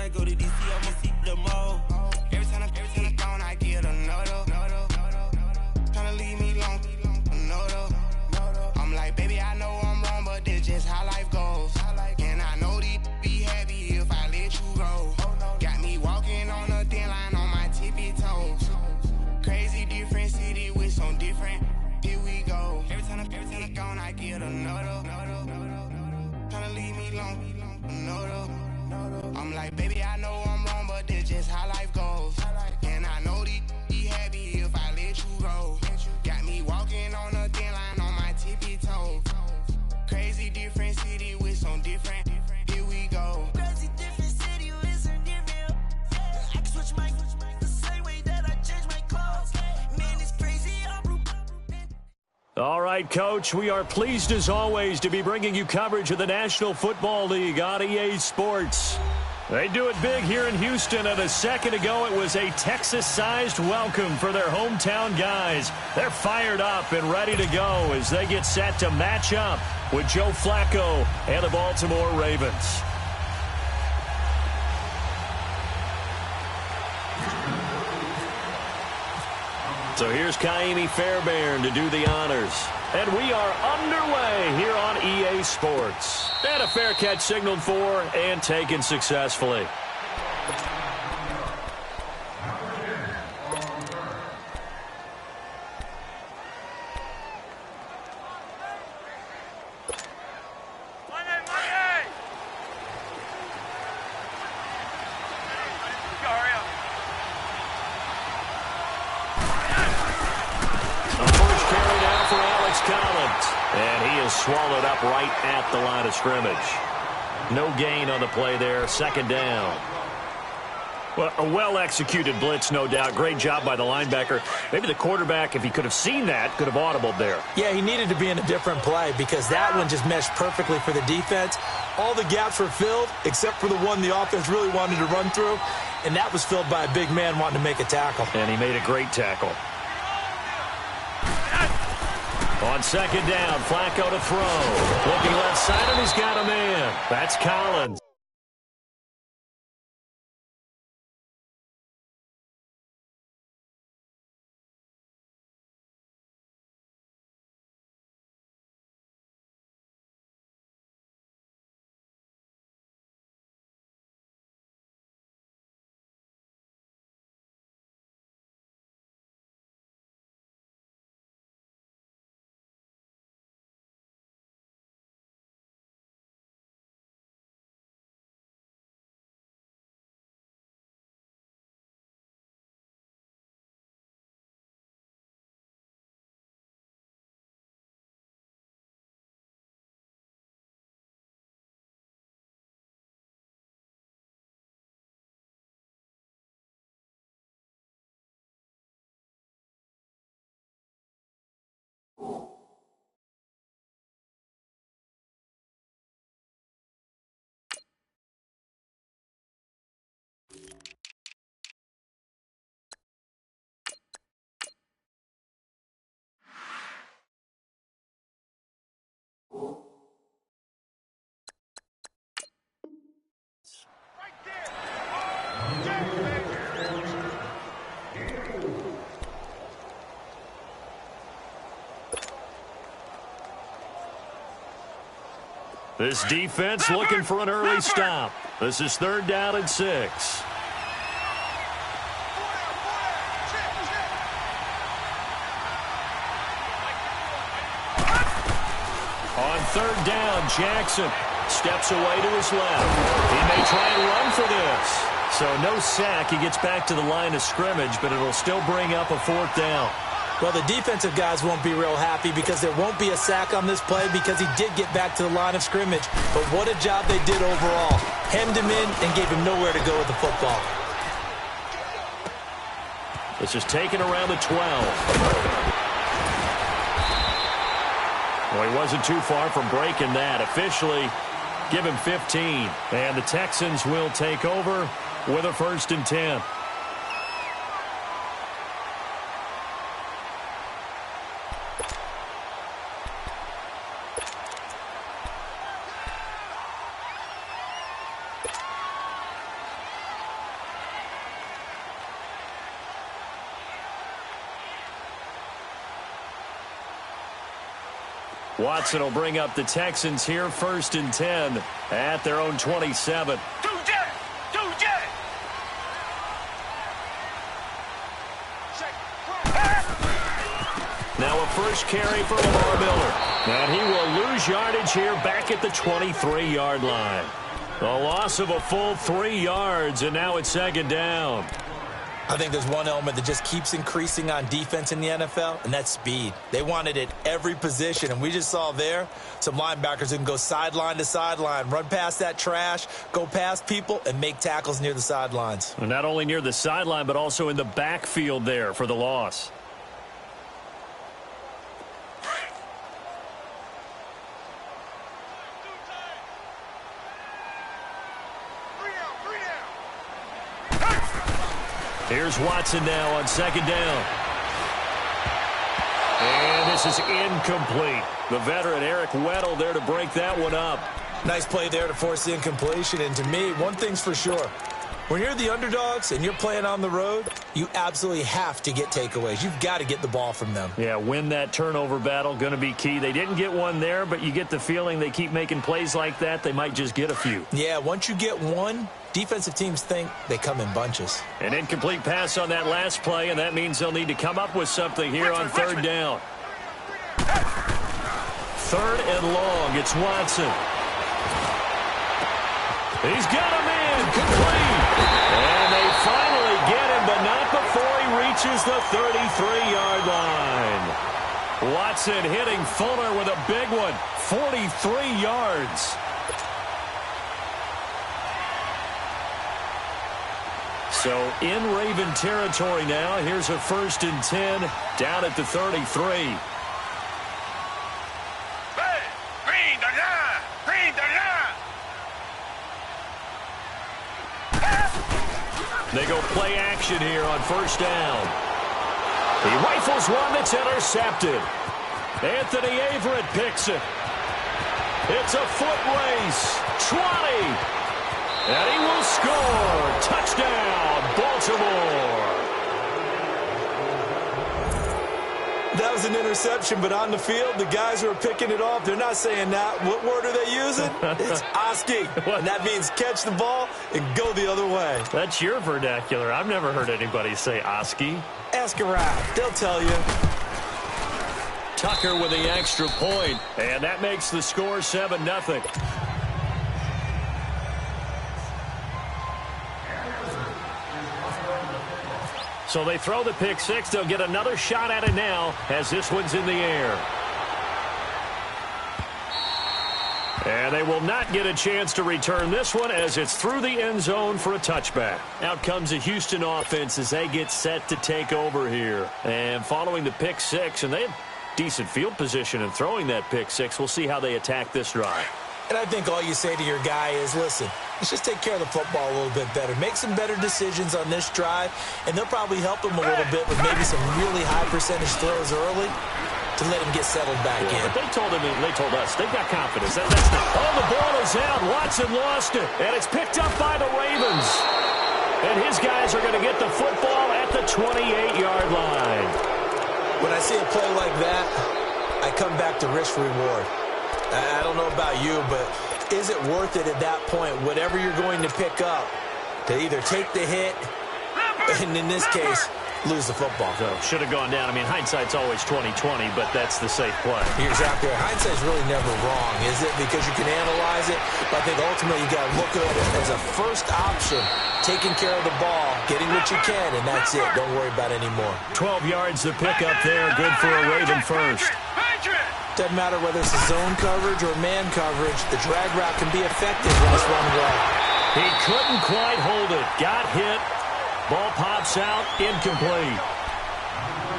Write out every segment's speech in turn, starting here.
I go to DC, I'ma see the mall. Every time I'm gone, I get another. Tryna leave me alone, another. I'm like, baby, I know I'm wrong, but this just how life goes. And I know these be happy if I let you go. Got me walking on a thin line on my tippy toes. Crazy different city with some different. Here we go. Every time I'm gone, I get another. Tryna leave me alone, another. I'm like, baby, I know I'm wrong, but this just how life goes. And I know these be happy if I let you go. Got me walking on a thin line on my tippy toes. Crazy different city with some different. Here we go. Crazy different city with some different. I can switch my the same way that I change my clothes. Man, it's crazy. All right, Coach, we are pleased as always to be bringing you coverage of the National Football League on EA Sports. They do it big here in Houston, and a second ago it was a Texas-sized welcome for their hometown guys. They're fired up and ready to go as they get set to match up with Joe Flacco and the Baltimore Ravens. So here's Kaimi Fairbairn to do the honors. And we are underway here on EA Sports. And a fair catch signaled for and taken successfully. Swallowed up right at the line of scrimmage. No gain on the play there. Second down. Well, a well-executed blitz, no doubt. Great job by the linebacker. Maybe the quarterback, if he could have seen that, could have audibled there. Yeah, he needed to be in a different play because that one just meshed perfectly for the defense. All the gaps were filled except for the one the offense really wanted to run through, and that was filled by a big man wanting to make a tackle. And he made a great tackle. On second down, Flacco to throw. Looking left side, and he's got a man. That's Collins. This defense looking for an early stop. This is third down and 6. On third down, Jackson steps away to his left. He may try and run for this. So no sack. He gets back to the line of scrimmage, but it'll still bring up a fourth down. Well, the defensive guys won't be real happy because there won't be a sack on this play because he did get back to the line of scrimmage. But what a job they did overall. Hemmed him in and gave him nowhere to go with the football. This is taken around the 12. Well, he wasn't too far from breaking that. Officially, give him 15. And the Texans will take over with a 1st and 10. Watson will bring up the Texans here, 1st and 10 at their own 27. Now a first carry for Lamar Miller. And he will lose yardage here back at the 23-yard line. A loss of a full 3 yards, and now it's 2nd down. I think there's one element that just keeps increasing on defense in the NFL, and that's speed. They want it at every position, and we just saw there some linebackers who can go sideline to sideline, run past that trash, go past people, and make tackles near the sidelines. And not only near the sideline, but also in the backfield there for the loss. Here's Watson now on 2nd down. And this is incomplete. The veteran Eric Weddle there to break that one up. Nice play there to force the incompletion. And to me, one thing's for sure. When you're the underdogs and you're playing on the road, you absolutely have to get takeaways. You've got to get the ball from them. Yeah, win that turnover battle, going to be key. They didn't get one there, but you get the feeling they keep making plays like that, they might just get a few. Yeah, once you get one, defensive teams think they come in bunches. An incomplete pass on that last play, and that means they'll need to come up with something here on 3rd down. 3rd and long, it's Watson. He's got him in, complete. And they finally get him, but not before he reaches the 33-yard line. Watson hitting Fuller with a big one, 43 yards. So in Raven territory now, here's a 1st and 10 down at the 33. They go play action here on 1st down. He rifles one that's intercepted. Anthony Averett picks it. It's a foot race. 20. And he will score. Touchdown, Baltimore. That was an interception, but on the field, the guys who are picking it off, they're not saying that. What word are they using? It's Oski. And that means catch the ball and go the other way. That's your vernacular. I've never heard anybody say Oski. Ask around. They'll tell you. Tucker with the extra point, and that makes the score 7-0. So they throw the pick six. They'll get another shot at it now as this one's in the air. And they will not get a chance to return this one as it's through the end zone for a touchback. Out comes the Houston offense as they get set to take over here. And following the pick six, and they have decent field position in throwing that pick six. We'll see how they attack this drive. And I think all you say to your guy is, listen, let's just take care of the football a little bit better. Make some better decisions on this drive, and they'll probably help him a little bit with maybe some really high percentage throws early to let him get settled back in. But they told him, they told us, they've got confidence. The ball is out. Watson lost it, and it's picked up by the Ravens. And his guys are going to get the football at the 28-yard line. When I see a play like that, I come back to risk-reward. I don't know about you, but is it worth it at that point, whatever you're going to pick up, to either take the hit and, in this case, lose the football? So, should have gone down. I mean, hindsight's always 20/20, but that's the safe play. You're exactly right. Hindsight's really never wrong, is it? Because you can analyze it, but I think ultimately you got to look at it as a first option, taking care of the ball, getting what you can, and that's it. Don't worry about it anymore. 12 yards to pick up there. Good for a Raven first. Doesn't matter whether it's a zone coverage or man coverage, the drag route can be effective when it's run well. He couldn't quite hold it. Got hit. Ball pops out. Incomplete.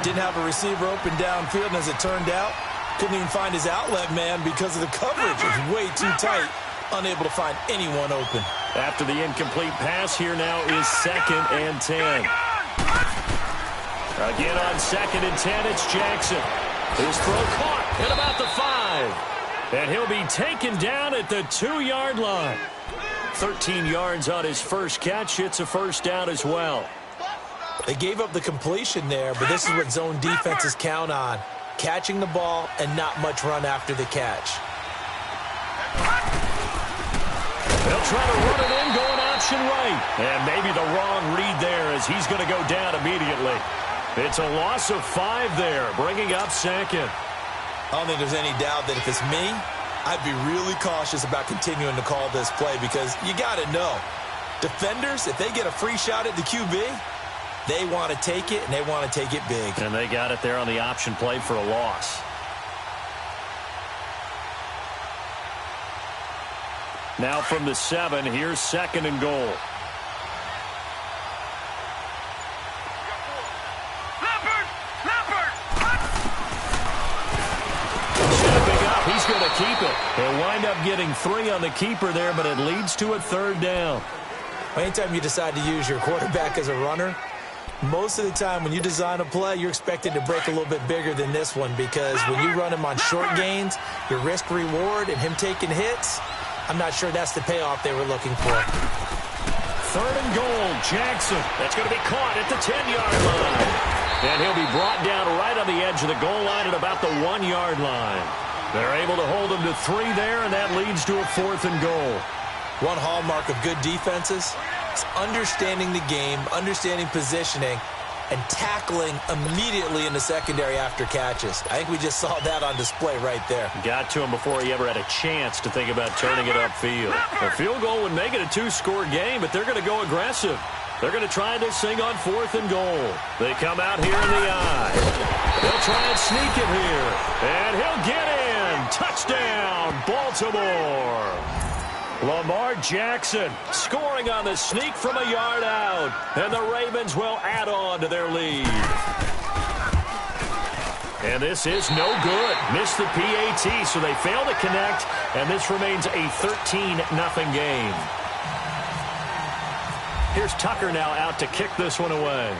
Didn't have a receiver open downfield, and as it turned out, couldn't even find his outlet man because of the coverage. It was way too tight. Unable to find anyone open. After the incomplete pass, here now is 2nd and 10. Again on 2nd and 10, it's Jackson. His throw caught at about the 5. And he'll be taken down at the 2-yard line. 13 yards on his first catch. It's a first down as well. They gave up the completion there, but this is what zone defenses count on. catching the ball and not much run after the catch. They'll try to run it in, going option right. And maybe the wrong read there as he's going to go down immediately. It's a loss of 5 there, bringing up second. I don't think there's any doubt that if it's me, I'd be really cautious about continuing to call this play because you got to know, defenders, if they get a free shot at the QB, they want to take it, and they want to take it big. And they got it there on the option play for a loss. Now from the 7, here's 2nd and goal. Stepping up, he's going to keep it. They'll wind up getting 3 on the keeper there, but it leads to a 3rd down. Anytime you decide to use your quarterback as a runner, most of the time when you design a play, you're expected to break a little bit bigger than this one because when you run him on short gains, your risk-reward and him taking hits, I'm not sure that's the payoff they were looking for. 3rd and goal, Jackson. That's going to be caught at the 10-yard line. And he'll be brought down right on the edge of the goal line at about the 1-yard line. They're able to hold him to 3 there, and that leads to a 4th and goal. One hallmark of good defenses is understanding the game, understanding positioning, and tackling immediately in the secondary after catches. I think we just saw that on display right there. Got to him before he ever had a chance to think about turning it upfield. A field goal would make it a 2-score game, but they're going to go aggressive. They're going to try this thing on 4th and goal. They come out here in the eye. They'll try and sneak it here. And he'll get in. Touchdown, Baltimore. Lamar Jackson scoring on the sneak from a yard out. And the Ravens will add on to their lead. And this is no good. Missed the PAT, so they fail to connect. And this remains a 13-0 game. Here's Tucker now out to kick this one away.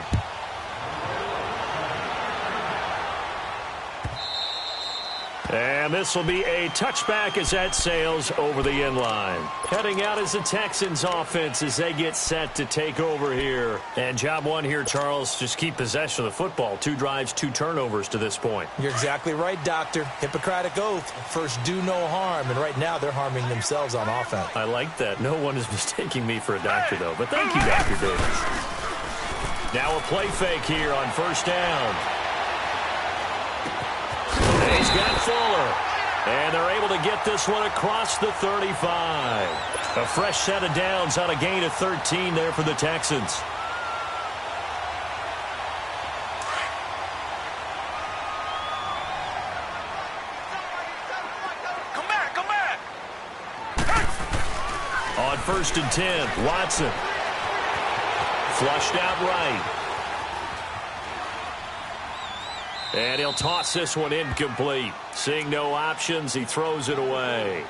And this will be a touchback as that sails over the end line. Heading out is the Texans offense as they get set to take over here. And job one here, Charles, just keep possession of the football. 2 drives, 2 turnovers to this point. You're exactly right, Doctor. Hippocratic oath. First, do no harm. And right now, they're harming themselves on offense. I like that. No one is mistaking me for a doctor, though. But thank you, Dr. Davis. Now a play fake here on 1st down. He's got Fuller. And they're able to get this one across the 35. A fresh set of downs on a gain of 13 there for the Texans. Come back. On 1st and 10, Watson. Flushed out right. And he'll toss this one incomplete. Seeing no options, he throws it away.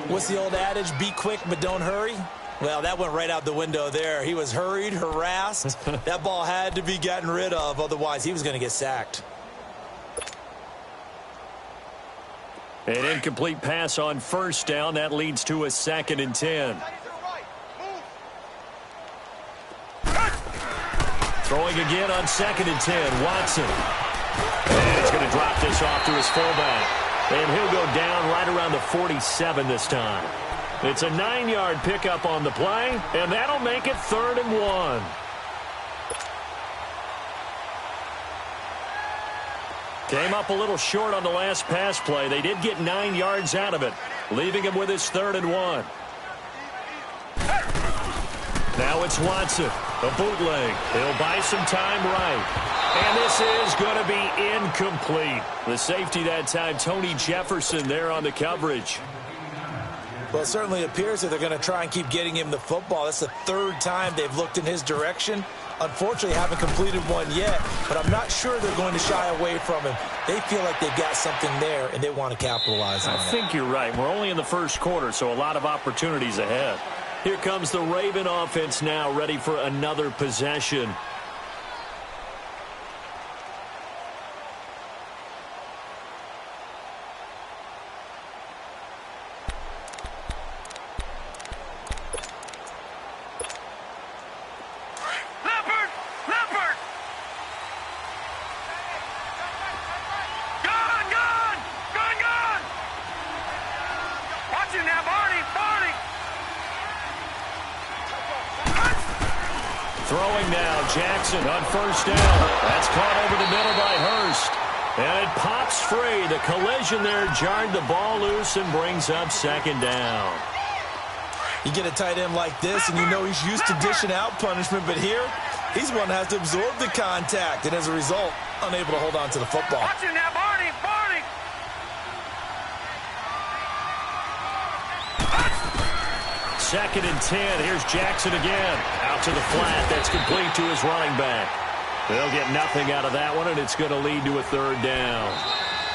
What's the old adage? Be quick, but don't hurry? Well, that went right out the window there. He was hurried, harassed. That ball had to be gotten rid of, otherwise he was going to get sacked. An incomplete pass on 1st down. That leads to a 2nd and 10. Throwing again on 2nd and 10, Watson. And he's going to drop this off to his fullback. And he'll go down right around the 47 this time. It's a 9-yard pickup on the play, and that'll make it 3rd and 1. Came up a little short on the last pass play. They did get 9 yards out of it, leaving him with his 3rd and 1. Now it's Watson, a bootleg. He'll buy some time right. And this is going to be incomplete. The safety that time, Tony Jefferson, there on the coverage. Well, it certainly appears that they're going to try and keep getting him the football. That's the 3rd time they've looked in his direction. Unfortunately, haven't completed one yet, but I'm not sure they're going to shy away from him. They feel like they've got something there, and they want to capitalize on it. I think you're right. We're only in the 1st quarter, so a lot of opportunities ahead. Here comes the Raven offense now, ready for another possession. Gun! Throwing now, Jackson on first down. That's caught over the middle by Hurst. And it pops free. The collision there jarred the ball loose and brings up second down. You get a tight end like this, and you know he's used to dishing out punishment, but here, he's one that has to absorb the contact, and as a result, unable to hold on to the football. Watch him now, Barney, Barney! Second and 10. Here's Jackson again. Out to the flat. That's complete to his running back. They'll get nothing out of that one, and it's going to lead to a third down.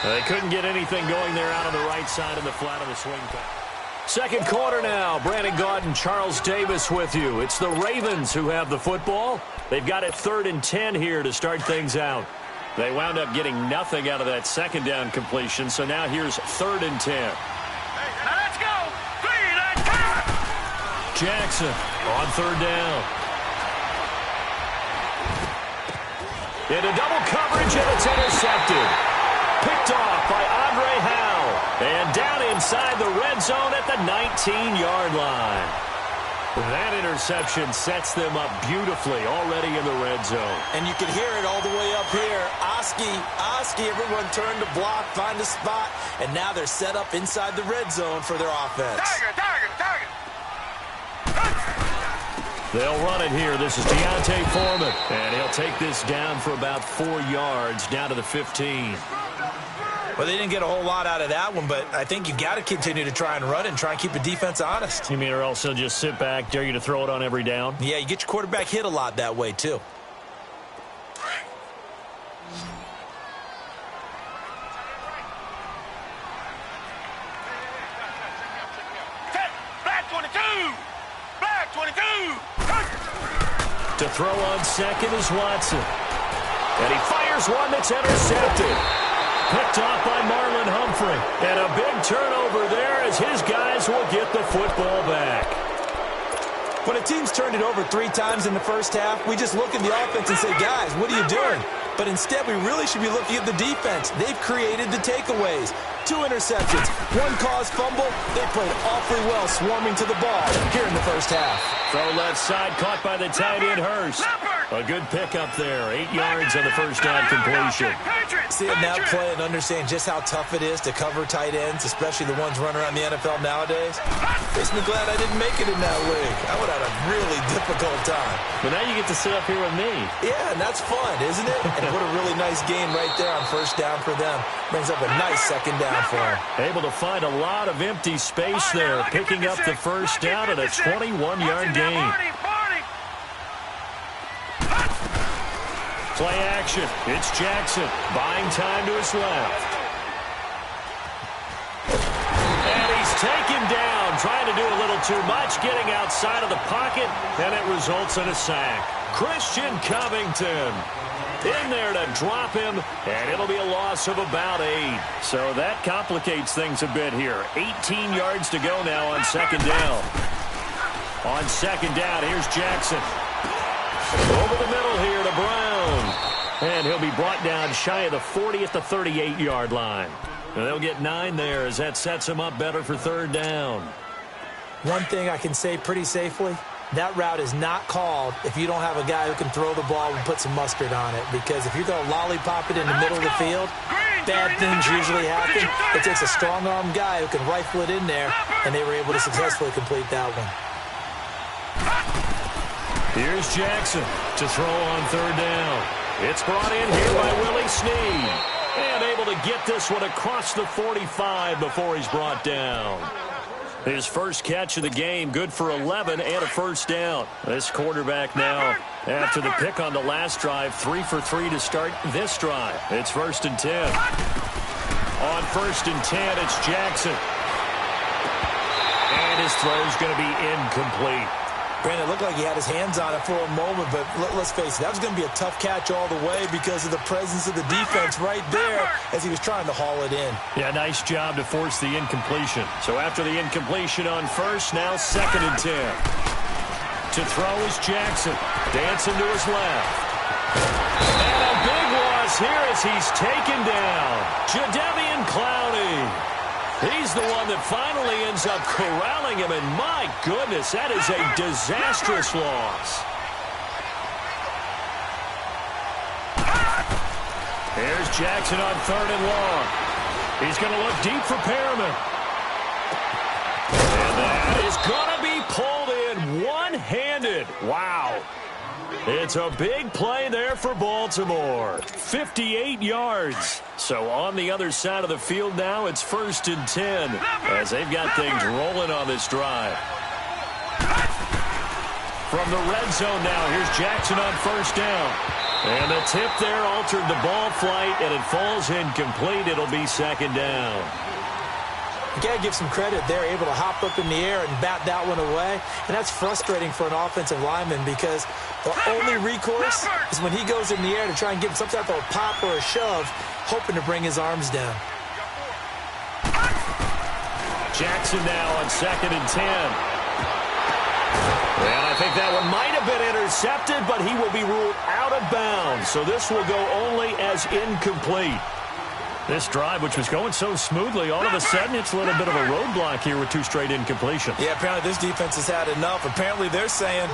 They couldn't get anything going there out on the right side of the flat of the swing pass. Second quarter now. Brandon Gaudin, Charles Davis with you. It's the Ravens who have the football. They've got it 3rd and 10 here to start things out. They wound up getting nothing out of that second down completion, so now here's 3rd and 10. Now let's go! 3, let's go! Jackson on 3rd down. Into double coverage, and it's intercepted. Picked off by Andre Howell. And down inside the red zone at the 19-yard line. That interception sets them up beautifully already in the red zone. And you can hear it all the way up here. Oski, everyone turned to block, find a spot, and now they're set up inside the red zone for their offense. Target! They'll run it here. This is Deontay Foreman. And he'll take this down for about 4 yards, down to the 15. Well, they didn't get a whole lot out of that one, but I think you got to continue to try and run and try and keep the defense honest. You mean or else they'll just sit back, dare you to throw it on every down? Yeah, you get your quarterback hit a lot that way, too. Black 22! To throw on second is Watson. And he fires one that's intercepted. Picked off by Marlon Humphrey. And a big turnover there as his guys will get the football back. When a team's turned it over 3 times in the first half, we just look at the offense and say, guys, what are you doing? But instead, we really should be looking at the defense. They've created the takeaways. 2 interceptions, 1 caused fumble. They played awfully well swarming to the ball here in the first half. Throw left side, caught by the tight end Hurst. A good pickup there. 8 yards on the first down completion. Seeing that play and understanding just how tough it is to cover tight ends, especially the ones running around the NFL nowadays, makes me glad I didn't make it in that league. I would have had a really difficult time. But now you get to sit up here with me. Yeah, and that's fun, isn't it? And what a really nice game right there on first down for them. Brings up a nice second down for them. Able to find a lot of empty space there, picking up the first down at a 21-yard gain. Play action. It's Jackson buying time to his left. And he's taken down, trying to do a little too much, getting outside of the pocket, and it results in a sack. Christian Covington in there to drop him, and it'll be a loss of about 8. So that complicates things a bit here. 18 yards to go now on second down. On second down, here's Jackson. Over the middle here to Brown. And he'll be brought down shy of the 40 at the 38-yard line. And they'll get 9 there as that sets him up better for third down. One thing I can say pretty safely, that route is not called if you don't have a guy who can throw the ball and put some mustard on it. Because if you're going to lollipop it in the middle of the field, bad things usually happen. It takes a strong-armed guy who can rifle it in there, and they were able to successfully complete that one. Here's Jackson to throw on third down. It's brought in here by Willie Snead. And able to get this one across the 45 before he's brought down. His first catch of the game, good for 11 and a first down. This quarterback now, after the pick on the last drive, 3 for 3 to start this drive. It's 1st and 10. On 1st and 10, it's Jackson. And his throw's going to be incomplete. Brandon, it looked like he had his hands on it for a moment, but let's face it, that was going to be a tough catch all the way because of the presence of the defense right there as he was trying to haul it in. Yeah, nice job to force the incompletion. So after the incompletion on first, now 2nd and 10. To throw is Jackson, dancing to his left. And a big loss here as he's taken down. Jadeveon Clowney. He's the one that finally ends up corralling him, and my goodness, that is a disastrous loss. Here's Jackson on 3rd and long. He's going to look deep for Perriman. And that is going to be pulled in one-handed. Wow. It's a big play there for Baltimore. 58 yards. So on the other side of the field now, it's 1st and 10 as they've got things rolling on this drive. From the red zone now, here's Jackson on 1st down. And the tip there altered the ball flight, and it falls incomplete. It'll be 2nd down. You got to give some credit. They're able to hop up in the air and bat that one away. And that's frustrating for an offensive lineman because the only recourse is when he goes in the air to try and get some type of a pop or a shove, hoping to bring his arms down. Jackson now on 2nd and 10. And I think that one might have been intercepted, but he will be ruled out of bounds. So this will go only as incomplete. This drive, which was going so smoothly, all of a sudden it's a little bit of a roadblock here with 2 straight incompletions. Yeah, apparently this defense has had enough. Apparently they're saying,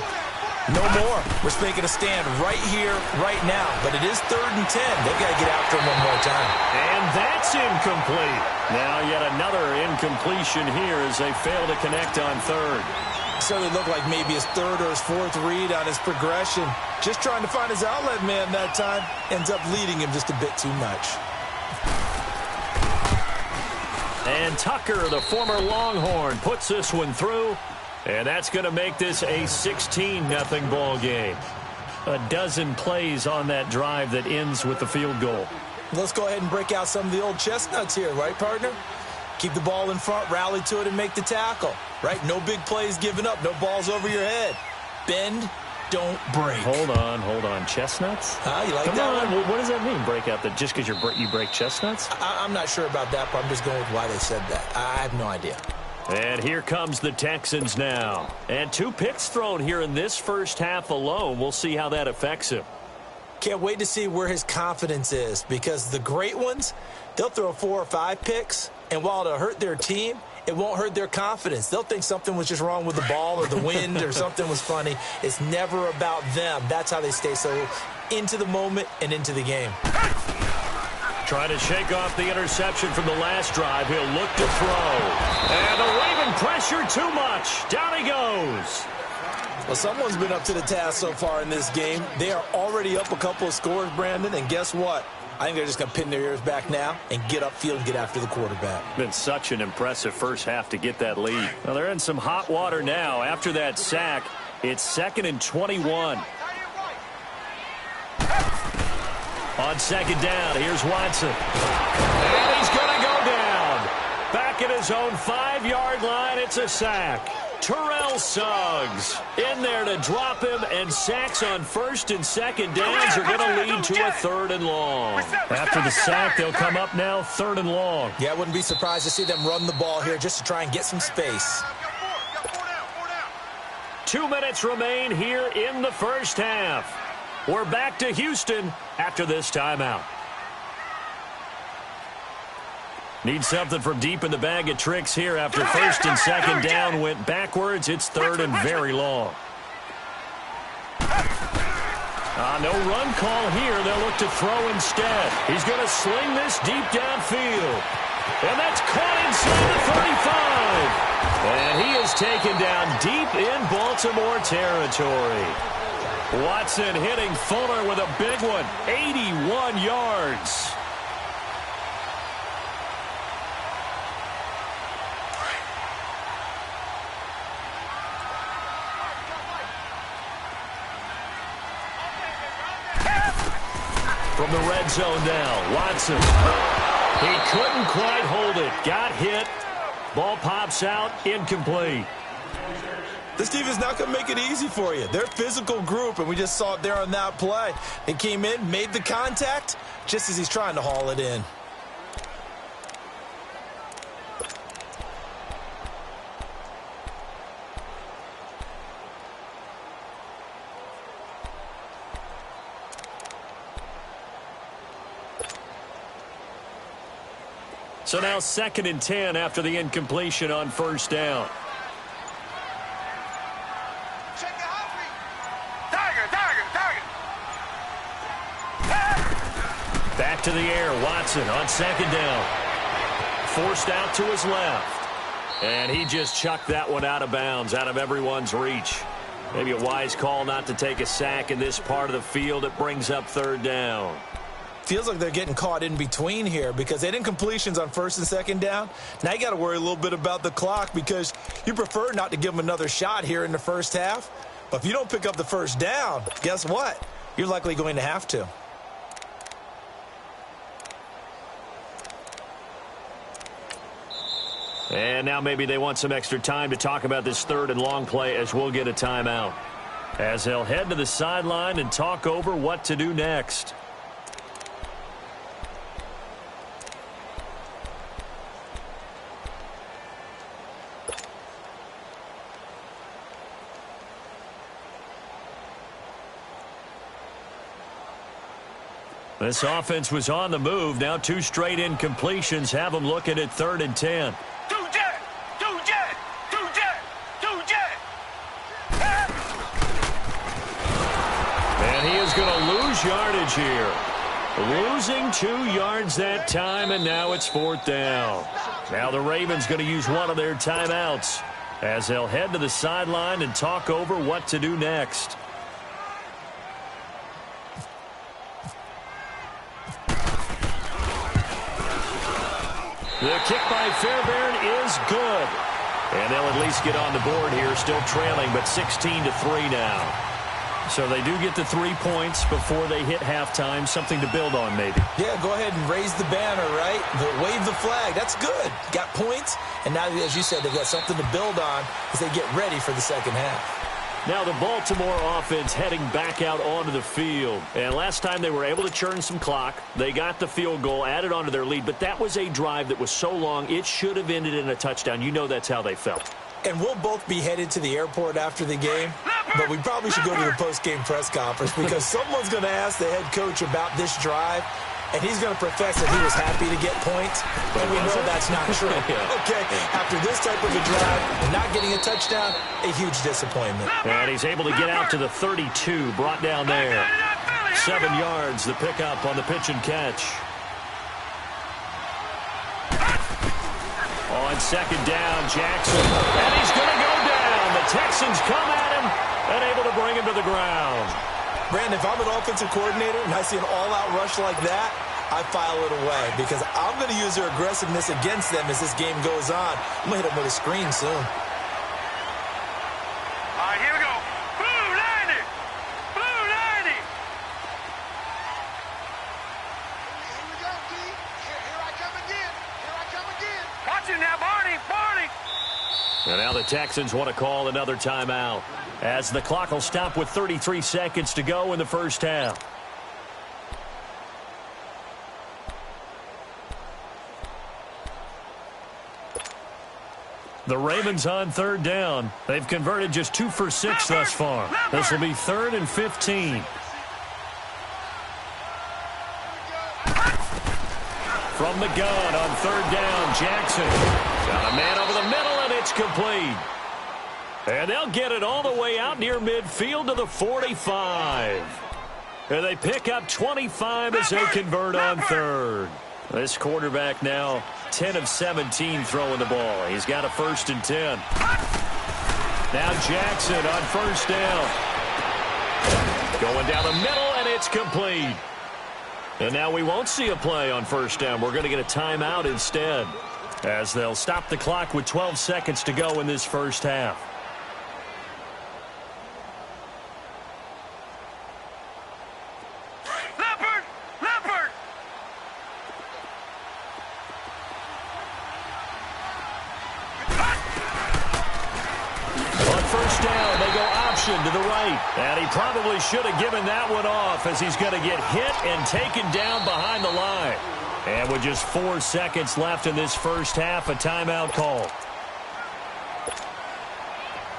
no more. We're making a stand right here, right now. But it is 3rd and 10. They've got to get after him one more time. And that's incomplete. Now yet another incompletion here as they fail to connect on 3rd. Certainly looked like maybe his 3rd or his 4th read on his progression. Just trying to find his outlet man that time. Ends up leading him just a bit too much. And Tucker, the former Longhorn, puts this one through. And that's going to make this a 16-0 ball game. A dozen plays on that drive that ends with the field goal. Let's go ahead and break out some of the old chestnuts here, right, partner? Keep the ball in front, rally to it, and make the tackle. Right? No big plays given up. No balls over your head. Bend, don't break. Hold on. Chestnuts? You like Come that on. one? What does that mean, break out? That just because you break chestnuts? I'm not sure about that, but I'm just going with why they said that. I have no idea. And here comes the Texans now. And 2 picks thrown here in this first half alone. We'll see how that affects him. Can't wait to see where his confidence is because the great ones, they'll throw 4 or 5 picks, and while it'll hurt their team, it won't hurt their confidence. They'll think something was just wrong with the ball or the wind or something was funny. It's never about them. That's how they stay so into the moment and into the game. Trying to shake off the interception from the last drive. He'll look to throw. And the Raven pressure too much. Down he goes. Well, someone's been up to the task so far in this game. They are already up a couple of scores, Brandon, and guess what? I think they're just going to pin their ears back now and get upfield and get after the quarterback. Been such an impressive first half to get that lead. Well, they're in some hot water now. After that sack, it's 2nd and 21. On 2nd down, here's Watson. And he's going to go down. Back at his own 5-yard line, it's a sack. Terrell Suggs in there to drop him, and sacks on 1st and 2nd downs are going to lead to a 3rd and long. After the sack, they'll come up now 3rd and long. Yeah, I wouldn't be surprised to see them run the ball here just to try and get some space. 2 minutes remain here in the first half. We're back to Houston after this timeout. Need something from deep in the bag of tricks here after 1st and 2nd down went backwards. It's 3rd and very long. No run call here. They'll look to throw instead. He's going to sling this deep downfield. And that's caught inside the 35. And he is taken down deep in Baltimore territory. Watson hitting Fuller with a big one. 81 yards. From the red zone now, Watson. He couldn't quite hold it. Got hit. Ball pops out, incomplete. This defense not going to make it easy for you. They're a physical group, and we just saw it there on that play. He came in, made the contact, just as he's trying to haul it in. So now 2nd and 10 after the incompletion on 1st down. Back back to the air. Watson on second down. Forced out to his left. And he just chucked that one out of bounds, out of everyone's reach. Maybe a wise call not to take a sack in this part of the field. It brings up third down. Feels like they're getting caught in between here because they didn't completions on first and second down. Now you got to worry a little bit about the clock because you prefer not to give them another shot here in the first half. But if you don't pick up the first down, guess what? You're likely going to have to. And now maybe they want some extra time to talk about this third and long play as we'll get a timeout. As they'll head to the sideline and talk over what to do next. This offense was on the move. Now 2 straight incompletions have them looking at 3rd and 10. And he is going to lose yardage here. Losing 2 yards that time, and now it's 4th down. Now the Ravens going to use one of their timeouts as they'll head to the sideline and talk over what to do next. The kick by Fairbairn is good. And they'll at least get on the board here, still trailing, but 16-3 now. So they do get the 3 points before they hit halftime, something to build on maybe. Yeah, go ahead and raise the banner, right? Wave the flag. That's good. Got points, and now, as you said, they've got something to build on as they get ready for the second half. Now the Baltimore offense heading back out onto the field. And last time they were able to churn some clock. They got the field goal, added onto their lead. But that was a drive that was so long, it should have ended in a touchdown. You know that's how they felt. And we'll both be headed to the airport after the game. But we probably should go to the post-game press conference because someone's going to ask the head coach about this drive. And he's going to profess that he was happy to get points, but we know that's not true. Okay, after this type of a drive, not getting a touchdown, a huge disappointment. And he's able to get out to the 32, brought down there. 7 yards, the pickup on the pitch and catch. On second down, Jackson, and he's going to go down. The Texans come at him and able to bring him to the ground. Brandon, if I'm an offensive coordinator and I see an all-out rush like that, I file it away because I'm going to use their aggressiveness against them as this game goes on. I'm going to hit them with a screen soon. All right, here we go. Blue 90. Blue 90. Here we go, D. Here I come again. Here I come again. Watch it now, Barney. Barney. And now the Texans want to call another timeout as the clock will stop with 33 seconds to go in the first half. The Ravens on 3rd down. They've converted just 2 for 6 thus far. This will be 3rd and 15. From the gun on 3rd down, Jackson. Got a man over the middle, and it's complete. And they'll get it all the way out near midfield to the 45. And they pick up 25 as they convert on 3rd. This quarterback now 10 of 17 throwing the ball. He's got a 1st and 10. Now Jackson on 1st down. Going down the middle, and it's complete. And now we won't see a play on 1st down. We're going to get a timeout instead as they'll stop the clock with 12 seconds to go in this first half. To the right, and he probably should have given that one off as he's going to get hit and taken down behind the line. And with just 4 seconds left in this first half, a timeout call.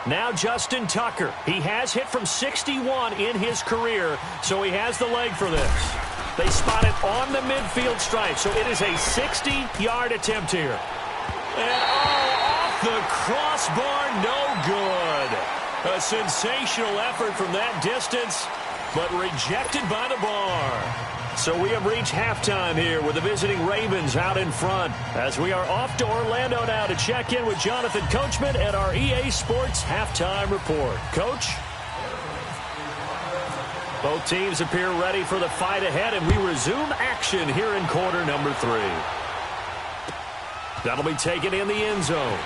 Now Justin Tucker. He has hit from 61 in his career, so he has the leg for this. They spot it on the midfield stripe, so it is a 60-yard attempt here. And off the crossbar, no good. A sensational effort from that distance, but rejected by the bar. So we have reached halftime here with the visiting Ravens out in front as we are off to Orlando now to check in with Jonathan Coachman at our EA Sports Halftime Report. Coach? Both teams appear ready for the fight ahead, and we resume action here in quarter number 3. That'll be taken in the end zone.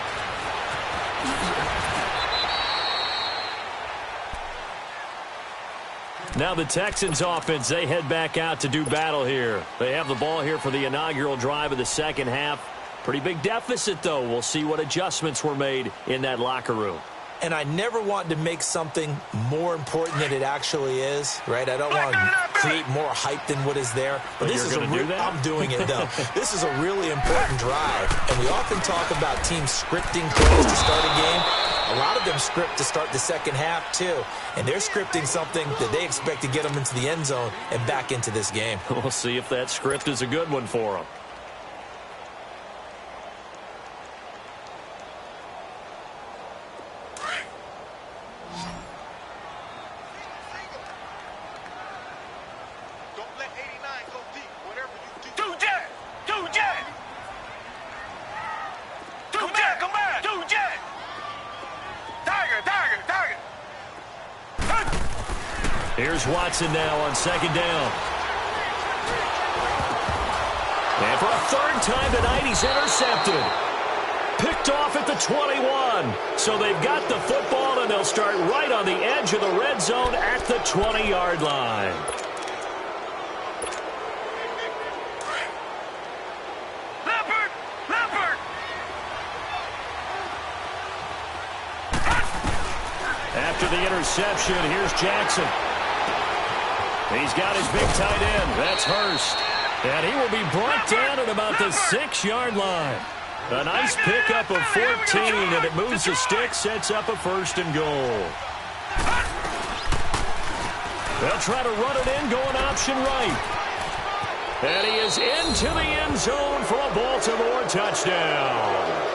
Now the Texans offense, they head back out to do battle here. They have the ball here for the inaugural drive of the second half. Pretty big deficit, though. We'll see what adjustments were made in that locker room. And I never want to make something more important than it actually is, right? I don't want to create more hype than what is there. But this is I'm doing it, though. This is a really important drive. And we often talk about teams scripting plays to start a game. A lot of them script to start the second half, too. And they're scripting something that they expect to get them into the end zone and back into this game. We'll see if that script is a good one for them. Here's Watson now on second down. And for a third time tonight, he's intercepted. Picked off at the 21. So they've got the football, and they'll start right on the edge of the red zone at the 20-yard line. After the interception, here's Jackson. He's got his big tight end. That's Hurst. And he will be brought down at about the 6-yard line. A nice pickup of 14, and it moves the stick, sets up a first and goal. They'll try to run it in, going option right. And he is into the end zone for a Baltimore touchdown.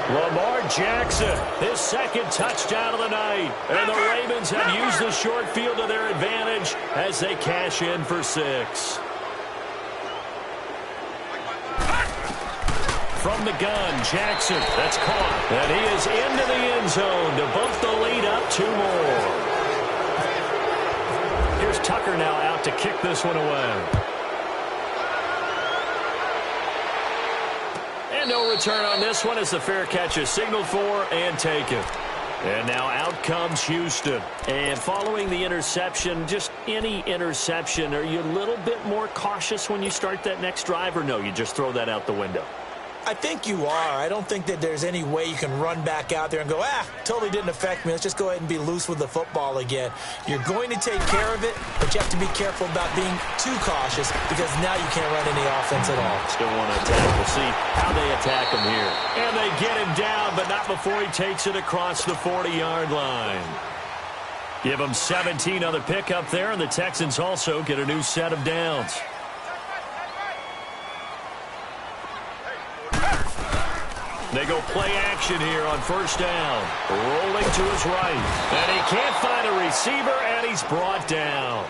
Lamar Jackson, his second touchdown of the night. And the Ravens have used the short field to their advantage as they cash in for 6. From the gun, Jackson, that's caught. And he is into the end zone to bump the lead up 2 more. Here's Tucker now out to kick this one away. No return on this one as the fair catch is signaled for and taken. And now out comes Houston. And following the interception, just any interception, are you a little bit more cautious when you start that next drive, or no, you just throw that out the window? I think you are. I don't think that there's any way you can run back out there and go, totally didn't affect me. Let's just go ahead and be loose with the football again. You're going to take care of it, but you have to be careful about being too cautious because now you can't run any offense at all. Still want to attack. We'll see how they attack him here. And they get him down, but not before he takes it across the 40-yard line. Give him 17 on the pickup there, and the Texans also get a new set of downs. They go play action here on first down. Rolling to his right. And he can't find a receiver, and he's brought down.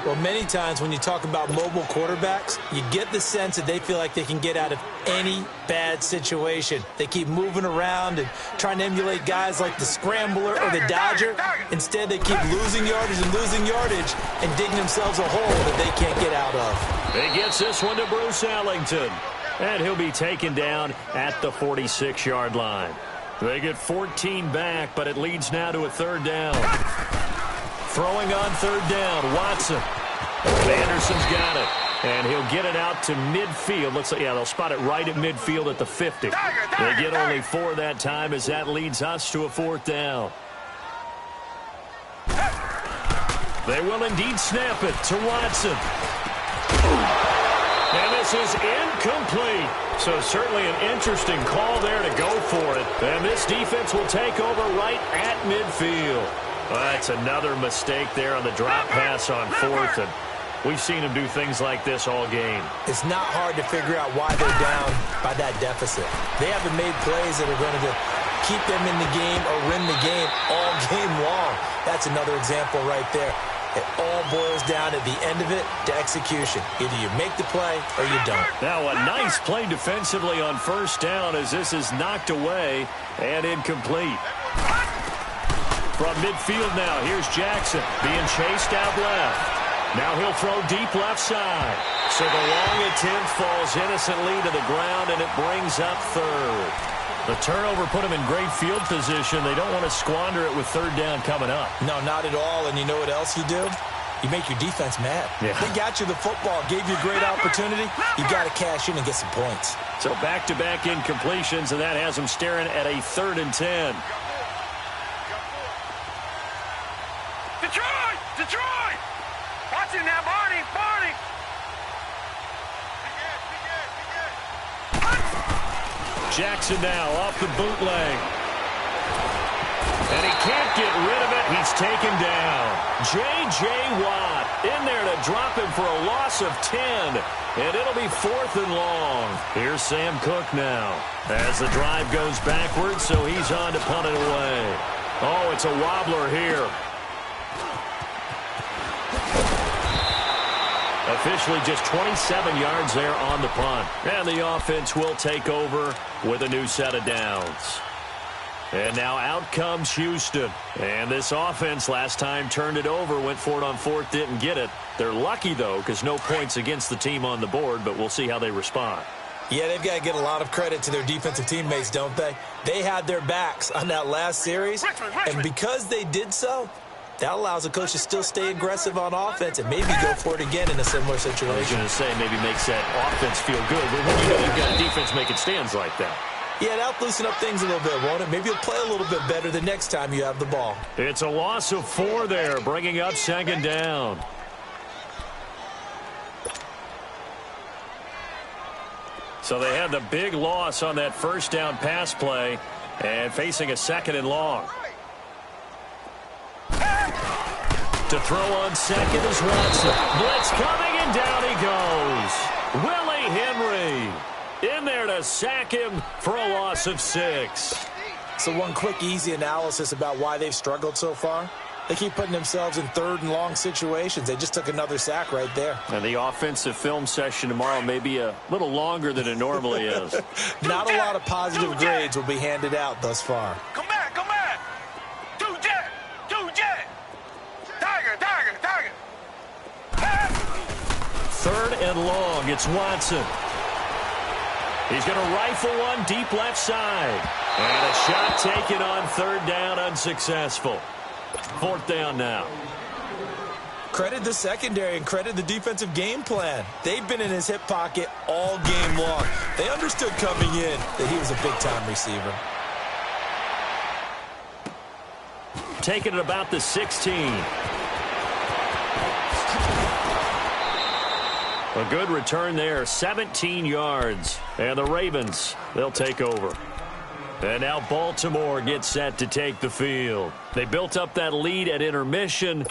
Well, many times when you talk about mobile quarterbacks, you get the sense that they feel like they can get out of any bad situation. They keep moving around and trying to emulate guys like the Scrambler or the Dodger. Instead, they keep losing yardage and digging themselves a hole that they can't get out of. He gets this one to Bruce Ellington. And he'll be taken down at the 46-yard line. They get 14 back, but it leads now to a third down. Throwing on third down, Watson. Anderson's got it. And he'll get it out to midfield. Looks like, they'll spot it right at midfield at the 50. They get only 4 that time as that leads us to a 4th down. They will indeed snap it to Watson. And this is incomplete. So certainly an interesting call there to go for it. And this defense will take over right at midfield. That's another mistake there on the drop pass on 4th. And we've seen him do things like this all game. It's not hard to figure out why they're down by that deficit. They haven't made plays that are going to keep them in the game or win the game all game long. That's another example right there. It all boils down at the end of it to execution. Either you make the play or you don't. Now a nice play defensively on first down as this is knocked away and incomplete. From midfield now, here's Jackson being chased out left. Now he'll throw deep left side. So the long attempt falls innocently to the ground, and it brings up third. The turnover put them in great field position. They don't want to squander it with third down coming up. No, not at all. And you know what else you do? You make your defense mad. Yeah. They got you the football, gave you a great opportunity. You got to cash in and get some points. So back-to-back incompletions, and that has them staring at a 3rd and 10. Detroit! Detroit! Watch it now, Barney! Barney! Jackson now off the bootleg. And he can't get rid of it. He's taken down. J.J. Watt in there to drop him for a loss of 10. And it'll be 4th and long. Here's Sam Cook now as the drive goes backwards, so he's on to punt it away. Oh, it's a wobbler here. Officially just 27 yards there on the punt. And the offense will take over with a new set of downs. And now out comes Houston. And this offense last time turned it over, went for it on 4th, didn't get it. They're lucky, though, because no points against the team on the board, but we'll see how they respond. Yeah, they've got to get a lot of credit to their defensive teammates, don't they? They had their backs on that last series, and because they did so, that allows the coach to still stay aggressive on offense and maybe go for it again in a similar situation. I was going to say maybe makes that offense feel good, but when you know you've got a defense making stands like that. Yeah, that'll loosen up things a little bit, won't it? Maybe you'll play a little bit better the next time you have the ball. It's a loss of 4 there, bringing up 2nd down. So they had the big loss on that first down pass play and facing a 2nd and long. To throw on 2nd is Watson. Blitz coming, and down he goes. Willie Henry in there to sack him for a loss of 6. So one quick, easy analysis about why they've struggled so far. They keep putting themselves in 3rd and long situations. They just took another sack right there. And the offensive film session tomorrow may be a little longer than it normally is. Not a lot of positive grades will be handed out thus far. Come back! Come back! 2 jet! 2 jet! Tiger! Tiger! Tiger! 3rd and long. It's Watson. He's going to rifle one deep left side. And a shot taken on 3rd down, unsuccessful. 4th down now. Credit the secondary and credit the defensive game plan. They've been in his hip pocket all game long. They understood coming in that he was a big-time receiver. Taking it about the 16. A good return there, 17 yards. And the Ravens, they'll take over. And now Baltimore gets set to take the field. They built up that lead at intermission,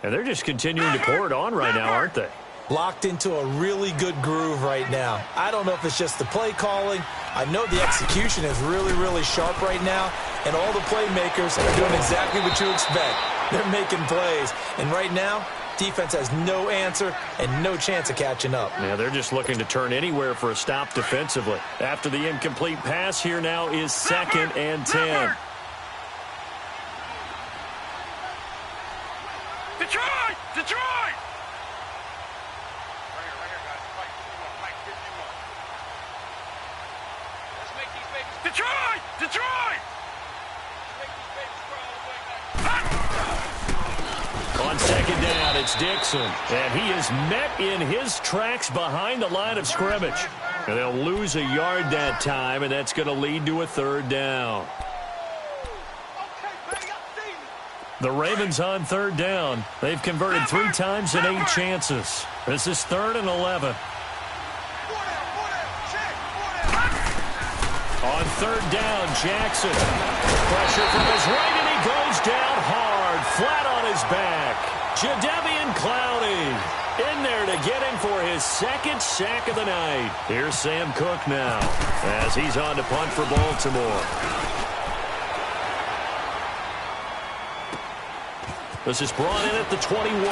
and they're just continuing to pour it on right now, aren't they? Locked into a really good groove right now. I don't know if it's just the play calling. I know the execution is really, really sharp right now, and all the playmakers are doing exactly what you expect. They're making plays, and right now, defense has no answer and no chance of catching up. Yeah, they're just looking to turn anywhere for a stop defensively. After the incomplete pass, here now is 2nd and 10. Detroit! Detroit! Detroit! Detroit! On 2nd down, it's Dixon. And he is met in his tracks behind the line of scrimmage. And they'll lose a yard that time, and that's going to lead to a 3rd down. The Ravens on 3rd down. They've converted 3 times in 8 chances. This is 3rd and 11. On 3rd down, Jackson. Pressure from his right, and he goes down hard, flat on his back. Jadeveon Clowney in there to get him for his 2nd sack of the night. Here's Sam Cook now as he's on to punt for Baltimore. This is brought in at the 21.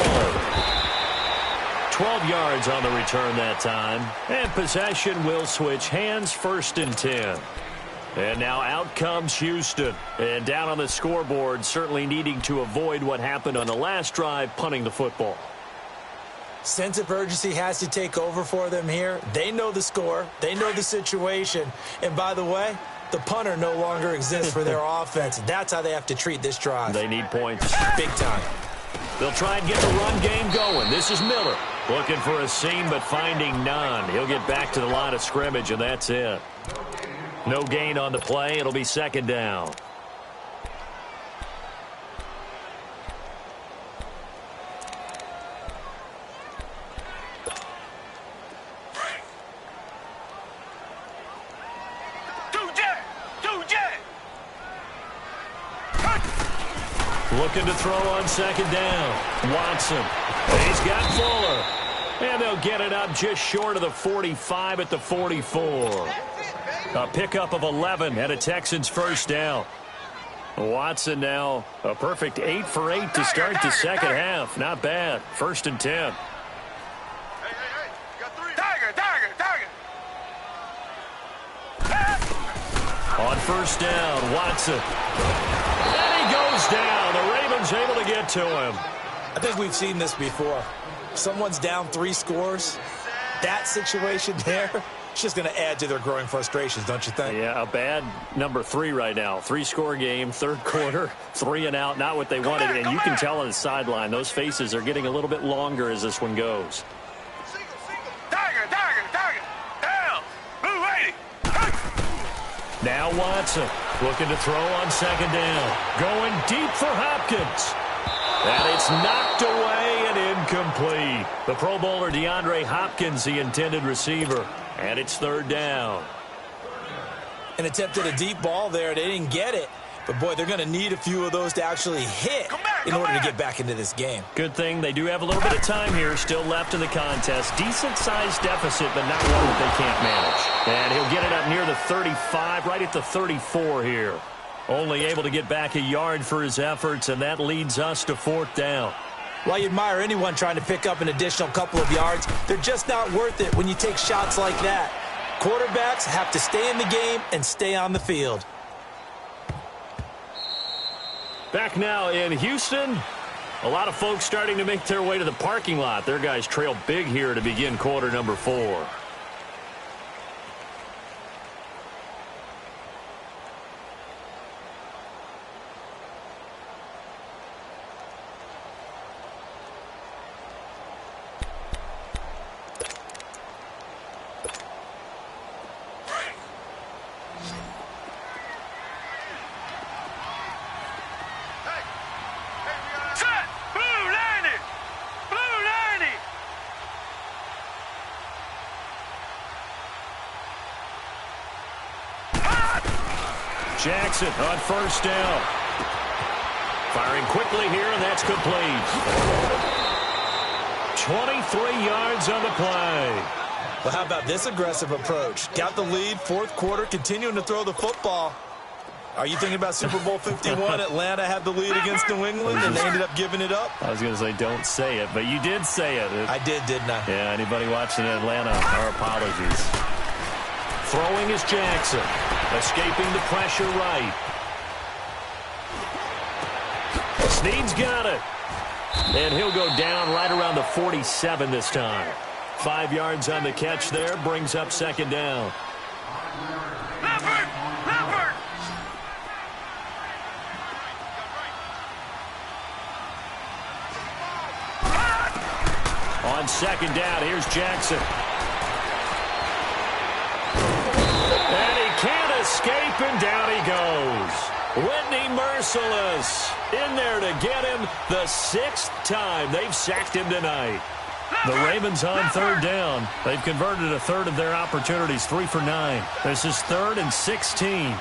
12 yards on the return that time. And possession will switch hands, 1st and 10. And now out comes Houston. And down on the scoreboard, certainly needing to avoid what happened on the last drive, punting the football. Sense of urgency has to take over for them here. They know the score. They know the situation. And by the way, the punter no longer exists for their offense. That's how they have to treat this drive. They need points. Big time. They'll try and get the run game going. This is Miller. Looking for a seam, but finding none. He'll get back to the line of scrimmage, and that's it. No gain on the play. It'll be 2nd down. Looking to throw on 2nd down. Watson. He's got Fuller. And they'll get it up just short of the 45 at the 44. A pickup of 11 and a Texans 1st down. Watson now a perfect 8 for 8 to start the second half. Not bad. 1st and 10. On 1st down, Watson. And he goes down. The Ravens able to get to him. I think we've seen this before. Someone's down 3 scores. That situation there, it's just going to add to their growing frustrations, don't you think? Yeah, a bad number 3 right now. 3-score game, 3rd quarter, 3 and out, not what they wanted. And you can tell on the sideline, those faces are getting a little bit longer as this one goes. Tiger, down, blue 80. Now Watson looking to throw on 2nd down. Going deep for Hopkins. And it's knocked away and incomplete. The Pro Bowler DeAndre Hopkins, the intended receiver. And it's 3rd down. An attempt at a deep ball there. They didn't get it. But, boy, they're going to need a few of those to actually hit in order to get back into this game. Good thing they do have a little bit of time here still left in the contest. Decent-sized deficit, but not one that they can't manage. And he'll get it up near the 35, right at the 34 here. Only able to get back a yard for his efforts, and that leads us to 4th down. Well, you admire anyone trying to pick up an additional couple of yards. They're just not worth it when you take shots like that. Quarterbacks have to stay in the game and stay on the field. Back now in Houston. A lot of folks starting to make their way to the parking lot. Their guys trail big here to begin quarter number 4. Jackson on 1st down. Firing quickly here, and that's complete. 23 yards on the play. Well, how about this aggressive approach? Got the lead, 4th quarter, continuing to throw the football. Are you thinking about Super Bowl 51? Atlanta had the lead against New England, and they ended up giving it up? I was going to say don't say it, but you did say it. I did, didn't I? Yeah, anybody watching Atlanta, our apologies. Throwing is Jackson. Escaping the pressure right. Snead's got it. And he'll go down right around the 47 this time. 5 yards on the catch there. Brings up 2nd down. Leopard! On 2nd down, here's Jackson. And he can't escape, and down he goes. Whitney Mercilus in there to get him the 6th time they've sacked him tonight. The Ravens on 3rd down. They've converted a third of their opportunities, 3 for 9. This is 3rd and 16.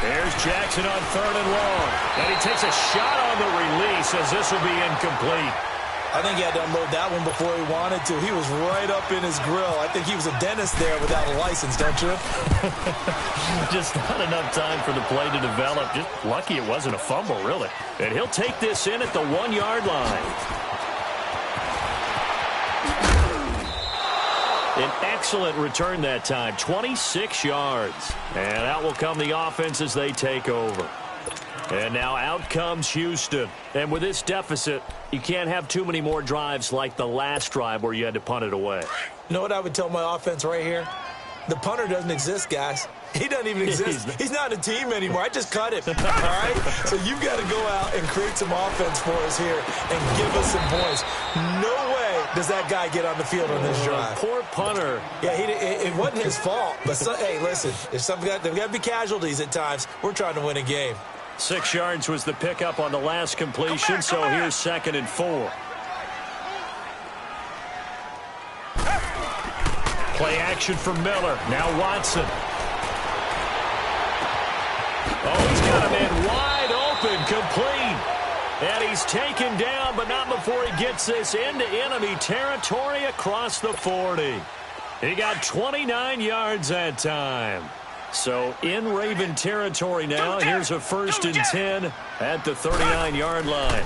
There's Jackson on 3rd and long. And he takes a shot on the release as this will be incomplete. I think he had to unload that one before he wanted to. He was right up in his grill. I think he was a dentist there without a license, don't you? Just not enough time for the play to develop. Just lucky it wasn't a fumble, really. And he'll take this in at the 1-yard line. An excellent return that time, 26 yards. And out will come the offense as they take over. And now out comes Houston. And with this deficit, you can't have too many more drives like the last drive where you had to punt it away. You know what I would tell my offense right here? The punter doesn't exist, guys. He doesn't even exist. He's not a team anymore. I just cut him. All right? So you've got to go out and create some offense for us here and give us some points. No way does that guy get on the field on this drive. Poor punter. Yeah, it wasn't his fault. But, hey, listen, there's got to be casualties at times. We're trying to win a game. 6 yards was the pickup on the last completion, so here's 2nd and 4. Play action for Miller. Now Watson. Oh, he's got a man wide open, complete. And he's taken down, but not before he gets this into enemy territory across the 40. He got 29 yards that time. So in Raven territory now. Here's a 1st and 10 at the 39-yard line.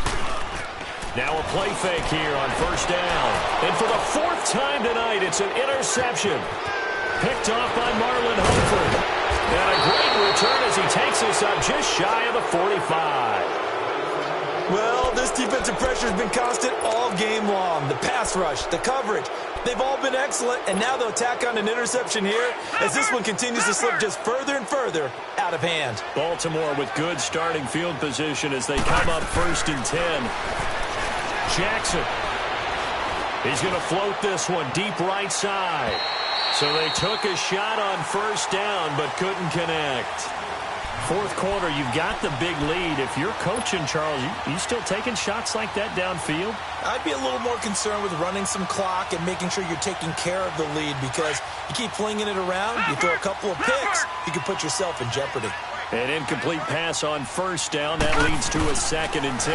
Now a play fake here on 1st down. And for the 4th time tonight, it's an interception. Picked off by Marlon Humphrey. And a great return as he takes this up just shy of the 45. Well, this defensive pressure has been constant all game long. The pass rush, the coverage, they've all been excellent, and now they'll tack on an interception here as this one continues to slip just further and further out of hand. Baltimore with good starting field position as they come up 1st and 10. Jackson. He's going to float this one deep right side. So they took a shot on 1st down but couldn't connect. 4th quarter, you've got the big lead. If you're coaching, Charles, you still taking shots like that downfield? I'd be a little more concerned with running some clock and making sure you're taking care of the lead because you keep flinging it around, you throw a couple of picks, you can put yourself in jeopardy. An incomplete pass on 1st down. That leads to a 2nd and 10.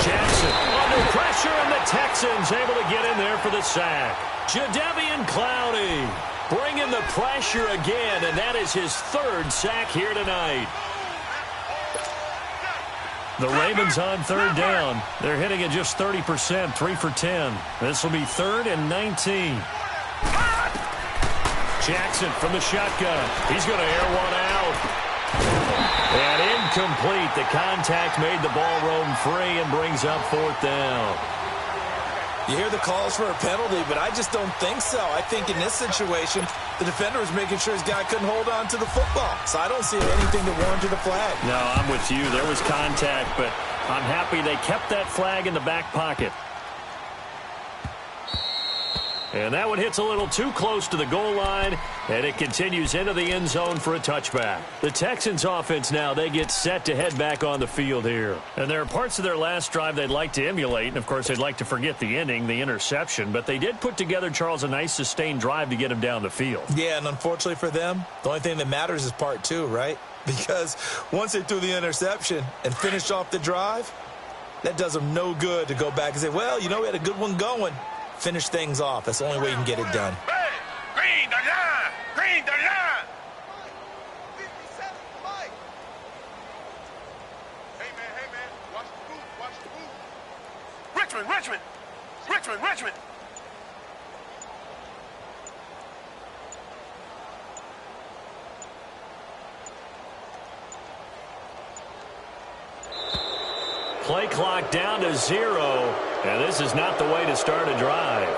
Jackson under pressure, and the Texans able to get in there for the sack. Jadeveon Clowney bringing the pressure again, and that is his 3rd sack here tonight. The Ravens on 3rd down. They're hitting at just 30%, 3 for 10. This will be 3rd and 19. Jackson from the shotgun. He's going to air one out. And incomplete. The contact made the ball roam free and brings up 4th down. You hear the calls for a penalty, but I just don't think so. I think in this situation, the defender was making sure his guy couldn't hold on to the football. So I don't see anything that warranted a flag. No, I'm with you. There was contact, but I'm happy they kept that flag in the back pocket. And that one hits a little too close to the goal line, and it continues into the end zone for a touchback. The Texans offense now, they get set to head back on the field here. And there are parts of their last drive they'd like to emulate, and of course they'd like to forget the ending, the interception, but they did put together, Charles, a nice sustained drive to get him down the field. Yeah, and unfortunately for them, the only thing that matters is part 2, right? Because once they threw the interception and finished off the drive, that does them no good to go back and say, well, you know, we had a good one going. Finish things off. That's the only way you can get it done. Hey, green the line! Green the line! 57, Mike. Hey, man, watch the boot, watch the boot. Richmond, Richmond! Richmond, Richmond! Play clock down to 0, and this is not the way to start a drive.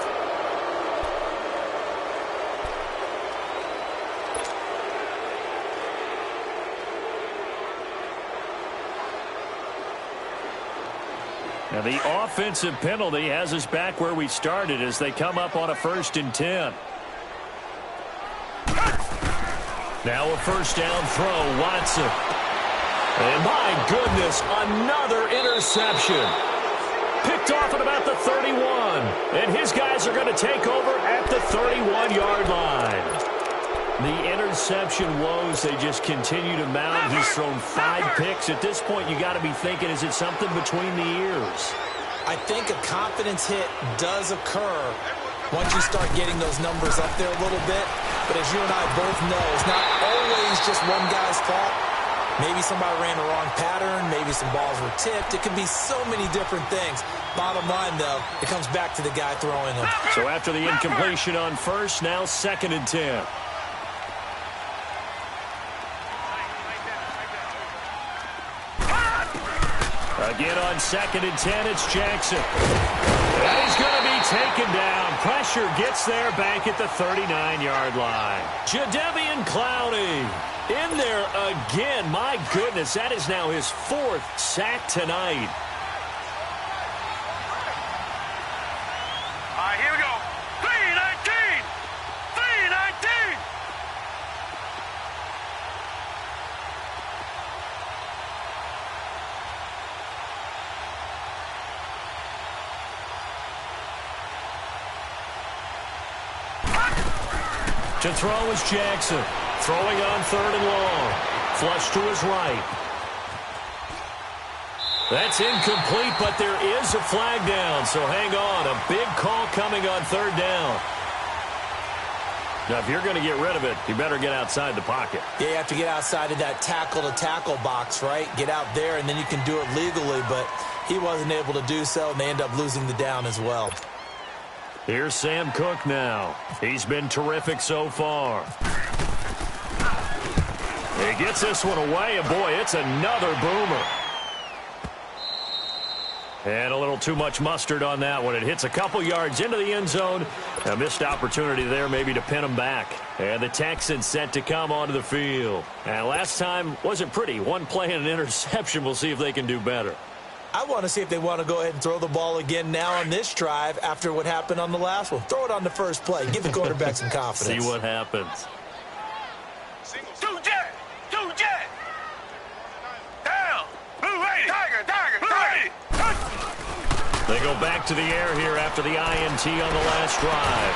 Now the offensive penalty has us back where we started as they come up on a 1st and 10. Now a 1st down throw, Watson. And my goodness, another interception. Picked off at about the 31. And his guys are going to take over at the 31-yard line. The interception woes, they just continue to mount. He's thrown 5 picks. At this point, you got to be thinking, is it something between the ears? I think a confidence hit does occur once you start getting those numbers up there a little bit. But as you and I both know, it's not always just one guy's fault. Maybe somebody ran the wrong pattern. Maybe some balls were tipped. It can be so many different things. Bottom line, though, it comes back to the guy throwing them. So after the incompletion on first, now 2nd and 10. Again on 2nd and 10, it's Jackson. And he's going to be taken down. Pressure gets there back at the 39-yard line. Jadeveon Clowney in there again. My goodness, that is now his 4th sack tonight. All right, here we go. 319! 319! To throw is Jackson. Throwing on 3rd and long. Flush to his right. That's incomplete, but there is a flag down, so hang on. A big call coming on 3rd down. Now, if you're going to get rid of it, you better get outside the pocket. Yeah, you have to get outside of that tackle-to-tackle box, right? Get out there, and then you can do it legally, but he wasn't able to do so, and they end up losing the down as well. Here's Sam Cook now. He's been terrific so far. He gets this one away, and boy, it's another boomer. And a little too much mustard on that one. It hits a couple yards into the end zone. A missed opportunity there maybe to pin him back. And the Texans set to come onto the field. And last time wasn't pretty. One play and an interception. We'll see if they can do better. I want to see if they want to go ahead and throw the ball again now on this drive after what happened on the last one. Throw it on the first play. Give the quarterback some confidence. See what happens. Two jet! Two jet! Down! Blue lady! Tiger! Tiger! Tiger! They go back to the air here after the INT on the last drive.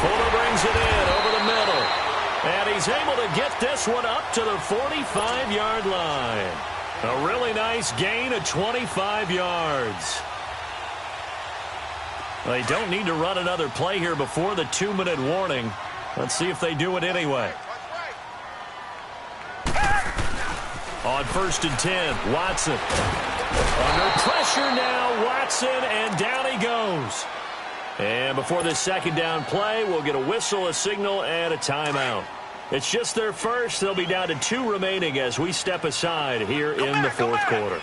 Fuller brings it in over the middle. And he's able to get this one up to the 45-yard line. A really nice gain of 25 yards. They don't need to run another play here before the 2-minute warning. Let's see if they do it anyway. On 1st and 10, Watson. Under pressure now, Watson, and down he goes. And before this 2nd down play, we'll get a whistle, a signal, and a timeout. It's just their first. They'll be down to 2 remaining as we step aside here in the 4th quarter.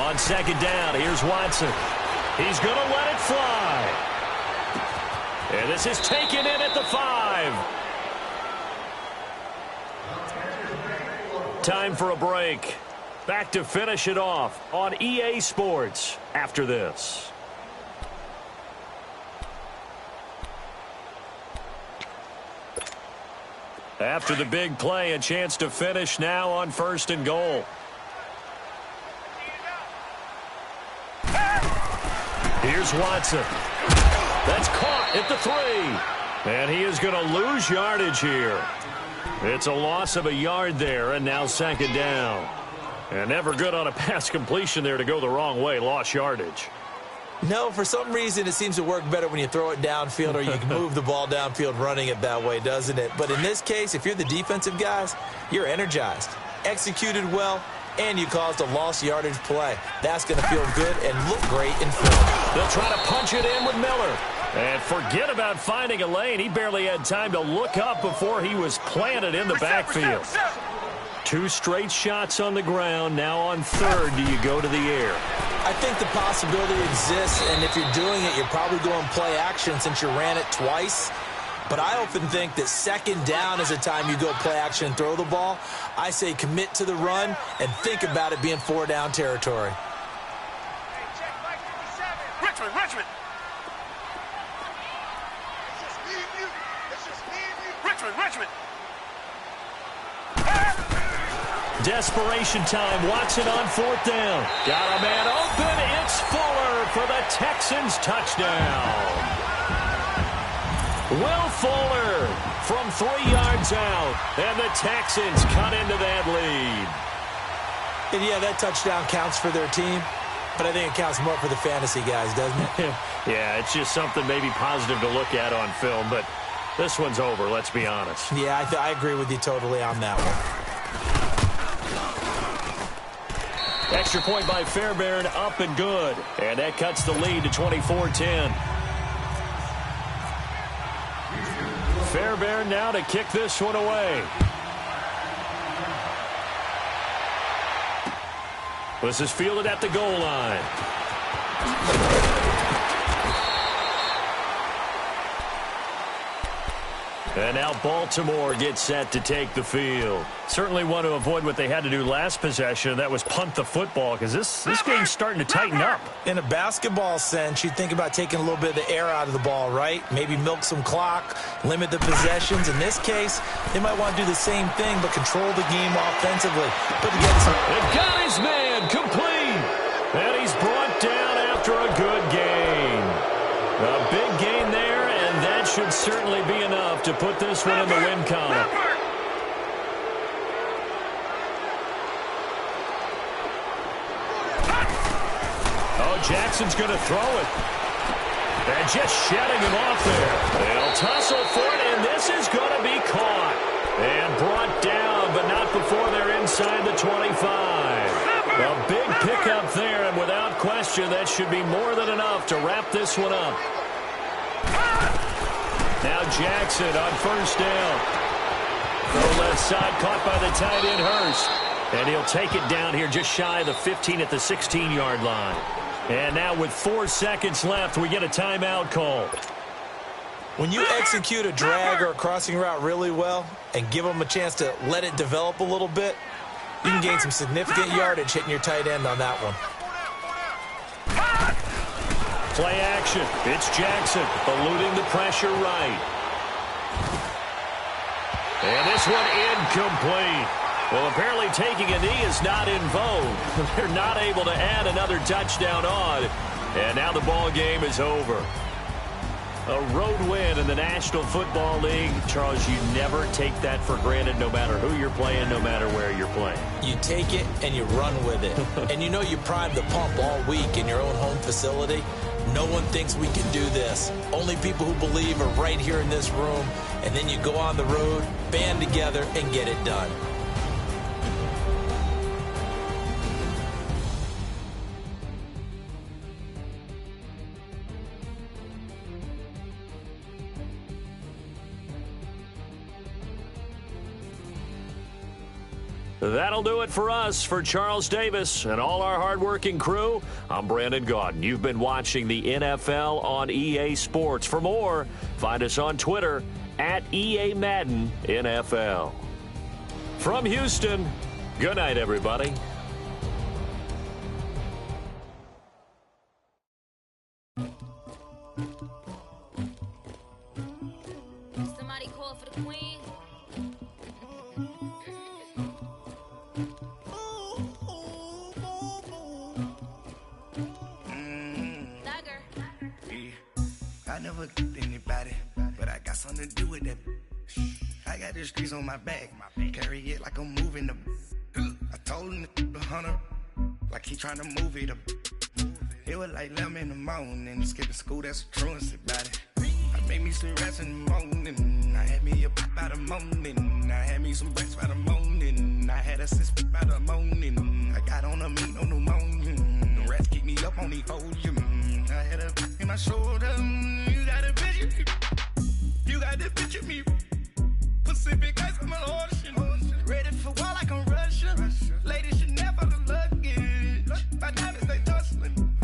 On 2nd down, here's Watson. He's going to let it fly. And this is taken in at the 5. Time for a break. Back to finish it off on EA Sports after this. After the big play, a chance to finish now on 1st and goal. Here's Watson. That's caught at the 3. And he is going to lose yardage here. It's a loss of a yard there, and now 2nd down. And never good on a pass completion there to go the wrong way. Lost yardage. No, for some reason it seems to work better when you throw it downfield or you can move the ball downfield running it that way, doesn't it? But in this case, if you're the defensive guys, you're energized, executed well, and you caused a lost yardage play. That's going to feel good and look great in film. They'll try to punch it in with Miller. And forget about finding a lane. He barely had time to look up before he was planted in the backfield. 2 straight shots on the ground. Now on 3rd, do you go to the air? I think the possibility exists, and if you're doing it, you're probably going play action since you ran it twice. But I often think that 2nd down is the time you go play action and throw the ball. I say commit to the run and think about it being 4-down territory. Richmond! Richmond! Richmond! Richmond! Desperation time. Watson on 4th down. Got a man open. It's Fuller for the Texans touchdown. Will Fuller from 3 yards out. And the Texans cut into that lead. And yeah, that touchdown counts for their team. but I think it counts more for the fantasy guys, doesn't it? Yeah, it's just something maybe positive to look at on film, but this one's over, let's be honest. Yeah, I agree with you totally on that one. Extra point by Fairbairn, up and good. And that cuts the lead to 24-10. Fairbairn now to kick this one away. This is fielded at the goal line. And now Baltimore gets set to take the field. Certainly want to avoid what they had to do last possession. That was punt the football, because this game's starting to tighten up. In a basketball sense, you think about taking a little bit of the air out of the ball, right? Maybe milk some clock, limit the possessions. In this case, they might want to do the same thing, but control the game offensively. Put together some... It got his man complete. And he's brought down after a good gain. A big gain there, and that should certainly be enough to put this one in the win column. Oh, Jackson's going to throw it. And just shedding him off there. They'll tussle for it, and this is going to be caught. And brought down, but not before they're inside the 25. A big pickup there, and without question, that should be more than enough to wrap this one up. Now Jackson on first down. Throw left side, caught by the tight end, Hurst. And he'll take it down here just shy of the 15 at the 16-yard line. And now with 4 seconds left, we get a timeout call. When you execute a drag or a crossing route really well and give them a chance to let it develop a little bit, you can gain some significant yardage hitting your tight end on that one. Play action. It's Jackson eluding the pressure right. And this one incomplete. Well, apparently taking a knee is not in vogue. They're not able to add another touchdown on. And now the ball game is over. A road win in the National Football League. Charles, you never take that for granted, no matter who you're playing, no matter where you're playing. You take it and you run with it. And you know you primed the pump all week in your own home facility. No one thinks we can do this. Only people who believe are right here in this room. And then you go on the road, band together, and get it done. That'll do it for us. For Charles Davis and all our hardworking crew, I'm Brandon Gaudin. You've been watching the NFL on EA Sports. For more, find us on Twitter at EA Madden NFL. From Houston, good night, everybody. Somebody call for the queen. I never get anybody, but I got something to do with that. I got the streets on my back, carry it like I'm moving the. I told him the hunter, like he trying to move it up. It was like 11 in the morning, skipping school, that's a truancy about it. I made me some rats in the morning, I had me a pop by the morning, I had me some breaks by the morning, I had a sis by the morning, I got on a meat on the morning, the rats keep me up on the podium, I had a in my shoulder, you got a picture me, you got the picture me, Pacific ice on my ocean, ready for war like I'm Russian, ladies should never the luggage, my diamonds they tussling,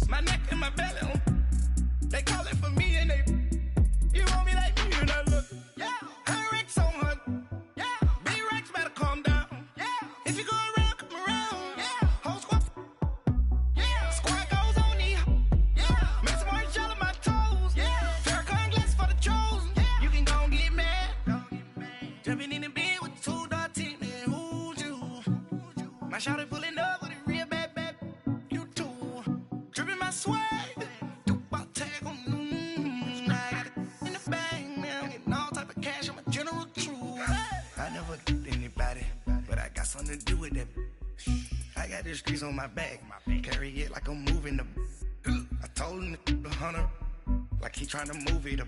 my neck and my belly on, they call it for me and they, you want me like me and I look, yeah, her Rex on her, yeah, B-Rex better calm down, yeah, if you go around, come around, yeah, whole squad, yeah, squad goes on the, yeah, make some orange gel on my toes, yeah, Farrakhan glass for the chosen, yeah, you can go and get mad, jumping in the bed with 2 dark teeth, man, who's you, my shawty pulling up with a real bad, you too, dripping my swag, something to do with that. I got the streets on my back. carry it like I'm moving the. I told him to 100, like he trying to move it up.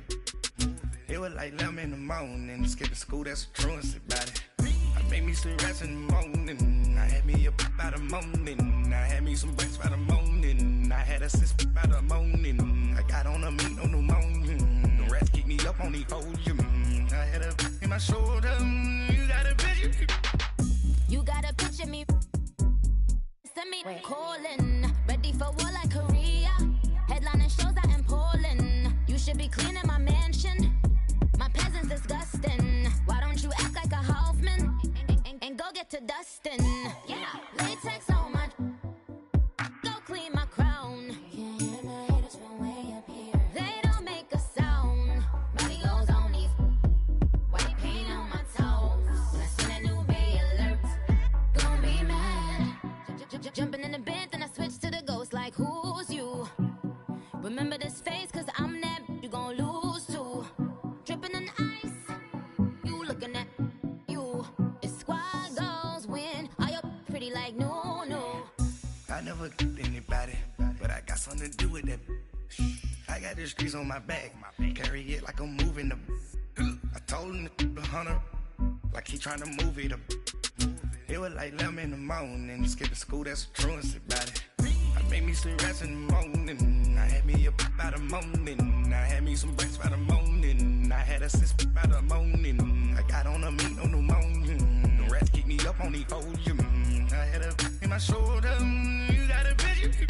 It was like 11 in the morning, skipping school, that's a truancy about it. I made me some rest in the morning, I had me up by the morning, I had me some breaks by the morning, I had a sis by the morning, I got on a meat, no pneumonia, the rats keep me up on the podium, I had a in my shoulder, you got a picture. You got a picture me. Send me calling, ready for war like Korea. Headlining shows out in Poland. You should be cleaning my mansion. My peasants disgusting. Why don't you act like a Hoffman and go get to dustin'? Yeah, latex on my. Go clean my crown. Can't hear my haters from way up here. They don't make a sound. Body goes on these. White paint on my toes. When I see that new Bay alert, gon' be mad. Jumping in the bed, then I switch to the ghost like who's you? Remember this face, cause I'm that you gon' lose too. Dripping in ice, you looking at you. It's squad goals win. Are you pretty like no? I never get anybody, but I got something to do with that. I got the streets on my back, carry it like I'm moving the. I told him to 100, like he trying to move it up. It was like 11 in the morning, skipping school, that's a truancy about it. I made me some rest in the morning, I had me up by the morning, I had me some breaks by the morning, I had a sis by the morning, I got on a meat, no pneumonia, the rats keep me up on the podium, I had a in my shoulder, you got a picture.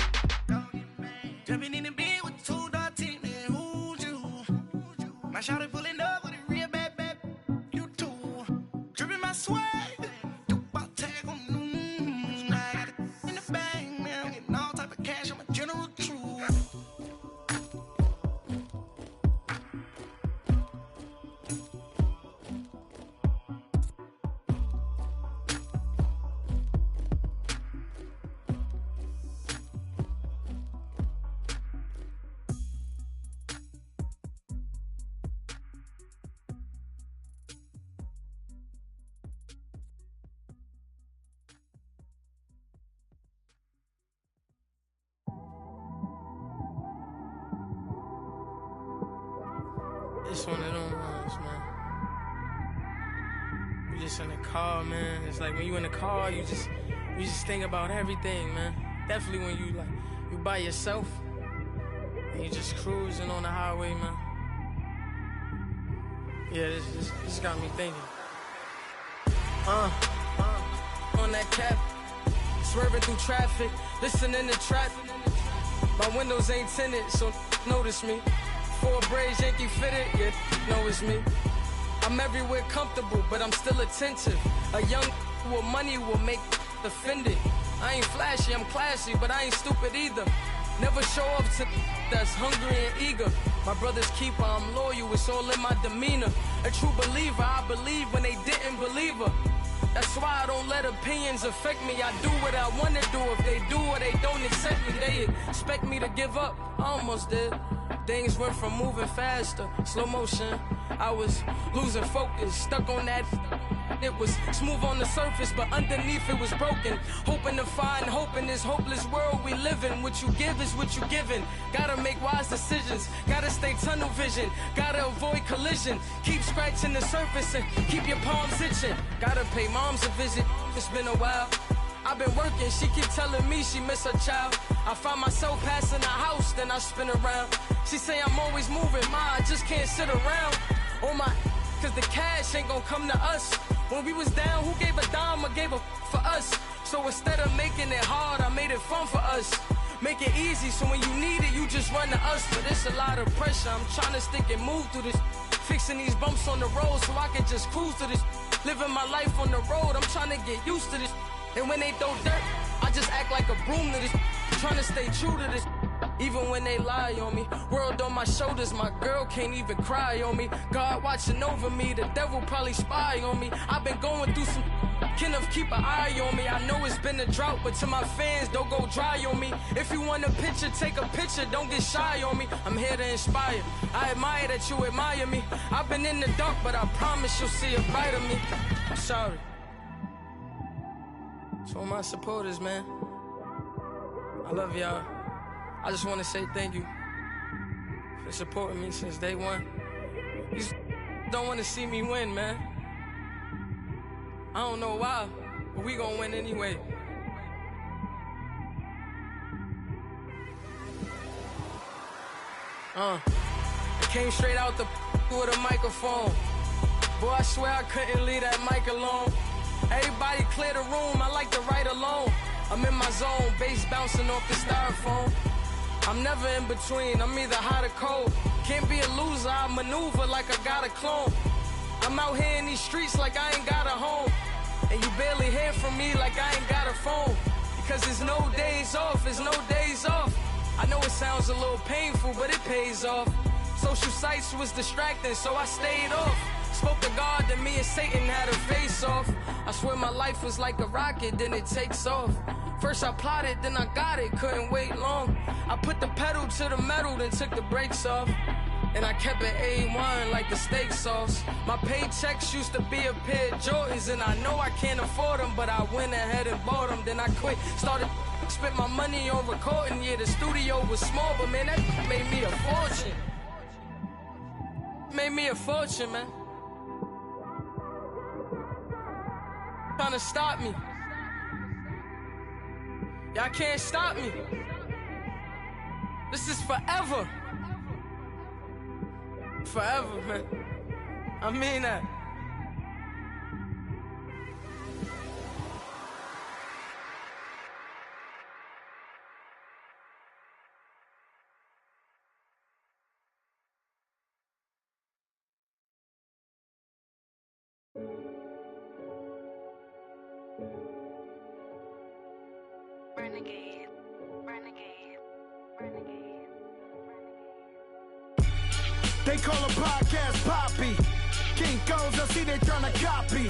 Jumping in the bed with 2 dark teeth, man, who's you? My shawty pulling up with a real bad, you too. Dripping my swag. It's one of them ones, man. You just in the car, man. It's like when you in the car, you just think about everything, man. Definitely when you by yourself and you just cruising on the highway, man. Yeah, this got me thinking. On that cap, swerving through traffic, listening to trap. My windows ain't tinted, so notice me. 4 braids, Yankee fitted, yeah, know it's me. I'm everywhere comfortable, but I'm still attentive. A young with money will make offended. I ain't flashy, I'm classy, but I ain't stupid either. Never show up to that's hungry and eager. My brother's keeper, I'm loyal, it's all in my demeanor. A true believer, I believe when they didn't believe her. That's why I don't let opinions affect me. I do what I wanna do. If they do or they don't accept me, they expect me to give up. I almost did. Things went from moving faster, slow motion. I was losing focus, stuck on that. It was smooth on the surface, but underneath it was broken. Hoping to find hope in this hopeless world we live in. What you give is what you given. Gotta make wise decisions. Gotta stay tunnel vision. Gotta avoid collision. Keep scratching the surface and keep your palms itching. Gotta pay moms a visit. It's been a while. I've been working, she keep telling me she miss her child. I find myself passing the house, then I spin around. She say I'm always moving, I just can't sit around. Oh my, cause the cash ain't gonna come to us. When we was down, who gave a dime or gave a for us? So instead of making it hard, I made it fun for us. Make it easy, so when you need it, you just run to us. But it's a lot of pressure, I'm trying to stick and move through this. Fixing these bumps on the road so I can just cruise to this. Living my life on the road, I'm trying to get used to this. And when they throw dirt, I just act like a broom to this. Trying to stay true to this. Even when they lie on me. World on my shoulders, my girl can't even cry on me. God watching over me, the devil probably spy on me. I've been going through some Kenneth, keep an eye on me. I know it's been a drought, but to my fans, don't go dry on me. If you want a picture, take a picture, don't get shy on me. I'm here to inspire. I admire that you admire me. I've been in the dark, but I promise you'll see a bright of me. I'm sorry. To all my supporters, man. I love y'all. I just want to say thank you for supporting me since day one. You just don't want to see me win, man. I don't know why, but we gonna win anyway. I came straight out the with a microphone. Boy, I swear I couldn't leave that mic alone. Everybody clear the room, I like to write alone. I'm in my zone, bass bouncing off the styrofoam. I'm never in between, I'm either hot or cold. Can't be a loser, I maneuver like I got a clone. I'm out here in these streets like I ain't got a home. And you barely hear from me like I ain't got a phone. Because there's no days off, there's no days off. I know it sounds a little painful, but it pays off. Social sites was distracting, so I stayed off. Spoke to God, then me and Satan had a face off. I swear my life was like a rocket, then it takes off. First I plotted, then I got it, couldn't wait long. I put the pedal to the metal, then took the brakes off. And I kept it A1 like the steak sauce. My paychecks used to be a pair of Jordans, and I know I can't afford them, but I went ahead and bought them. Then I quit, spent my money on recording. Yeah, the studio was small, but man, that made me a fortune. Made me a fortune, man. Trying to stop me. Y'all can't stop me. This is forever. Forever, man. I mean that. Renegade, renegade, renegade, renegade. They call a podcast Poppy. Kinkos, I see they tryna copy.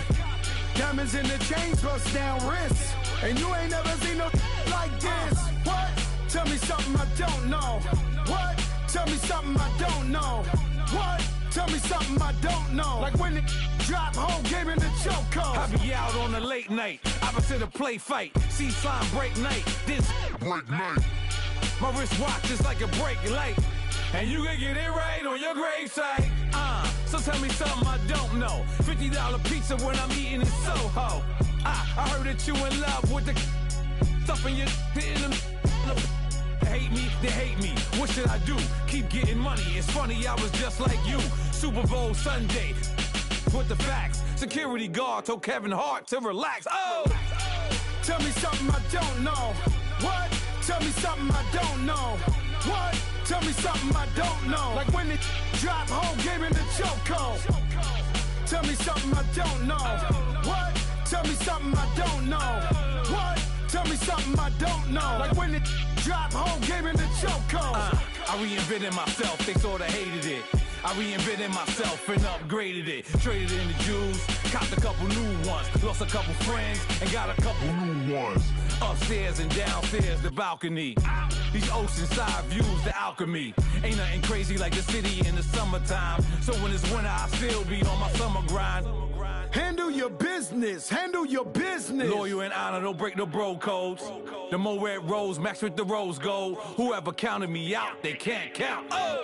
Diamonds in the chains, bust down wrists. And you ain't never seen no like this. What? Tell me something I don't know. What? Tell me something I don't know. What? Tell me something I don't know. Like when it drop, whole game in the chokehold. I be out on a late night, opposite a play fight. See slime break night, this break night. My wristwatch is like a brake light. And you can get it right on your gravesite. So tell me something I don't know. $50 pizza when I'm eating in Soho. I heard that you in love with the stuff in your hitting them. Hate me, they hate me. What should I do? Keep getting money. It's funny, I was just like you. Super Bowl Sunday. With the facts. Security guard told Kevin Hart to relax. Oh! Tell me something I don't know. What? Tell me something I don't know. What? Tell me something I don't know. Like when it drop, whole game in the chokehold. Tell me something I don't know. What? Tell me something I don't know. What? Tell me something I don't know. Like when it drop, whole game in the chokehold. I reinvented myself, they sorta hated it. I reinvented myself and upgraded it. Traded in the Jews, copped a couple new ones. Lost a couple friends and got a couple new ones. Upstairs and downstairs, the balcony. These oceanside views, the alchemy. Ain't nothing crazy like the city in the summertime. So when it's winter, I still be on my summer grind. Handle your business, handle your business. Loyal and honor, don't break no bro codes. The more red rose, match with the rose gold. Whoever counted me out, they can't count. Oh!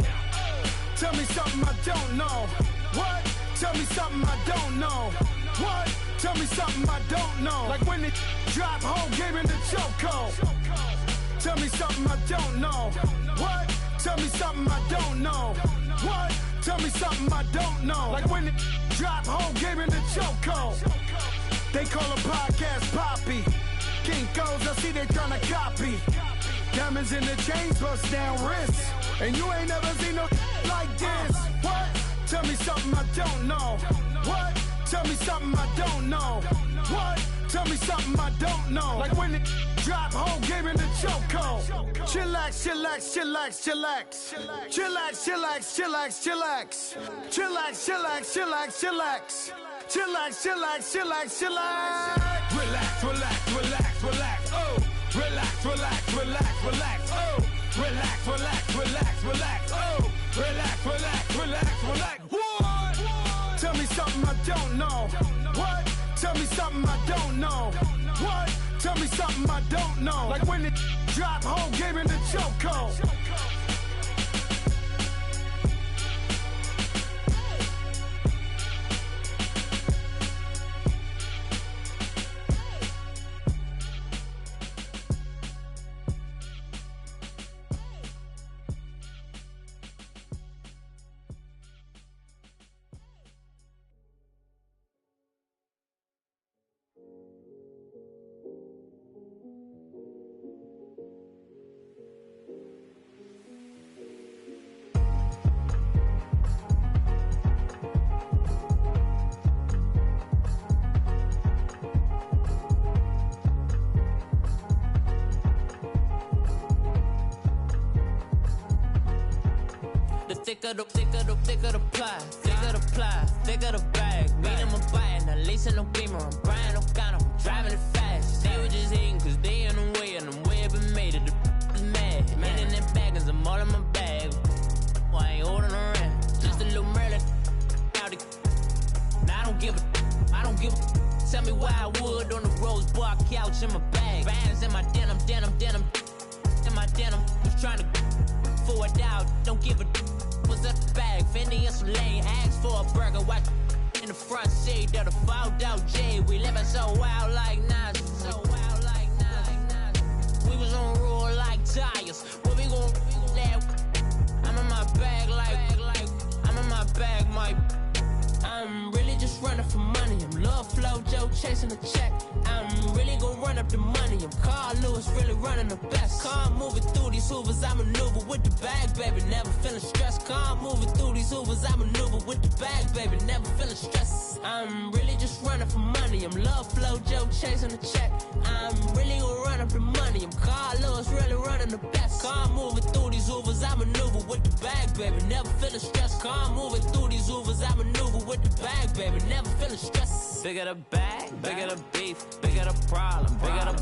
Tell me something I don't know. What? Tell me something I don't know. What? Tell me something I don't know. Like when it drop, whole game in the chokehold. Tell me something I don't know. What? Tell me something I don't know. What? Tell me something I don't know. Like when it drop, whole game in the chokehold. They call a podcast Poppy. Kinkos, I see they tryna copy. Diamonds in the chains, bust down wrists. And you ain't never seen no like this. What? Tell me something I don't know. What? Tell me something I don't know. What? Tell me something I don't know. Like when it drop, whole game in the chokehold. Chillax, chillax, chillax, chillax. Chillax, chillax, chillax, chillax. Chillax, chillax, chillax, chillax. Chillax, chillax, chillax, chillax. Relax, relax, relax, relax. Oh! Relax, relax, relax, relax. Oh! Relax, relax, relax, relax. Oh! Relax, relax, relax, relax. What? Tell me something I don't know. What? Tell me something I don't know. What? Tell me something I don't know. Like when it drive home, game in the chokehold. Thicker the bag. Beat them a bite, now lacing no beamer. I'm Brian O'Connor, I'm driving it fast. They were just hating cause they in the way, and I'm way up and made it. The is mad. Man in them baggins, I'm all in my bag. I ain't holding around. Just a little Merlin. Now I don't give a. Tell me why I would on the rose bar couch in my bag. Bands in my denim. In my denim. Just trying to forward out. Don't give a. Was up the bag, Fendi and some lane. Asked for a burger, watch in the front seat of the fouled out J. We living so wild like Nas. We was on roll like tires. What we gon' let? I'm in my bag like I'm in my bag, my. I'm really just running for money. I'm Love Flow Joe chasing the check. I'm really gon' run up the money. I'm Carl Lewis, really running the best. Calm moving through these hoovers, I maneuver with the bag, baby. Never feeling stressed. Calm moving through these hoovers, I maneuver with the bag, baby. Never feeling stressed. I'm really just running for money. I'm Love Flow Joe chasing the check. I'm really gon' run up the money. I'm Carl Lewis, really running the best. Calm moving through these hoovers, I maneuver with the bag, baby. Never feeling stressed. Calm moving through these hoovers, I maneuver with the bag, baby. Never feeling stressed. Bigger the bag, bigger the beef, bigger the problem, bigger the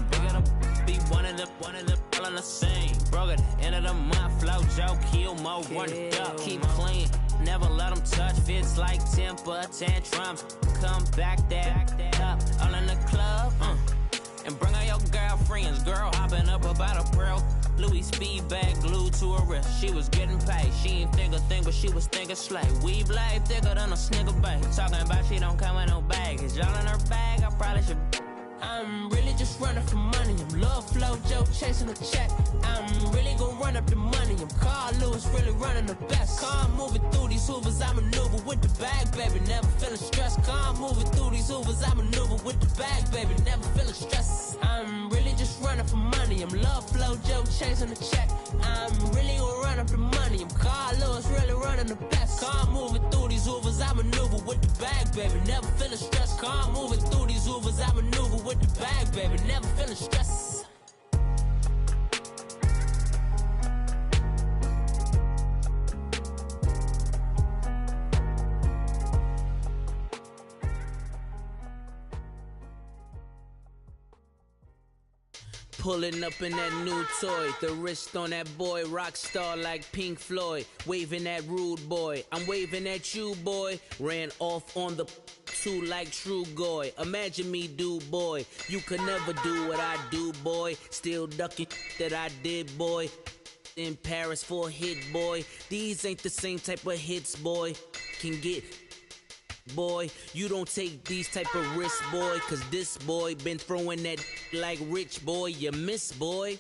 be one of the all in the same. Broke at the end of the month, Flow Joe, kill mo, run it up, keep clean, never let them touch. Fits like temper tantrums, come back that up, all in the club, and bring all your girlfriends. Girl hopping up about a pearl. Louis speed bag glued to her wrist. She was getting paid. She ain't think a thing, but she was thinking slay. We blade thicker than a snigger bag. Talking about she don't come with no baggage. Y'all in her bag, I probably should. I'm really just running for money. I'm Love Flow Joe chasing the check. I'm really gon' run up the money. I'm Carl Lewis, really running the best. Calm moving through these hoovers, I maneuver with the bag, baby. Never feeling stressed. Calm moving through these hoovers, I maneuver with the bag, baby. Never feeling stressed. I'm really just running for money. I'm Love Flow Joe chasing the check. I'm really gon' run up the money. I'm Carl Lewis, really running the best. Calm moving through these hoovers, I maneuver with the bag, baby. Never feeling stressed. Calm moving through these hoovers, I maneuver with the bag, baby. Never feeling stressed. Pulling up in that new toy, the wrist on that boy, rock star like Pink Floyd, waving at rude boy, I'm waving at you boy, ran off on the two like True Goy, imagine me do boy, you could never do what I do boy, still ducking that I did boy, in Paris for a hit boy, these ain't the same type of hits boy, can get boy, you don't take these type of risks, boy, cause this boy been throwing that like rich boy, you miss, boy.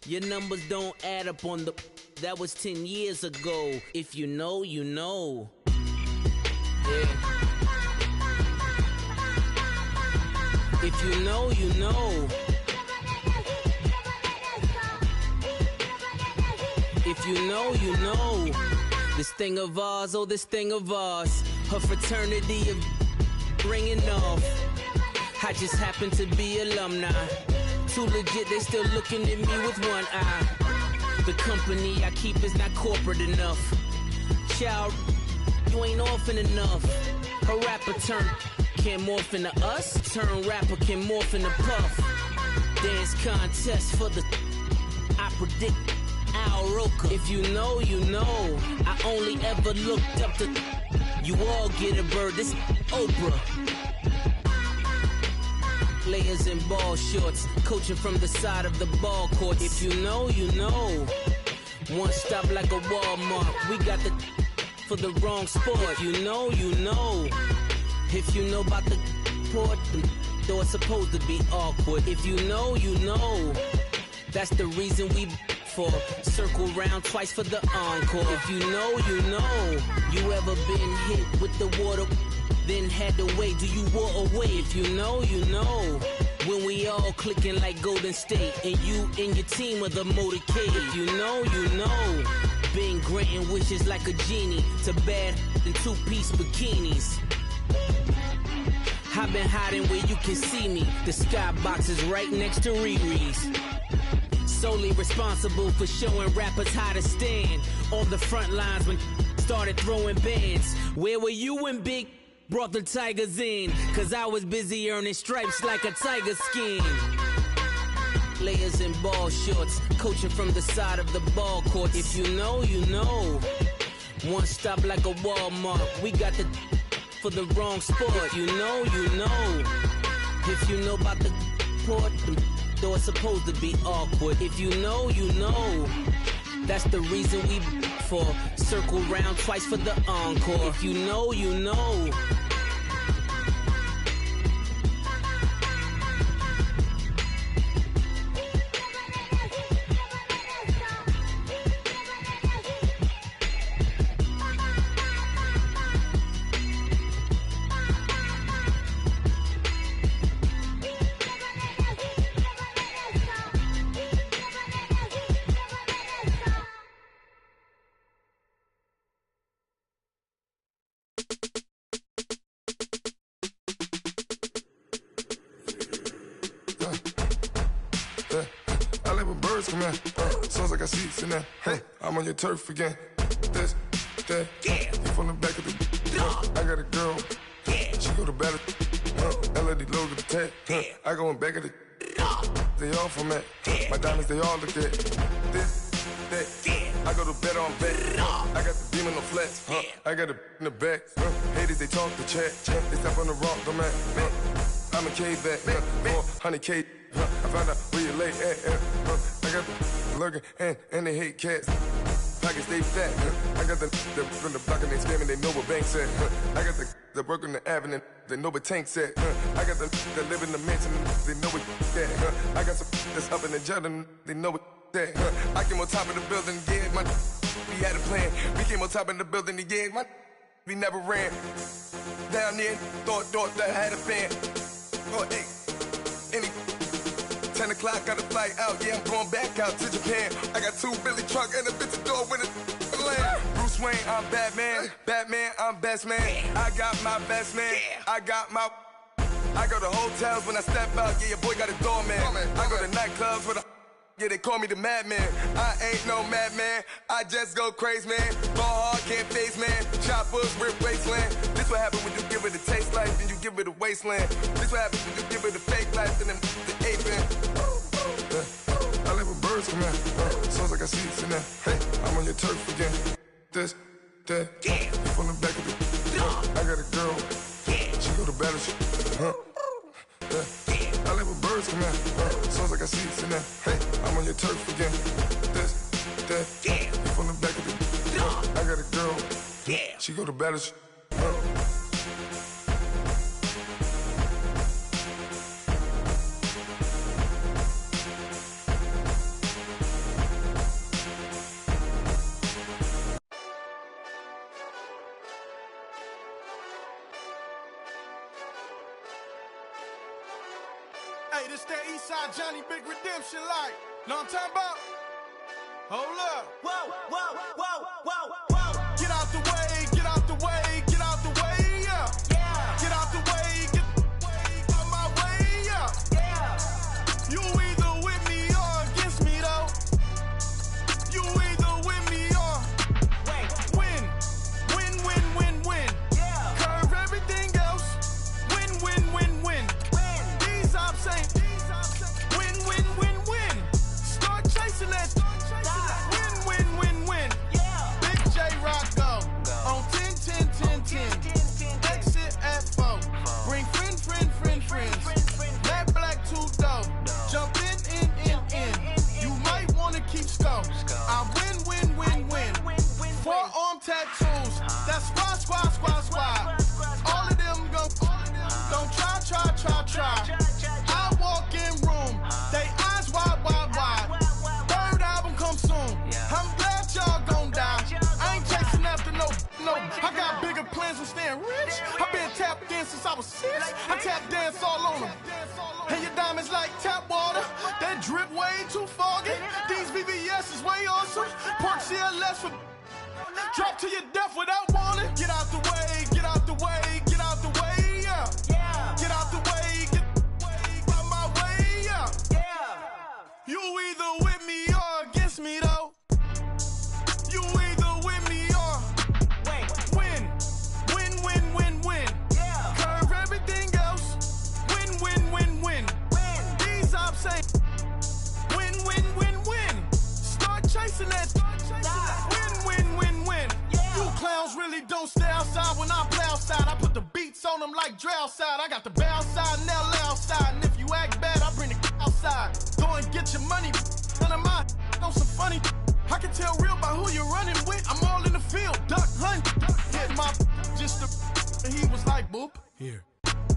Your numbers don't add up on the, that was 10 years ago. If you know, you know. Yeah. If you know, you know. If you know, you know. This thing of ours, oh, this thing of ours. Her fraternity of ringing off. I just happen to be alumni. Too legit, they still looking at me with one eye. The company I keep is not corporate enough. Child, you ain't orphan enough. Her rapper turn can morph into us. Turn rapper can morph into Puff. Dance contest for the, I predict Al Roker. If you know, you know. I only ever looked up to, you all get a bird, this Oprah. Layers in ball shorts, coaching from the side of the ball court. If you know, you know. One stop like a Walmart. We got the for the wrong sport. You know, you know. If you know about the port, though it's supposed to be awkward. If you know, you know. That's the reason we for circle round twice for the encore. If you know, you know. You ever been hit with the water, then had to wait? Do you walk away? If you know, you know. When we all clicking like Golden State, and you and your team are the motorcade. If you know, you know. Been granting wishes like a genie to bad in two-piece bikinis. I've been hiding where you can see me. The skybox is right next to Riri's. Solely responsible for showing rappers how to stand on the front lines when started throwing bands. Where were you when Big brought the Tigers in? Cause I was busy earning stripes like a tiger skin. Layers in ball shorts, coaching from the side of the ball court. If you know, you know. One stop like a Walmart. We got the for the wrong sport. You know, you know. If you know about the port, though it's supposed to be awkward. If you know, you know. That's the reason we for circle round twice for the encore. If you know, you know. Sounds like I see it's in there. Hey, I'm on your turf again. This, that, yeah. You from the back of the. I got a girl. Yeah. She go to battle. LED logo the tag. Yeah. I go in back of the. They all from that. Yeah. My diamonds, they all look at. This, that. Yeah. I go to bed on bed. I got the demon on flats. Yeah. I got it in the back. Haters, they talk the chat. They step on the rock, the man. I'm a K-back. 400K. I found out where you lay at. I got the lurking and they hate cats. Pockets stay fat. I got the from the block and they scamming, they know what banks at. I got the work on the avenue, they know what tanks at. I got the live in the mansion, they know what that. I got some that's up in the Jordan, they know what that. I came on top of the building, yeah, my we had a plan. We came on top of the building, yeah, my we never ran. Down there, thought that I had a fan. Oh, hey, any 10 o'clock, got a flight out, yeah, I'm going back out to Japan. I got 2 Billy truck and a bitch door with a land. Bruce Wayne, I'm Batman. Batman, I'm best man. I got my best man. I got my. I go to hotels when I step out, yeah, your boy got a doorman. I go to nightclubs with a. Yeah, they call me the madman. I ain't no madman. I just go crazy, man. Ball hard, can't face, man. Choppers, rip wasteland. This what happens when you give it a taste life and you give it a wasteland. This what happens when you give it a fake life and then the aping. I live with birds from there. Sounds like I see it's in there. Hey, I'm on your turf again. This, that. Yeah. You from the back of the. I got a girl. Yeah. She go to battle. I live with birds from there. Sounds like I see it's in there. Hey, I'm on your turf again. This, that. Yeah. You from the back of the. I got a girl. Yeah. She go to battle. Hey, this that Eastside Johnny Big Redemption like. Know what I'm talking about? Hold up. Whoa, whoa, whoa, whoa, whoa. Get out the way, get out the way, get out the way, yeah. Yeah. Get out the way, get out my way, yeah. Yeah. You either with me or against me, though. You either with me or win. Win, win, win, win. Yeah. Curve everything else. Win, win, win, win. These I'm saying. Win, win, win, win. Start chasing that. Win, win, win, win. Yeah. Big J tattoos. That's squad. All of them don't try. I walk in room, they eyes wide. Third album come soon. I'm glad y'all gon' die. I ain't chasing after no. I got bigger plans than staying rich. I been tap dance since I was 6. I tap dance all on them. And your diamonds like tap water. That drip way too foggy. These VVS is way awesome. Park CLS for drop to your death without warning. Get out the way, yeah. Get out the way, get out my way, yeah. You either with me or against me though. You either with me or win. Curve everything else. Win. These ops ain't win. Start chasing that. Win. You clowns really don't stay outside when I play outside. I put the beats on them like Dre outside. I got the bow side and LA outside. And if you act bad, I bring the outside. Go and get your money. None of my on some funny. I can tell real by who you're running with. I'm all in the field. Duck hunt. Hit my just the. And he was like, boop. Here.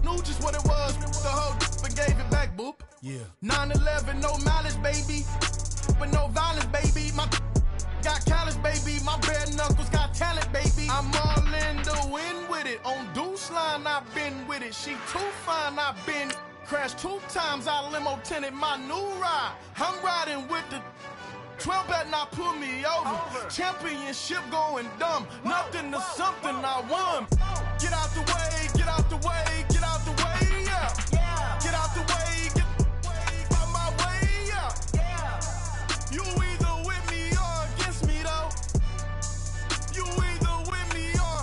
Knew just what it was. The whole but gave it back, boop. Yeah. 9/11, no malice, baby. But no violence, baby. My got callous, baby. My bare knuckles got talent, baby. I'm all in the wind with it. On Deuce line, I've been with it. She too fine, I've been crashed 2 times. I limo tinted my new ride. I'm riding with the 12 better not pull me over. Championship going dumb. Nothing to something I won. Get out the way, yeah. Get out the way, out my way, yeah. You either with me or against me though. You either with me or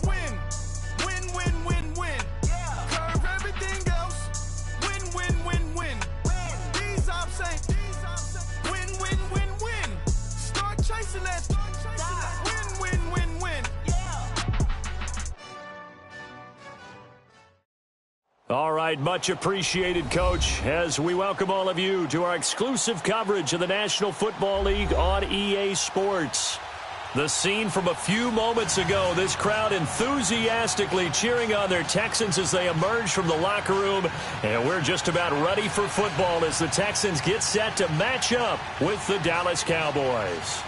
win. Curve everything else. Win. These ops ain't win. Start chasing that. Win. All right, much appreciated, Coach, as we welcome all of you to our exclusive coverage of the National Football League on EA Sports. The scene from a few moments ago, this crowd enthusiastically cheering on their Texans as they emerge from the locker room, and we're just about ready for football as the Texans get set to match up with the Dallas Cowboys.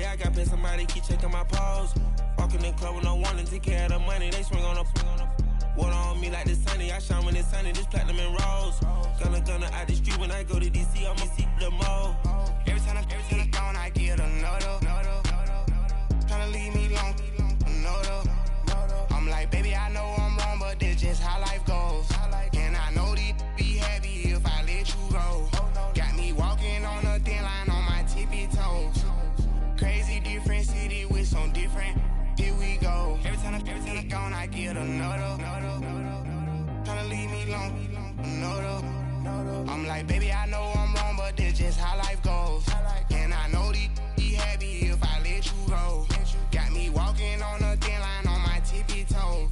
day I got paid, somebody keep checking my pose. Walking in the club with no one to take care of the money. They swing on the water on me like the sunny. I shine when it's sunny, this platinum and rose. Gonna out the street when I go to DC, I'ma see the mall. Every time I'm gone, I get another. Tryna leave me alone, another. I'm like, baby, I know I'm wrong, but that's just how life goes. And I know these be happy if I let you go. Got me walking on a thin line on my tippy toes. Crazy different city with some different. Here we go. Every time I'm gone, I get another. Tryna leave me alone, another. I'm like, baby, I know I'm wrong, but that's just how life goes. And I know these be happy if I let you go. Got me walking on a thin line on my tippy toes.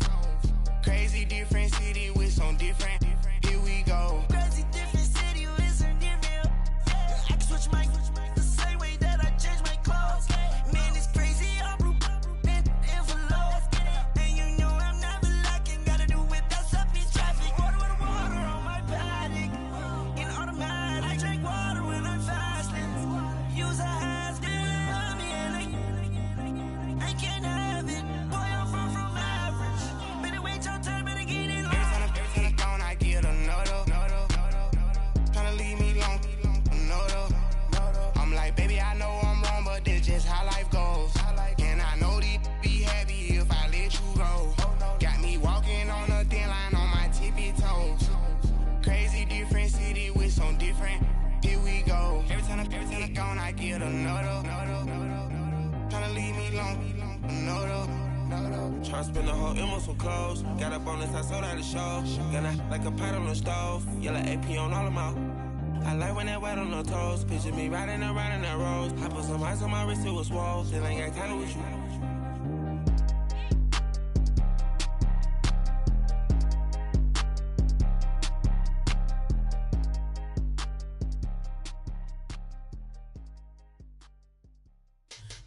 Crazy different city with some different. Here we go. Crazy different city with some different. I can switch my the same way that I change my clothes. Man, it's crazy. I'm blue and envelope. And you know I'm never lacking. Gotta do with that stuff in traffic. Water with water on my paddock. In automatic. I drink water when I'm fasting. Use a has on me and I can't have it. Boy, I'm far from average. Better wait your turn, better get in line. Every time I'm gone, I get another. Tryna leave me alone, another. I'm like, baby, I know I'm wrong, but that's just how life goes. And I know these be happy if I let you go. Got me walking on a thin line on my tippy toes. Crazy different city with some different. Here we go. Every time I'm gone, I get another. Tryna leave me alone, another. Tryna spend the whole M on some clothes. Got up on this, I sold out the show. Gonna like a pot on the stove. Yellow AP on all of my. I like when that wet on the toes. Picture me riding around in that rose. I put some ice on my wrist, it was swole. Still ain't got time with you.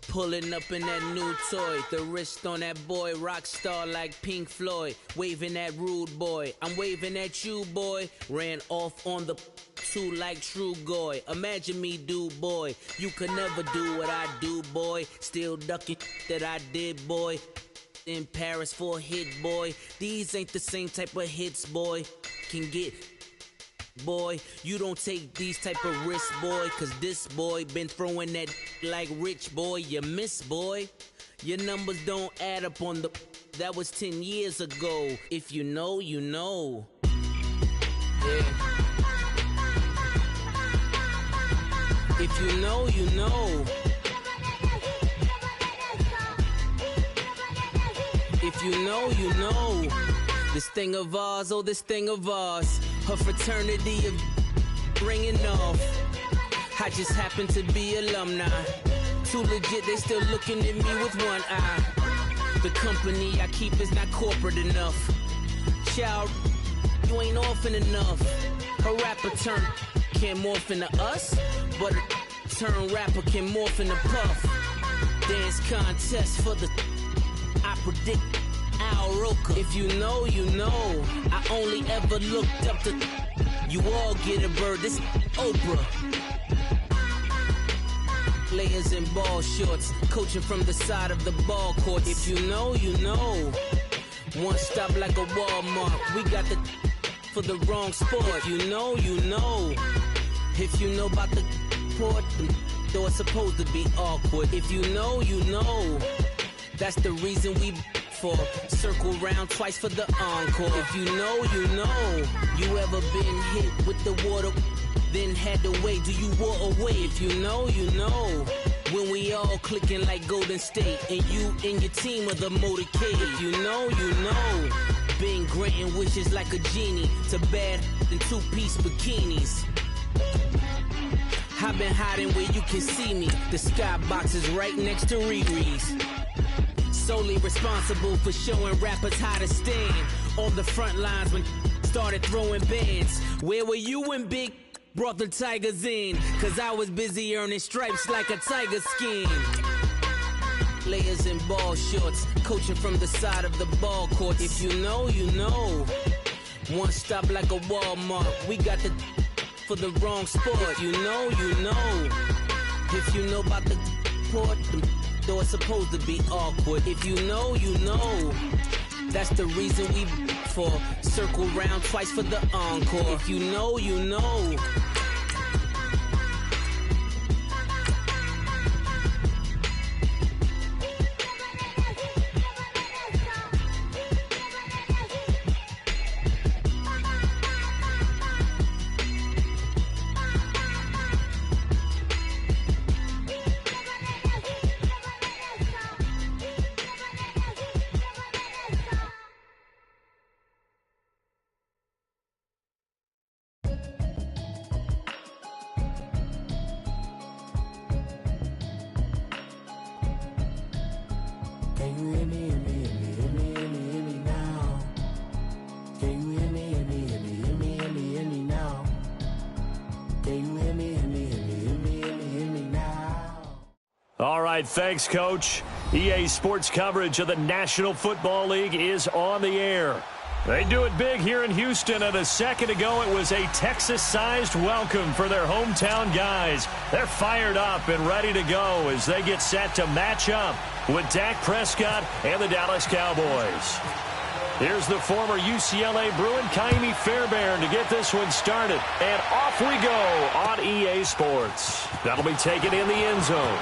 Pulling up in that new toy, the wrist on that boy, rock star like Pink Floyd, waving at rude boy, I'm waving at you boy, ran off on the two like True Goy, imagine me do boy, you could never do what I do boy, still ducking that I did boy, in Paris for a hit boy, these ain't the same type of hits boy, can get boy, you don't take these type of risks, boy, cause this boy been throwing that like rich boy, you miss, boy. Your numbers don't add up on the, that was 10 years ago. If you know, you know. Yeah. If you know, you know. If you know, you know. This thing of ours, oh, this thing of ours. Her fraternity of ringing off. I just happen to be alumni. Too legit, they still looking at me with one eye. The company I keep is not corporate enough. Child, you ain't orphan enough. A rapper turn can't morph into us, but a turn rapper can morph into Puff. Dance contest for the, I predict Al Roker. If you know, you know. I only ever looked up to, you all get a bird, this Oprah. Players in ball shorts, coaching from the side of the ball court. If you know, you know. One stop like a Walmart, we got the for the wrong sport. If you know, you know. If you know about the port, though it's supposed to be awkward. If you know, you know. That's the reason we for circle round twice for the encore. If you know, you know. You ever been hit with the water, then had to wait? Do you walk away? If you know, you know. When we all clicking like Golden State, and you and your team are the motorcade. If you know, you know. Been granting wishes like a genie to bad in two-piece bikinis. I've been hiding where you can see me. The skybox is right next to Riri's. Solely responsible for showing rappers how to stand on the front lines when started throwing bands. Where were you when Big brought the Tigers in? Cause I was busy earning stripes like a tiger skin. Players in ball shorts, coaching from the side of the ball court. If you know, you know. One stop like a Walmart, we got the for the wrong sport. If you know, you know. If you know about the airport, the door supposed to be awkward. If you know, you know. That's the reason we for circle round twice for the encore. If you know, you know. All right, thanks, Coach. EA Sports coverage of the National Football League is on the air. They do it big here in Houston, and a second ago it was a Texas-sized welcome for their hometown guys. They're fired up and ready to go as they get set to match up with Dak Prescott and the Dallas Cowboys. Here's the former UCLA Bruin, Ka'imi Fairbairn, to get this one started. And off we go on EA Sports. That'll be taken in the end zone.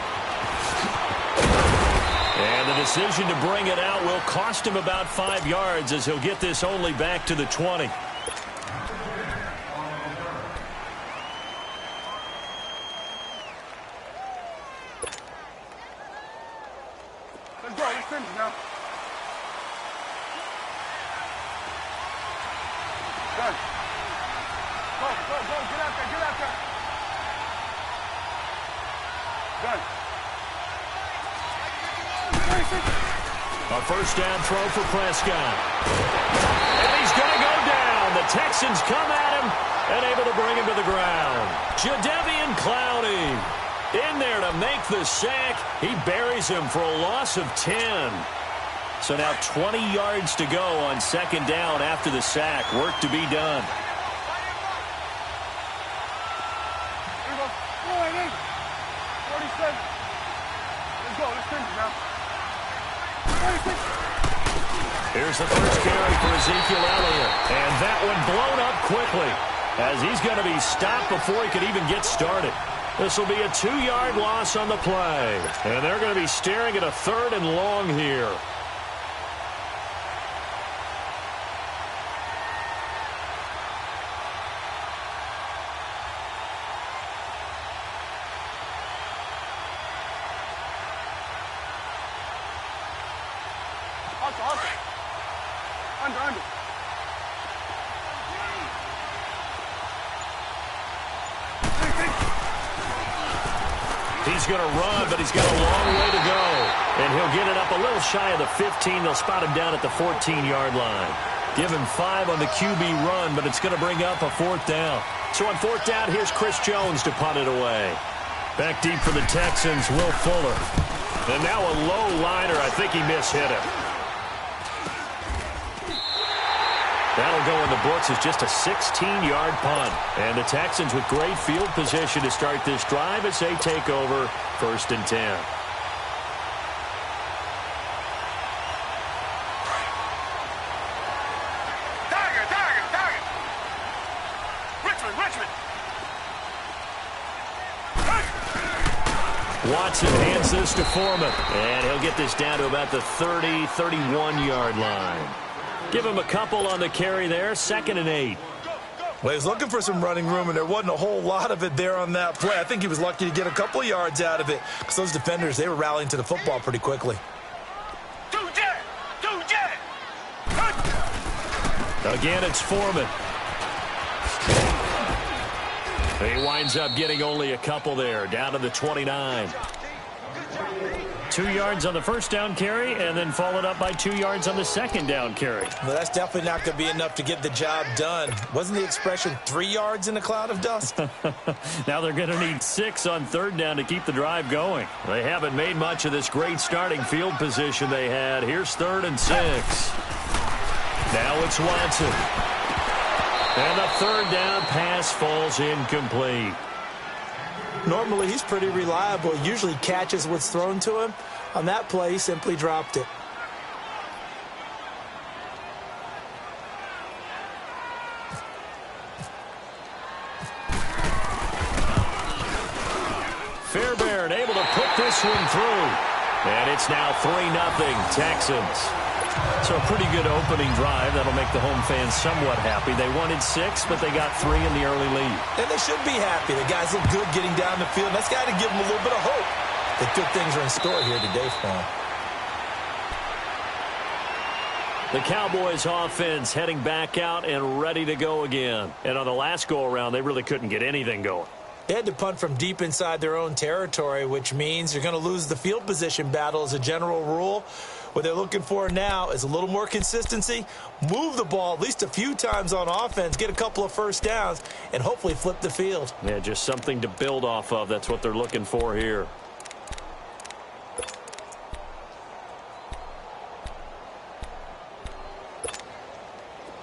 And the decision to bring it out will cost him about 5 yards as he'll get this only back to the 20. Let's go. Let's finish now. Done. Go. Get out there. Done. A first down throw for Prescott. And he's going to go down. The Texans come at him and able to bring him to the ground. Jadeveon Clowney in there to make the sack. He buries him for a loss of 10. So now 20 yards to go on second down after the sack. Work to be done. Here we go. 47. Let's go. Let's finish now. Here's the first carry for Ezekiel Elliott. And that one blown up quickly as he's going to be stopped before he could even get started. This will be a 2-yard loss on the play. And they're going to be staring at a 3rd and long here. Under. He's going to run, but he's got a long way to go. And he'll get it up a little shy of the 15. They'll spot him down at the 14-yard line. Give him 5 on the QB run, but it's going to bring up a 4th down. So on 4th down, here's Chris Jones to punt it away. Back deep for the Texans, Will Fuller. And now a low liner. I think he mishit him. That'll go in the books as just a 16-yard punt. And the Texans with great field position to start this drive as they take over 1st and 10. Target. Richmond. Watson hands this to Foreman. And he'll get this down to about the 30, 31-yard line. Give him a couple on the carry there. 2nd and 8. Well, he's looking for some running room, and there wasn't a whole lot of it there on that play. I think he was lucky to get a couple of yards out of it because those defenders, they were rallying to the football pretty quickly. Two jet. Again, it's Foreman. He winds up getting only a couple there, down to the 29. 2 yards on the first down carry, and then followed up by 2 yards on the second down carry. Well, that's definitely not going to be enough to get the job done. Wasn't the expression 3 yards in a cloud of dust? Now they're going to need 6 on 3rd down to keep the drive going. They haven't made much of this great starting field position they had. Here's 3rd and 6. Now it's Watson. And the 3rd down pass falls incomplete. Normally, he's pretty reliable. He usually catches what's thrown to him. On that play, he simply dropped it. Fairbairn able to put this one through. And it's now 3-0 Texans. So a pretty good opening drive. That'll make the home fans somewhat happy. They wanted 6, but they got 3 in the early lead. And they should be happy. The guys look good getting down the field. That's got to give them a little bit of hope that good things are in store here today for them. The Cowboys offense heading back out and ready to go again. And on the last go-around, they really couldn't get anything going. They had to punt from deep inside their own territory, which means you're going to lose the field position battle as a general rule. What they're looking for now is a little more consistency, move the ball at least a few times on offense, get a couple of first downs, and hopefully flip the field. Yeah, just something to build off of. That's what they're looking for here.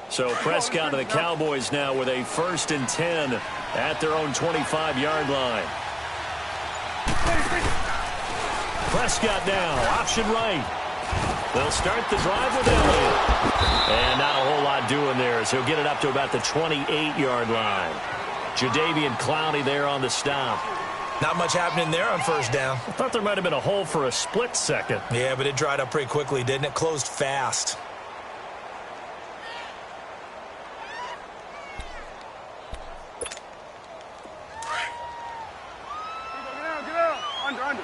So Prescott and the Cowboys now with a 1st and 10 at their own 25-yard line. Prescott now, option right. They'll start the drive with Elliott. And not a whole lot doing there as he'll get it up to about the 28-yard line. Jadeveon Clowney there on the stop. Not much happening there on first down. I thought there might have been a hole for a split second. Yeah, but it dried up pretty quickly, didn't it? Closed fast. Under.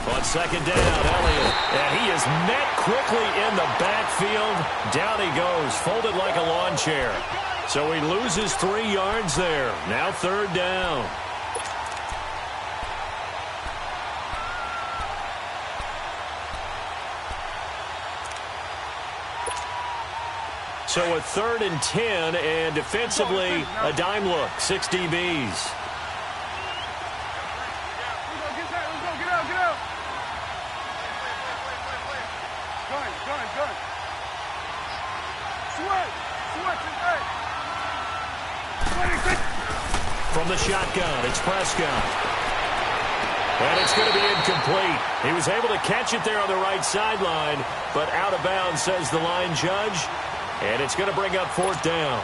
On second down, Elliott. And he is met quickly in the backfield. Down he goes, folded like a lawn chair. So he loses 3 yards there. Now 3rd down. So a 3rd and 10, and defensively, a dime look, 6 DBs. From the shotgun, it's Prescott. And it's going to be incomplete. He was able to catch it there on the right sideline, but out of bounds, says the line judge. And it's going to bring up 4th down.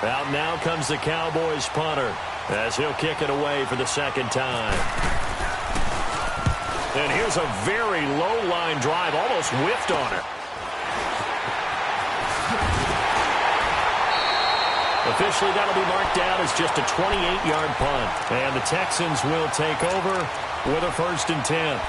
Out now comes the Cowboys punter as he'll kick it away for the 2nd time. And here's a very low line drive, almost whiffed on it. Officially, that'll be marked down as just a 28-yard punt. And the Texans will take over with a 1st and 10.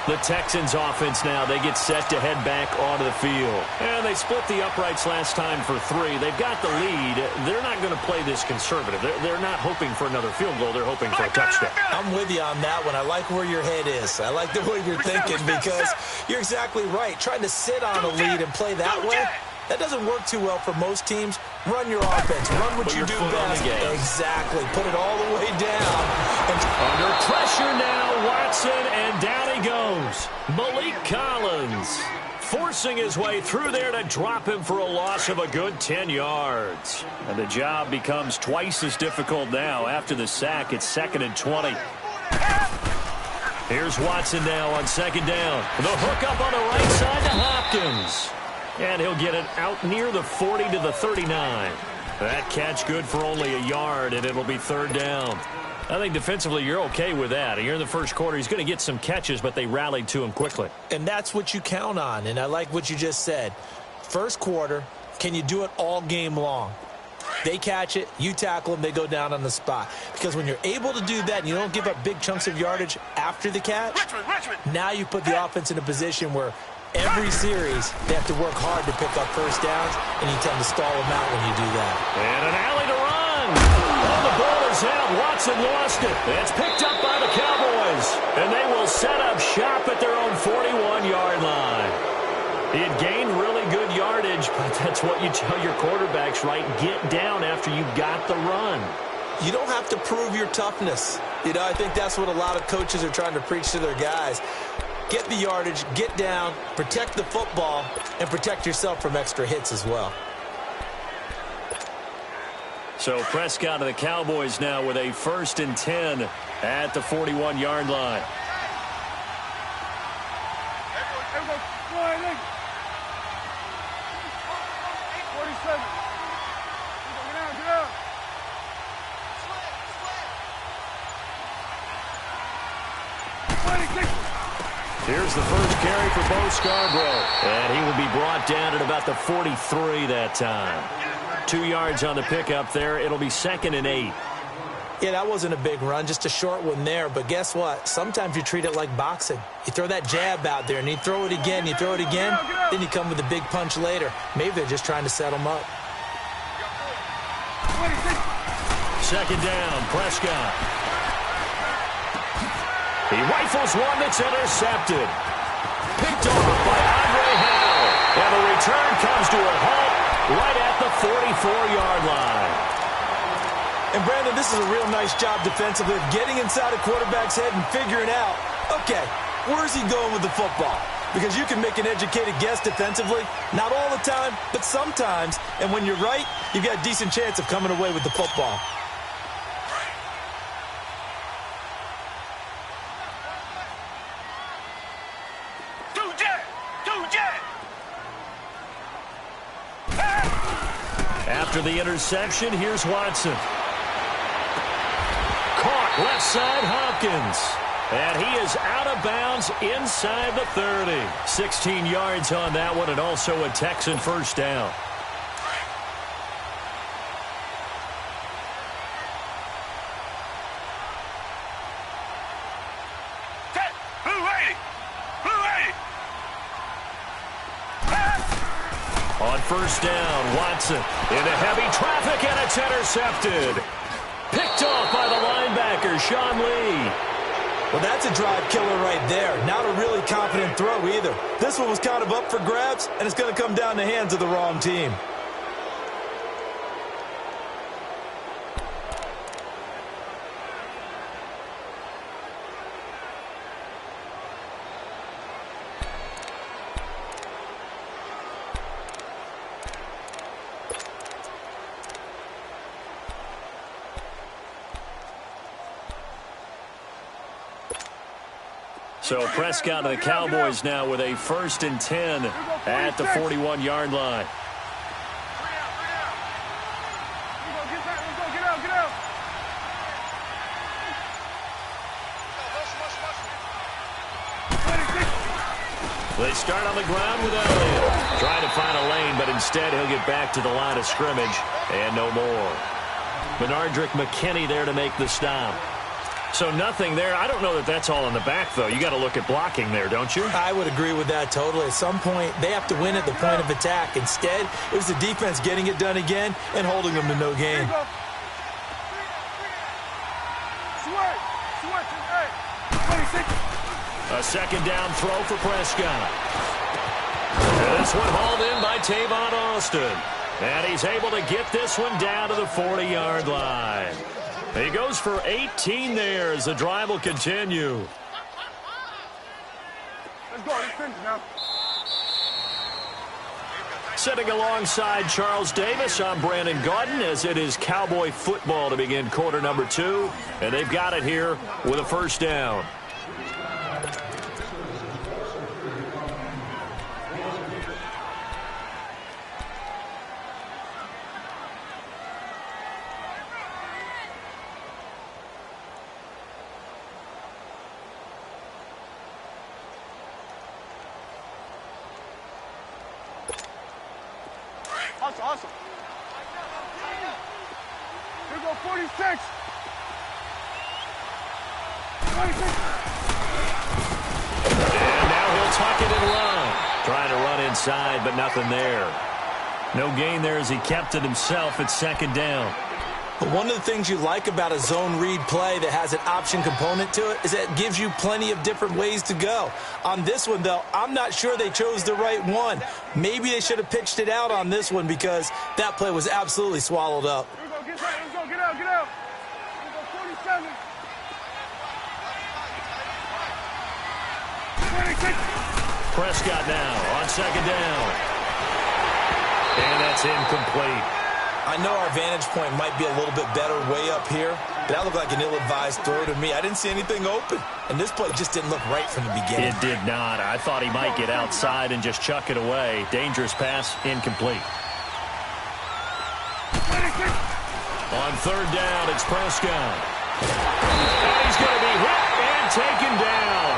The Texans offense now, they get set to head back onto the field. And they split the uprights last time for 3. They've got the lead. They're not going to play this conservative. They're not hoping for another field goal. They're hoping for a touchdown. I'm with you on that one. I like where your head is. I like the way you're thinking because you're exactly right. Trying to sit on a lead and play that way, that doesn't work too well for most teams. Run your offense. Run what you do best. Exactly. Put it all the way down. Under pressure now, Watson, and down he goes. Malik Collins forcing his way through there to drop him for a loss of a good 10 yards. And the job becomes twice as difficult now after the sack. It's 2nd and 20. Here's Watson now on 2nd down. The hook up on the right side to Hopkins. And he'll get it out near the 40 to the 39. That catch good for only a yard, and it'll be 3rd down. I think defensively you're okay with that. Here in the first quarter, he's going to get some catches, but they rallied to him quickly. And that's what you count on, and I like what you just said. First quarter, can you do it all game long? They catch it, you tackle them, they go down on the spot. Because when you're able to do that and you don't give up big chunks of yardage after the catch, now you put the offense in a position where every series, they have to work hard to pick up first downs, and you tend to stall them out when you do that. And an alley to run. Oh, the ball is out. Watson lost it. It's picked up by the Cowboys. And they will set up shop at their own 41-yard line. He had gained really good yardage, but that's what you tell your quarterbacks, right? Get down after you got the run. you don't have to prove your toughness. You know, I think that's what a lot of coaches are trying to preach to their guys. Get the yardage, get down, protect the football, and protect yourself from extra hits as well. So Prescott of the Cowboys now with a 1st and 10 at the 41-yard line. Here's the first carry for Bo Scarborough, and he will be brought down at about the 43 that time. 2 yards on the pickup there. It'll be 2nd and 8. Yeah, that wasn't a big run, just a short one there. But guess what? Sometimes you treat it like boxing. You throw that jab out there, and you throw it again, then you come with a big punch later. Maybe they're just trying to set him up. 2nd down, Prescott. He rifles one that's intercepted. Picked off by Andre Howell. And the return comes to a halt right at the 44-yard line. And, Brandon, this is a real nice job defensively of getting inside a quarterback's head and figuring out, okay, where's he going with the football? Because you can make an educated guess defensively. Not all the time, but sometimes. And when you're right, you've got a decent chance of coming away with the football. After the interception, here's Watson. Caught left side, Hopkins. And he is out of bounds inside the 30. 16 yards on that one, and also a Texan first down. On first down, Watson into heavy traffic, and it's intercepted. Picked off by the linebacker, Sean Lee. Well, that's a drive killer right there. Not a really confident throw either. This one was kind of up for grabs, and it's going to come down the hands of the wrong team. So Prescott of the Cowboys now with a 1st and 10 at the 41-yard line. They start on the ground with Elliott. Trying to find a lane, but instead he'll get back to the line of scrimmage and no more. Benardrick McKinney there to make the stop. So nothing there. I don't know that that's all in the back, though. You got to look at blocking there, don't you? I would agree with that totally. At some point, they have to win at the point of attack. Instead, it was the defense getting it done again and holding them to no gain. A 2nd down throw for Prescott. And this one hauled in by Tavon Austin. And he's able to get this one down to the 40-yard line. He goes for 18 there as the drive will continue. Let's go. Let's finish now. Sitting alongside Charles Davis, I'm Brandon Gaudin as it is Cowboy football to begin quarter number 2. And they've got it here with a 1st down. Awesome. Here we go, 46. 26. And now he'll tuck it in line. Trying to run inside, but nothing there. No gain there as he kept it himself at 2nd down. But one of the things you like about a zone read play that has an option component to it is that it gives you plenty of different ways to go. On this one, though, I'm not sure they chose the right one. Maybe they should have pitched it out on this one because that play was absolutely swallowed up. Here we go, get out, get out. Prescott now on second down. And that's incomplete. I know our vantage point might be a little bit better way up here, but that looked like an ill-advised throw to me. I didn't see anything open, and this play just didn't look right from the beginning. It did not. I thought he might get outside and just chuck it away. Dangerous pass, incomplete. On third down, it's Prescott. And he's going to be hit and taken down.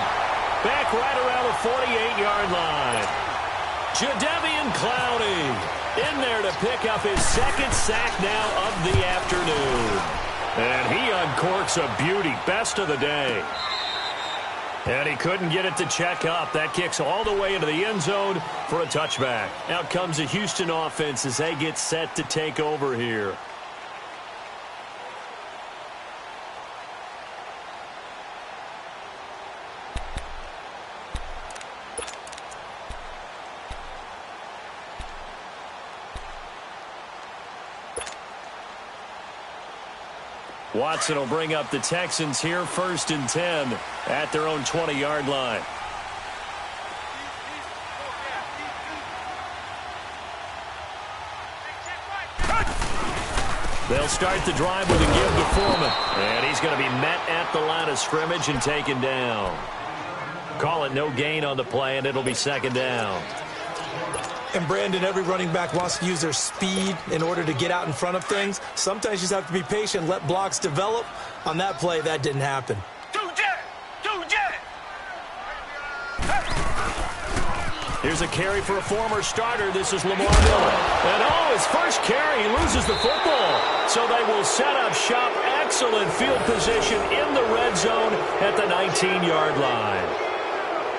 Back right around the 48-yard line. Jadeveon Clowney in there to pick up his second sack now of the afternoon. And he uncorks a beauty. Best of the day. And he couldn't get it to check up. That kicks all the way into the end zone for a touchback. Out comes the Houston offense as they get set to take over here. Watson will bring up the Texans here, 1st and 10 at their own 20-yard line. They'll start the drive with a give to Foreman. And he's going to be met at the line of scrimmage and taken down. Call it no gain on the play, and it'll be second down. And, Brandon, every running back wants to use their speed in order to get out in front of things. Sometimes you just have to be patient, let blocks develop. On that play, that didn't happen. Here's a carry for a former starter. This is Lamar Miller. And, his first carry, he loses the football. So they will set up shop. Excellent field position in the red zone at the 19-yard line.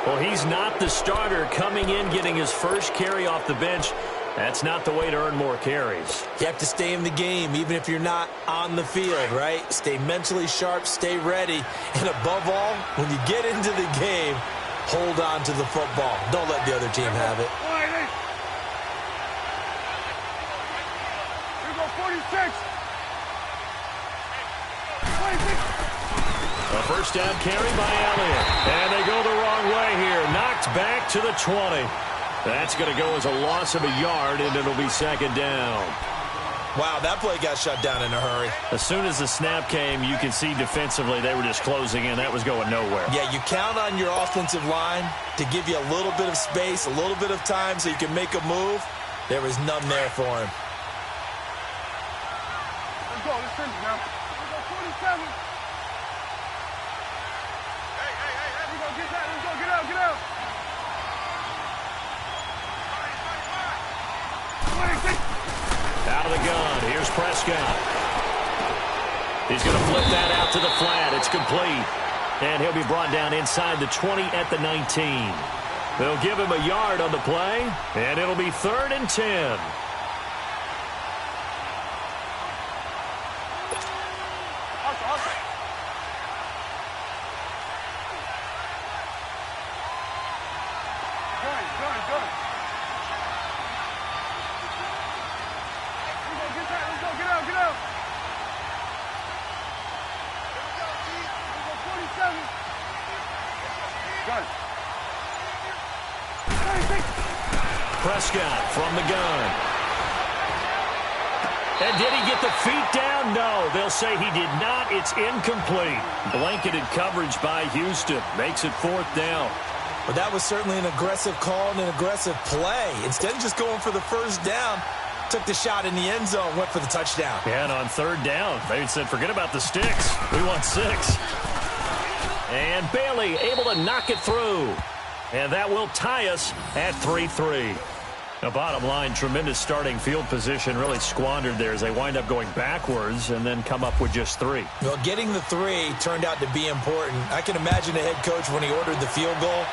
Well, he's not the starter coming in, getting his first carry off the bench. That's not the way to earn more carries. You have to stay in the game, even if you're not on the field, right? Stay mentally sharp, stay ready. And above all, when you get into the game, hold on to the football. Don't let the other team have it. Here we go, 46. A first down carry by Elliott. And they go the wrong way here. Knocked back to the 20. That's going to go as a loss of a yard, and it'll be second down. Wow, that play got shut down in a hurry. As soon as the snap came, you could see defensively they were just closing in. That was going nowhere. Yeah, you count on your offensive line to give you a little bit of space, a little bit of time so you can make a move. There was none there for him. Let's go, let's finish now. Let's go, 47. Get out. Out of the gun. Here's Prescott. He's going to flip that out to the flat. It's complete. And he'll be brought down inside the 20 at the 19. They'll give him a yard on the play, and it'll be 3rd and 10. Prescott from the gun. And did he get the feet down? No, they'll say he did not. It's incomplete. Blanketed coverage by Houston. Makes it 4th down. But that was certainly an aggressive call and an aggressive play. Instead of just going for the first down, took the shot in the end zone, went for the touchdown. Yeah, and on 3rd down, they said, forget about the sticks. We want 6. And Bailey able to knock it through. And that will tie us at 3-3. The bottom line, tremendous starting field position, really squandered there as they wind up going backwards and then come up with just 3. Well, getting the 3 turned out to be important. I can imagine the head coach when he ordered the field goal.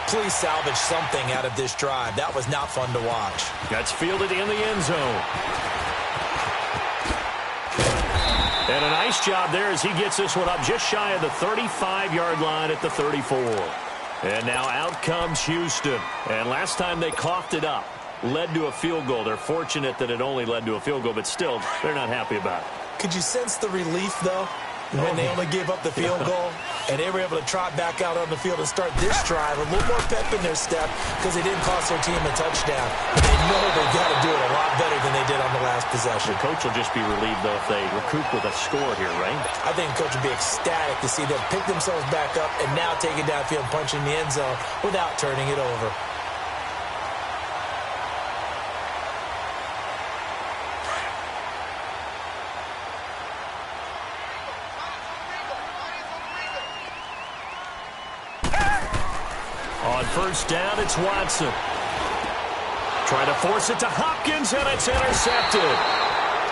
Please salvage something out of this drive. That was not fun to watch. That's fielded in the end zone. And a nice job there as he gets this one up just shy of the 35-yard line at the 34. And now out comes Houston. And last time they coughed it up, led to a field goal. They're fortunate that it only led to a field goal, but still, they're not happy about it. Could you sense the relief, though, when they only gave up the field goal? And they were able to trot back out on the field and start this drive. A little more pep in their step because they didn't cost their team a touchdown. But they know they've got to do it a lot better than they did on the last possession. The coach will just be relieved, though, if they recoup with a score here, right? I think the coach will be ecstatic to see them pick themselves back up and now take it downfield and punch in the end zone without turning it over. On first down, it's Watson. Trying to force it to Hopkins, and it's intercepted.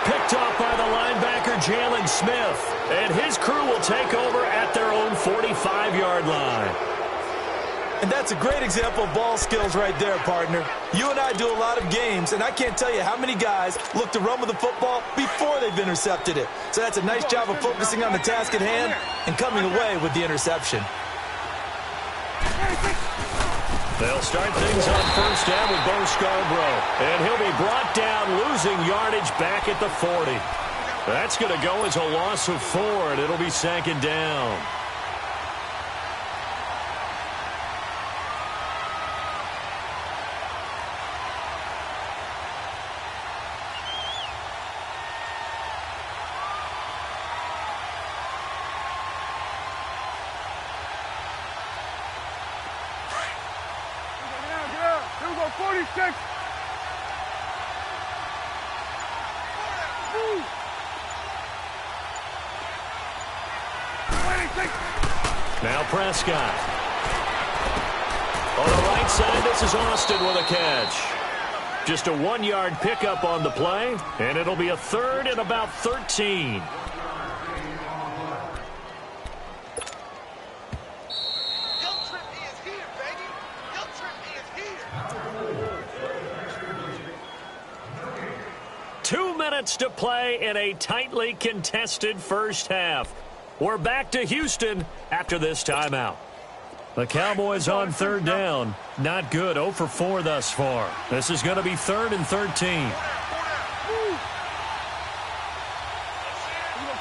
Picked off by the linebacker, Jalen Smith. And his crew will take over at their own 45-yard line. And that's a great example of ball skills right there, partner. You and I do a lot of games, and I can't tell you how many guys look to run with the football before they've intercepted it. So that's a nice job of focusing on the task at hand and coming away with the interception. They'll start things on first down with Bo Scarborough. And he'll be brought down, losing yardage back at the 40. That's going to go as a loss of 4, and it'll be second down. Here we go, 46. Now Prescott. On the right side, this is Austin with a catch. Just a 1-yard pickup on the play, and it'll be a third and about 13. To play in a tightly contested first half. We're back to Houston after this timeout. The Cowboys on third down. Not good. 0 for 4 thus far. This is going to be 3rd and 13.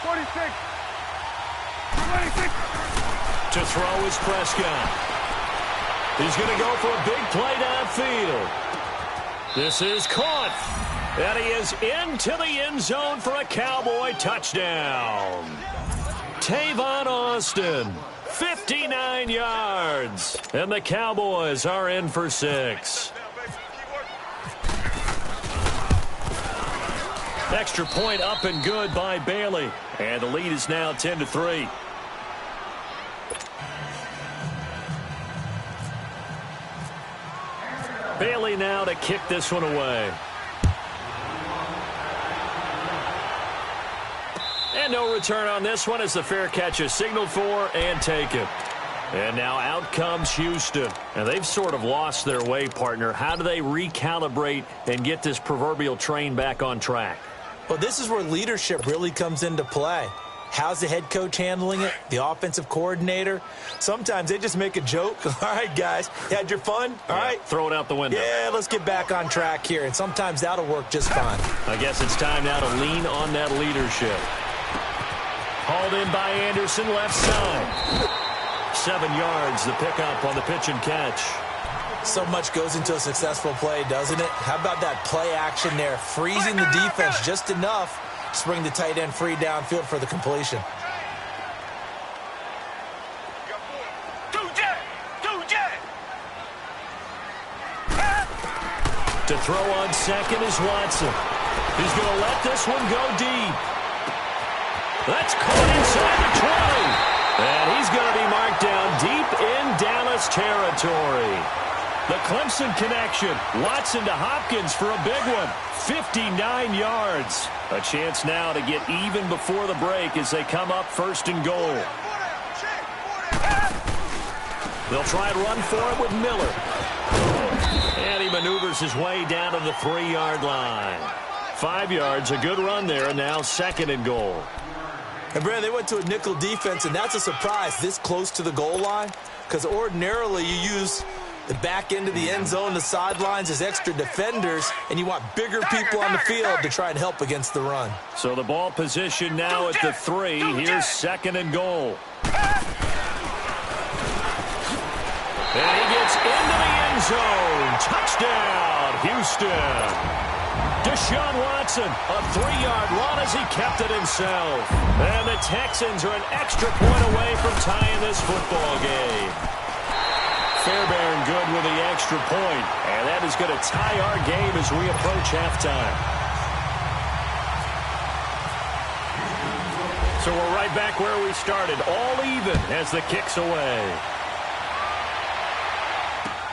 46. To throw is Prescott. He's going to go for a big play downfield. This is caught. And he is into the end zone for a Cowboy touchdown. Tavon Austin, 59 yards. And the Cowboys are in for 6. Extra point up and good by Bailey. And the lead is now 10-3. Bailey now to kick this one away. And no return on this one as the fair catch is signaled for and taken. And now out comes Houston. And they've sort of lost their way, partner. How do they recalibrate and get this proverbial train back on track? Well, this is where leadership really comes into play. How's the head coach handling it? The offensive coordinator? Sometimes they just make a joke. All right, guys, you had your fun? All right. Throw it out the window. Yeah, let's get back on track here. And sometimes that'll work just fine. I guess it's time now to lean on that leadership. Hauled in by Anderson, left side. 7 yards, the pickup on the pitch and catch. So much goes into a successful play, doesn't it? How about that play action there? Freezing the defense just enough to bring the tight end free downfield for the completion. To throw on second is Watson. He's going to let this one go deep. That's caught inside the 20. And he's going to be marked down deep in Dallas territory. The Clemson connection. Watson to Hopkins for a big one. 59 yards. A chance now to get even before the break as they come up 1st and goal. They'll try and run for it with Miller. And he maneuvers his way down to the 3-yard line. 5 yards, a good run there, and now 2nd and goal. And, Brandon, they went to a nickel defense, and that's a surprise this close to the goal line because ordinarily you use the back end of the end zone, the sidelines as extra defenders, and you want bigger people on the field to try and help against the run. So the ball position now at the 3. Here's 2nd and goal. zone. Touchdown, Houston. Deshaun Watson, a 3-yard run as he kept it himself. And the Texans are an extra point away from tying this football game. Fairbairn good with the extra point. And that is going to tie our game as we approach halftime. So we're right back where we started, all even as the kick's away.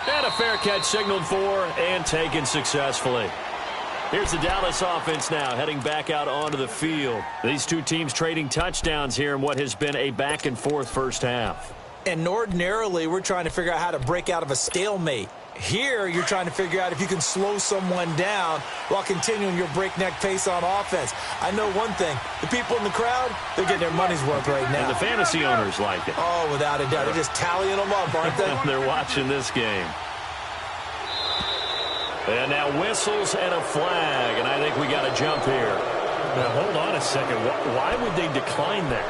And a fair catch signaled for and taken successfully. Here's the Dallas offense now, heading back out onto the field. These two teams trading touchdowns here in what has been a back-and-forth first half. And ordinarily, we're trying to figure out how to break out of a stalemate. Here, you're trying to figure out if you can slow someone down while continuing your breakneck pace on offense. I know one thing. The people in the crowd, they're getting their money's worth right now. And the fantasy owners like it. Oh, without a doubt. They're just tallying them up, aren't they? They're watching this game. And now whistles and a flag, and I think we got a jump here. Now, hold on a second. Why would they decline that?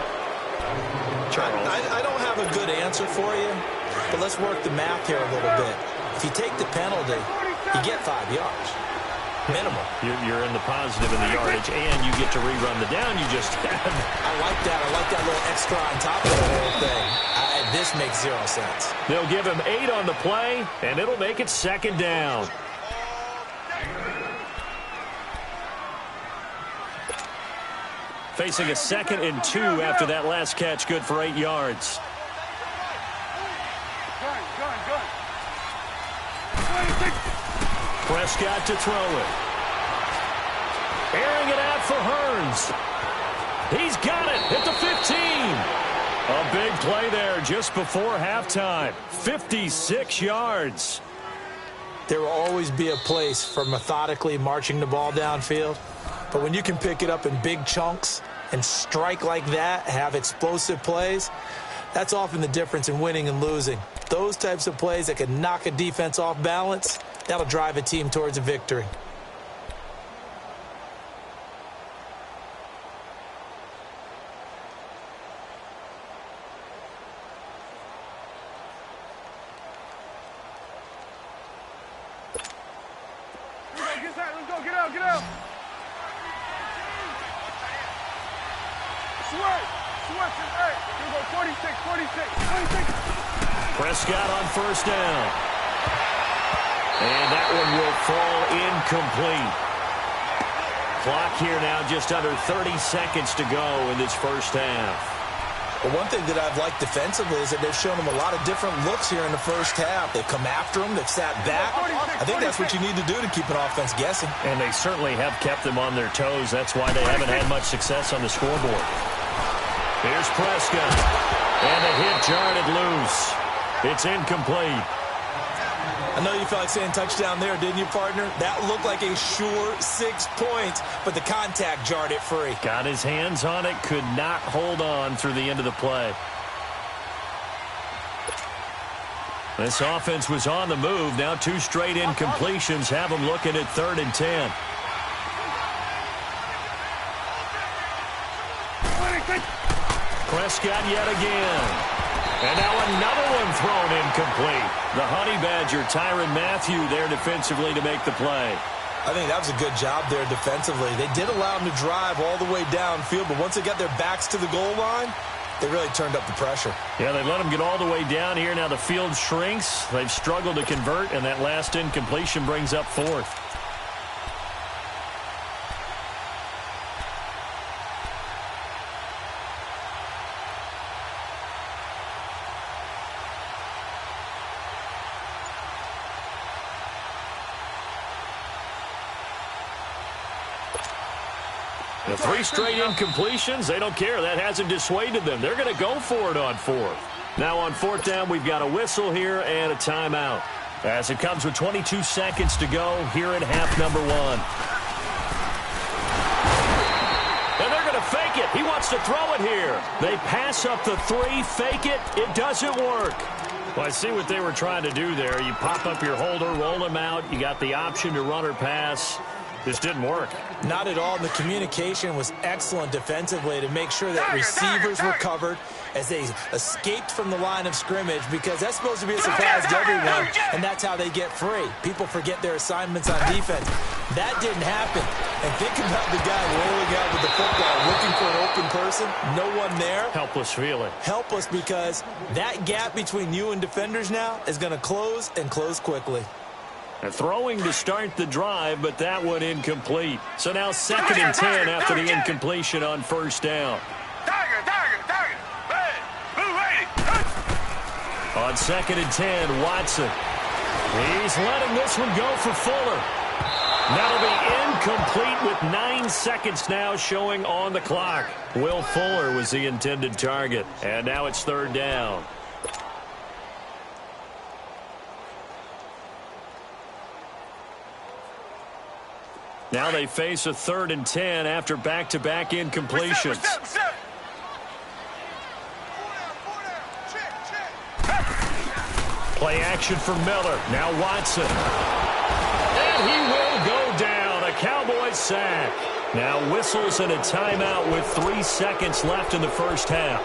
Charles? I don't have a good answer for you, but let's work the math here a little bit. If you take the penalty, you get 5 yards. Minimum. You're in the positive in the yardage, and you get to rerun the down you just had. I like that. I like that little extra on top of the whole thing. This makes 0 sense. They'll give him 8 on the play, and it'll make it second down. Facing a 2nd and 2 after that last catch, good for 8 yards. Prescott to throw it. Airing it out for Hearns. He's got it at the 15. A big play there just before halftime. 56 yards. There will always be a place for methodically marching the ball downfield. But when you can pick it up in big chunks and strike like that, have explosive plays, that's often the difference in winning and losing. Those types of plays that can knock a defense off balance, that'll drive a team towards a victory. Let's go, get out, get out. Switch, hey, you go 46. Prescott on first down. And that one will fall incomplete. Clock here now just under 30 seconds to go in this first half. Well, one thing that I've liked defensively is that they've shown them a lot of different looks here in the first half. They've come after them. They've sat back. I think that's what you need to do to keep an offense guessing. And they certainly have kept them on their toes. That's why they haven't had much success on the scoreboard. Here's Prescott. And a hit jarred it loose. It's incomplete. I know you felt like saying touchdown there, didn't you, partner? That looked like a sure 6 points, but the contact jarred it free. Got his hands on it, could not hold on through the end of the play. This offense was on the move. Now 2 straight incompletions have them looking at 3rd and 10. Prescott yet again. And now another one thrown incomplete. The Honey Badger, Tyrann Mathieu, there defensively to make the play. I think that was a good job there defensively. They did allow him to drive all the way downfield, but once they got their backs to the goal line, they really turned up the pressure. Yeah, they let him get all the way down here. Now the field shrinks. They've struggled to convert, and that last incompletion brings up 4th. The 3 straight incompletions, they don't care. That hasn't dissuaded them. They're going to go for it on 4th. Now on 4th down, we've got a whistle here and a timeout. As it comes with 22 seconds to go here in half number 1. And they're going to fake it. He wants to throw it here. They pass up the 3, fake it. It doesn't work. Well, I see what they were trying to do there. You pop up your holder, roll him out. You got the option to run or pass. Just didn't work. Not at all. And the communication was excellent defensively to make sure that receivers were covered as they escaped from the line of scrimmage, because that's supposed to be a surprise to everyone, and that's how they get free. People forget their assignments on defense. That didn't happen. And think about the guy rolling out with the football, looking for an open person, no one there. Helpless feeling. Helpless, because that gap between you and defenders now is going to close, and close quickly. And throwing to start the drive, but that one incomplete. So now 2nd and 10 after the incompletion on first down. On 2nd and 10, Watson. He's letting this one go for Fuller. That'll be incomplete with 9 seconds now showing on the clock. Will Fuller was the intended target. And now it's 3rd down. Now they face a 3rd and 10 after back-to-back incompletions. Play action for Miller. Now Watson. And he will go down. A Cowboys sack. Now whistles and a timeout with 3 seconds left in the first half.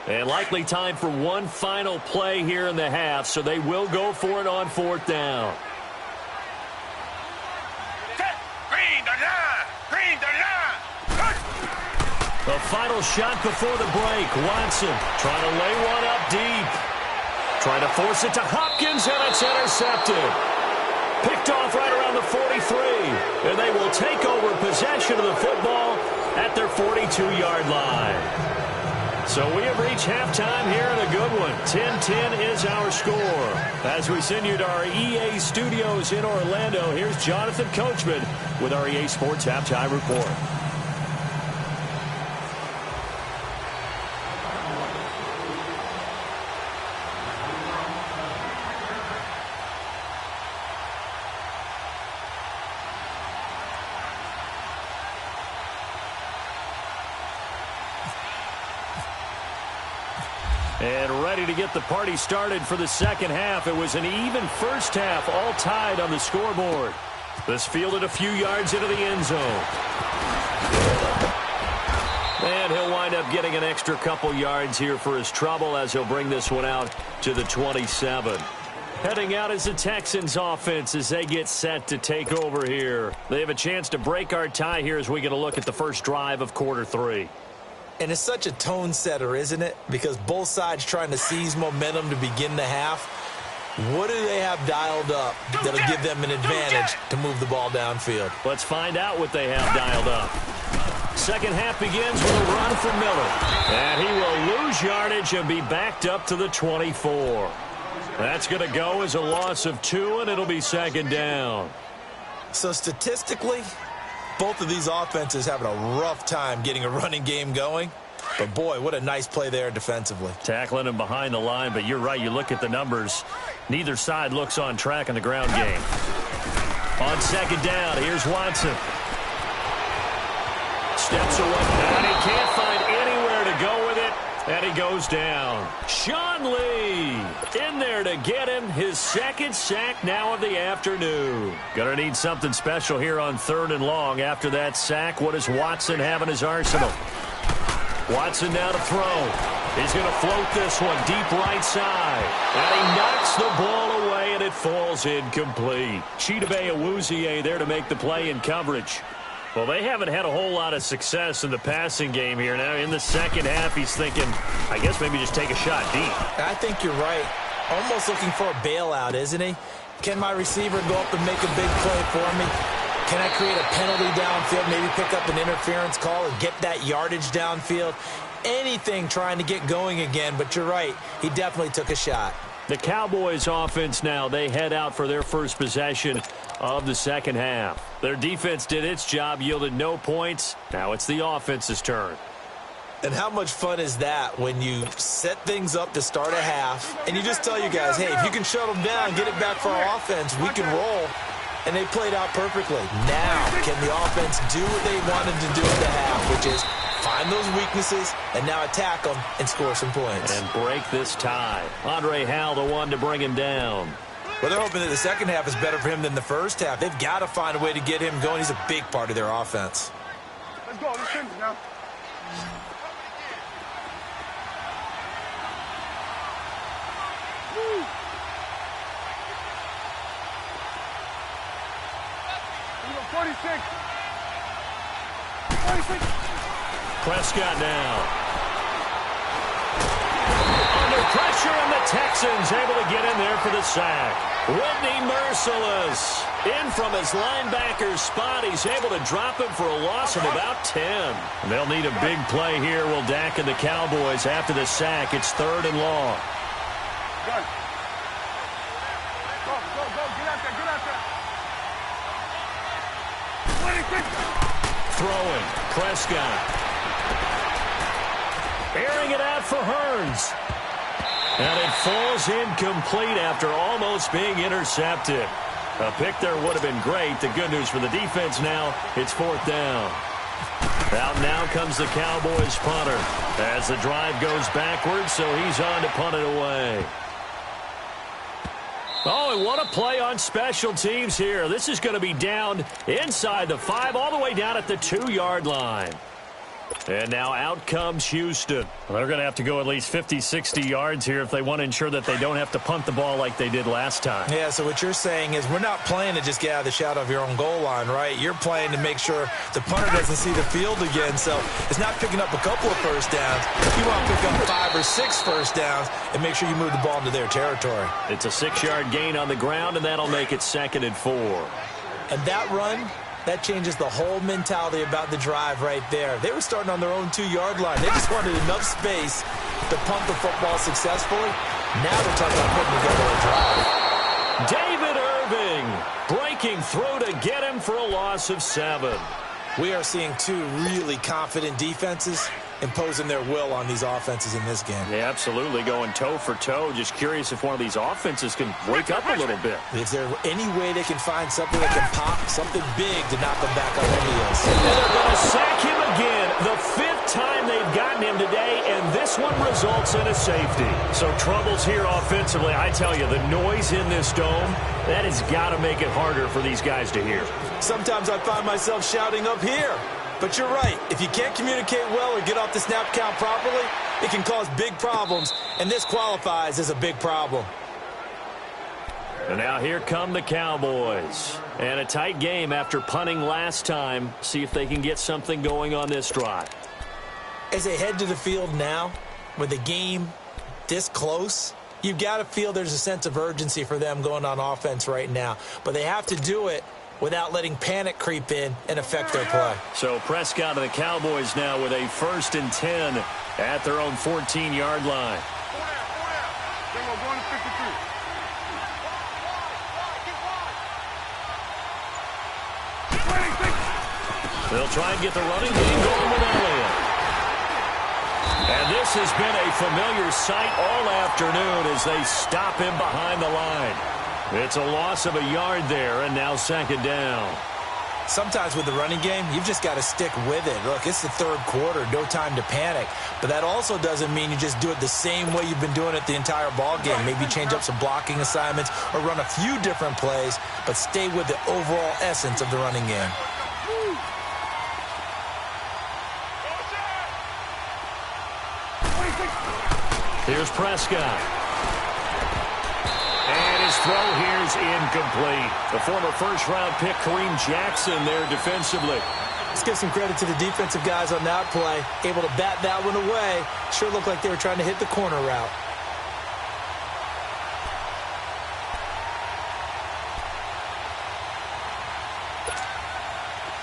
And likely time for one final play here in the half, so they will go for it on 4th down. The final shot before the break. Watson trying to lay one up deep. Trying to force it to Hopkins, and it's intercepted. Picked off right around the 43. And they will take over possession of the football at their 42-yard line. So we have reached halftime here in a good one. 10-10 is our score. As we send you to our EA studios in Orlando, here's Jonathan Coachman with our EA Sports Halftime Report. And ready to get the party started for the second half. It was an even first half, all tied on the scoreboard. This fielded a few yards into the end zone. And he'll wind up getting an extra couple yards here for his trouble as he'll bring this one out to the 27. Heading out is the Texans offense as they get set to take over here. They have a chance to break our tie here as we get a look at the first drive of quarter 3. And it's such a tone setter, isn't it? Because both sides trying to seize momentum to begin the half. What do they have dialed up that'll give them an advantage to move the ball downfield? Let's find out what they have dialed up. Second half begins with a run for Miller. And he will lose yardage and be backed up to the 24. That's going to go as a loss of 2, and it'll be 2nd down. So statistically, both of these offenses having a rough time getting a running game going. But, boy, what a nice play there defensively. Tackling him behind the line, but you're right. You look at the numbers. Neither side looks on track in the ground game. On 2nd down, here's Watson. Steps away, and he can't find anywhere to go with it, and he goes down. Sean Lee in there to get him. His 2nd sack now of the afternoon. Going to need something special here on 3rd and long. After that sack, what does Watson have in his arsenal? Watson now to throw. He's going to float this one deep right side. And he knocks the ball away, and it falls incomplete. Chidobe Awuzie there to make the play in coverage. Well, they haven't had a whole lot of success in the passing game here. Now, in the second half, he's thinking, I guess maybe just take a shot deep. I think you're right. Almost looking for a bailout, isn't he? Can my receiver go up and make a big play for me? Can I create a penalty downfield, maybe pick up an interference call and get that yardage downfield? Anything trying to get going again, but you're right. He definitely took a shot. The Cowboys offense now, they head out for their first possession of the second half. Their defense did its job, yielded no points. Now it's the offense's turn. And how much fun is that when you set things up to start a half and you just tell you guys, hey, if you can shut them down, get it back for our offense, we can roll. and they played out perfectly. Now, can the offense do what they wanted to do at the half, which is find those weaknesses and now attack them and score some points. And break this tie. Andre Hal, the one to bring him down. Well, they're hoping that the second half is better for him than the first half. They've got to find a way to get him going. He's a big part of their offense. Let's go. Let's finish now. Woo. 46. 46. Prescott now. Under pressure, and the Texans able to get in there for the sack. Whitney Merciless in from his linebacker spot. He's able to drop him for a loss of about 10. They'll need a big play here. Will Dak and the Cowboys after the sack. It's 3rd and long. Go, go, go. Get out there. Get out there. 26. Throwing. Prescott. Airing it out for Hearns. And it falls incomplete after almost being intercepted. A pick there would have been great. The good news for the defense now, it's 4th down. Out now comes the Cowboys punter as the drive goes backwards, so he's on to punt it away. Oh, and what a play on special teams here. This is going to be down inside the 5, all the way down at the 2-yard line. And now out comes Houston. Well, they're going to have to go at least 50, 60 yards here if they want to ensure that they don't have to punt the ball like they did last time. Yeah, so what you're saying is we're not playing to just get out of the shadow of your own goal line, right? You're playing to make sure the punter doesn't see the field again. So it's not picking up a couple of first downs. You want to pick up 5 or 6 first downs and make sure you move the ball into their territory. It's a 6-yard gain on the ground, and that'll make it 2nd and 4. And that run, that changes the whole mentality about the drive right there. They were starting on their own 2-yard line. They just wanted enough space to punt the football successfully. Now they're talking about putting together a drive. David Irving breaking through to get him for a loss of 7. We are seeing 2 really confident defenses imposing their will on these offenses in this game. Yeah, absolutely, going toe for toe. Just curious if one of these offenses can wake up a little bit. Is there any way they can find something that can pop, something big to knock them back on their heels? And they're going to sack him again. The 5th time they've gotten him today, and this one results in a safety. So troubles here offensively. I tell you, the noise in this dome, that has got to make it harder for these guys to hear. Sometimes I find myself shouting up here. But you're right. If you can't communicate well or get off the snap count properly, it can cause big problems, and this qualifies as a big problem. And now here come the Cowboys. And a tight game after punting last time. See if they can get something going on this drive. As they head to the field now, with the game this close, you've got to feel there's a sense of urgency for them going on offense right now. But they have to do it without letting panic creep in and affect their play. So Prescott and the Cowboys now with a 1st and 10 at their own 14-yard line. Then we're going to 53. They'll try and get the running game going with Elliott. And this has been a familiar sight all afternoon as they stop him behind the line. It's a loss of a yard there, and now 2nd down. Sometimes with the running game, you've just got to stick with it. Look, it's the 3rd quarter, no time to panic. But that also doesn't mean you just do it the same way you've been doing it the entire ball game. Maybe change up some blocking assignments or run a few different plays, but stay with the overall essence of the running game. Here's Prescott. And his throw here's incomplete. The former 1st-round pick, Kareem Jackson, there defensively. Let's give some credit to the defensive guys on that play. Able to bat that one away. Sure looked like they were trying to hit the corner route.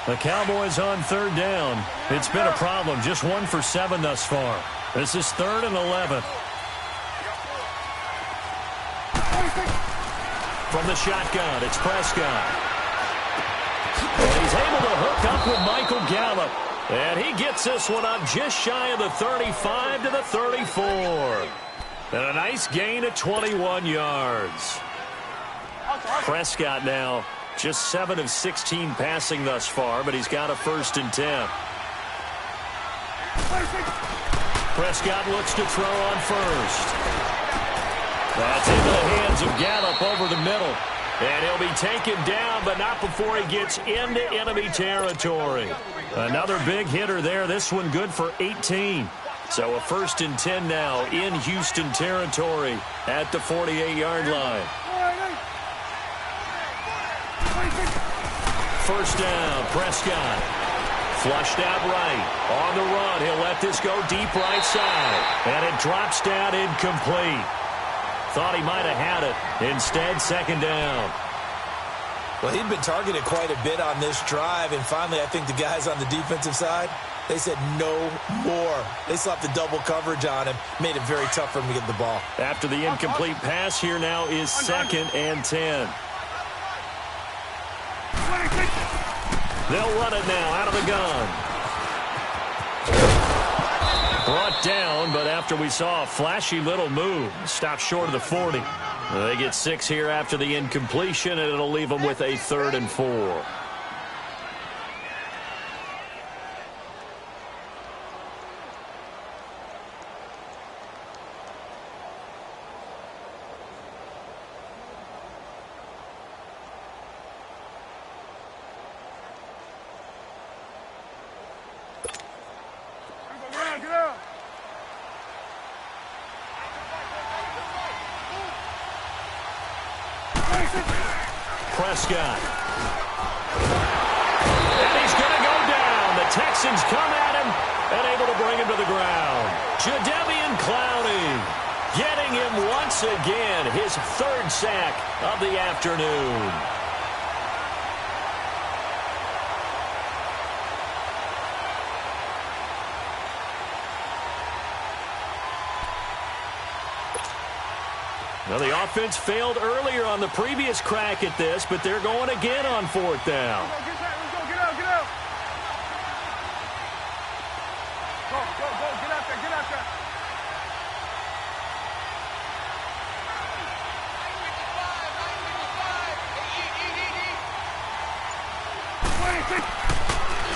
The Cowboys on 3rd down. It's been a problem. Just 1 for 7 thus far. This is 3rd and 11. From the shotgun, it's Prescott. And he's able to hook up with Michael Gallup. And he gets this one up just shy of the 35 to the 34. And a nice gain of 21 yards. Prescott now Just 7 of 16 passing thus far, but he's got a 1st and 10. Prescott looks to throw on 1st. That's into the hands of Gallup over the middle. And he'll be taken down, but not before he gets into enemy territory. Another big hitter there. This one good for 18. So a 1st and 10 now in Houston territory at the 48-yard line. 1st down, Prescott. Flushed out right. On the run, he'll let this go deep right side. And it drops down incomplete. Thought he might have had it. Instead, 2nd down. Well, he'd been targeted quite a bit on this drive, and finally I think the guys on the defensive side, they said no more. They slapped the double coverage on him, made it very tough for him to get the ball. After the incomplete pass, here now is 2nd and 10. They'll run it now out of the gun. Brought down, but after we saw a flashy little move, stopped short of the 40. They get 6 here after the incompletion, and it'll leave them with a 3rd and 4. Prescott. And he's going to go down. The Texans come at him and able to bring him to the ground. Jadeveon Clowney getting him once again, his 3rd sack of the afternoon. Well, the offense failed earlier on the previous crack at this, but they're going again on 4th down. Let's go, get out. Go, get out there.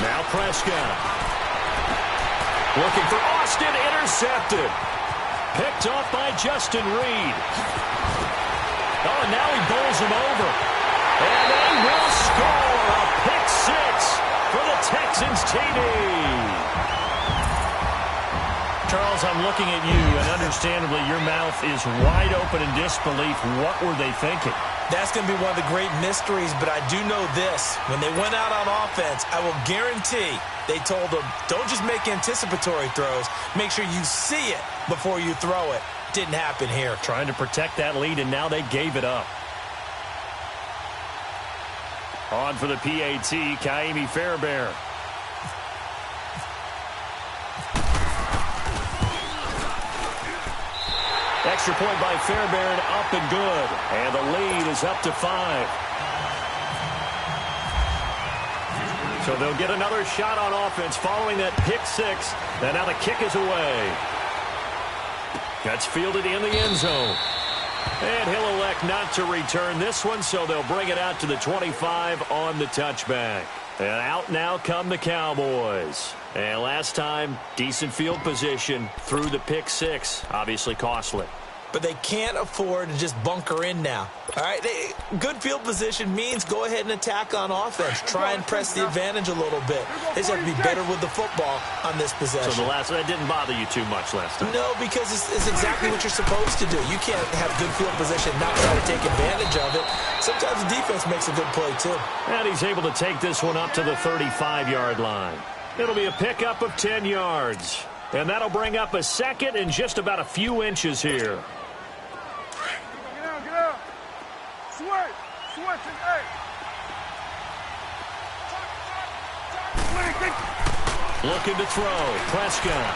Now Prescott. Looking for Austin, intercepted. Picked off by Justin Reed. Oh, and now he bowls him over. And they will score a pick 6 for the Texans TD. Charles, I'm looking at you, and understandably your mouth is wide open in disbelief. What were they thinking? That's going to be one of the great mysteries, but I do know this. When they went out on offense, I will guarantee they told them, don't just make anticipatory throws. Make sure you see it before you throw it. Didn't happen here. Trying to protect that lead, and now they gave it up. On for the PAT, Ka'imi Fairbairn. Extra point by Fairbairn, up and good. And the lead is up to 5. So they'll get another shot on offense following that pick 6. And now the kick is away. That's fielded in the end zone. And he'll elect not to return this one, so they'll bring it out to the 25 on the touchback. And out now come the Cowboys. And last time, decent field position through the pick 6. Obviously costly. But they can't afford to just bunker in now. All right, good field position means go ahead and attack on offense. Try and press the advantage a little bit. They just have to be better with the football on this possession. So that didn't bother you too much last time? No, because it's exactly what you're supposed to do. You can't have good field position and not try to take advantage of it. Sometimes the defense makes a good play, too. And he's able to take this one up to the 35-yard line. It'll be a pickup of 10 yards. And that'll bring up a 2nd and just about a few inches here. Looking to throw. Prescott.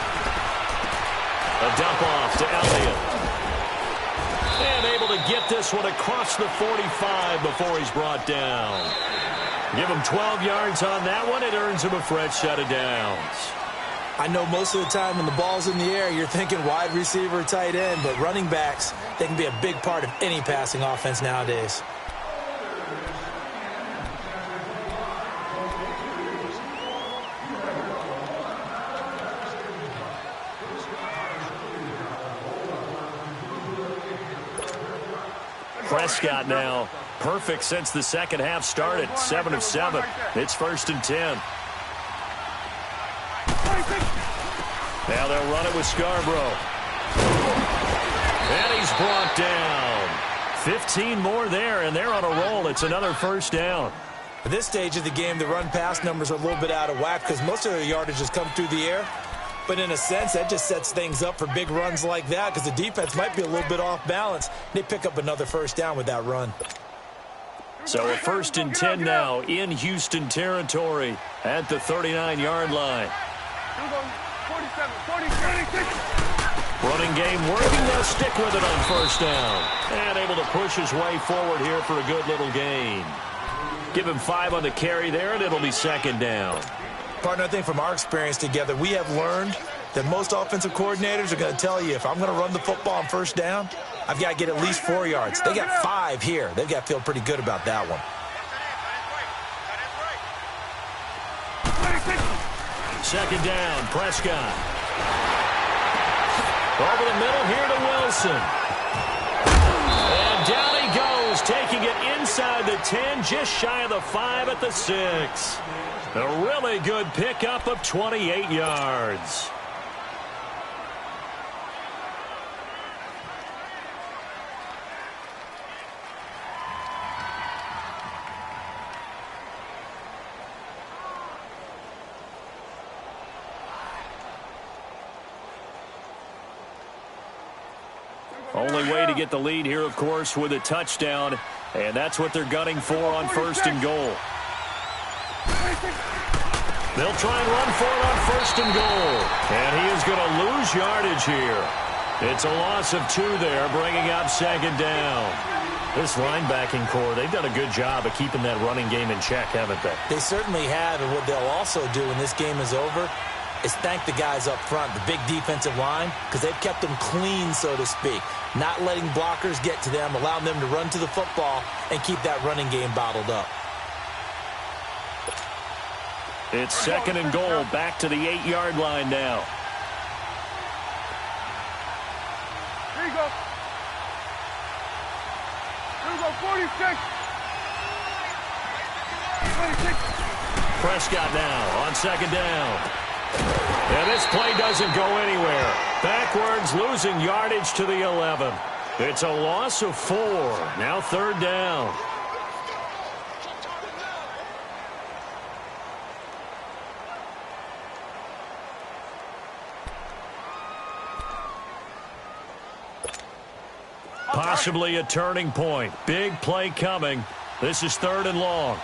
A dump off to Elliott. And able to get this one across the 45 before he's brought down. Give him 12 yards on that one. It earns him a fresh set of downs. I know most of the time when the ball's in the air, you're thinking wide receiver, tight end, but running backs, they can be a big part of any passing offense nowadays. Prescott now. Perfect since the second half started. 7 of 7. It's 1st and 10. Now they'll run it with Scarborough. And he's brought down. 15 more there, and they're on a roll. It's another 1st down. At this stage of the game, the run-pass numbers are a little bit out of whack because most of their yardage has come through the air. But in a sense, that just sets things up for big runs like that because the defense might be a little bit off balance. They pick up another 1st down with that run. So a 1st and 10 now in Houston territory at the 39-yard line. Running game working. They'll stick with it on 1st down. And able to push his way forward here for a good little gain. Give him 5 on the carry there, and it'll be 2nd down. Partner, I think from our experience together, we have learned that most offensive coordinators are going to tell you, if I'm going to run the football on 1st down, I've got to get at least 4 yards. They got 5 here. They've got to feel pretty good about that one. 2nd down, Prescott. Over the middle here to Wilson. And down he goes, taking it inside the 10, just shy of the 5 at the 6. A really good pickup of 28 yards. Only way to get the lead here, of course, with a touchdown, and that's what they're gunning for on 1st and goal. They'll try and run for it on 1st and goal, and he is going to lose yardage here. It's a loss of 2 there, bringing up 2nd down. This linebacking core, they've done a good job of keeping that running game in check, haven't they? They certainly have, and what they'll also do when this game is over is thank the guys up front, the big defensive line, because they've kept them clean, so to speak. Not letting blockers get to them, allowing them to run to the football and keep that running game bottled up. It's 2nd and goal, back to the 8-yard line now. Here you go. Here we go, 46. 26. Prescott now on 2nd down. And this play doesn't go anywhere. Backwards, losing yardage to the 11. It's a loss of 4. Now 3rd down. Possibly a turning point. Big play coming. This is 3rd and long.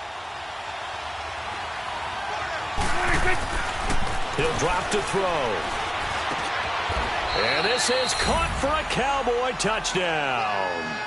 He'll drop to throw. And this is caught for a Cowboy touchdown.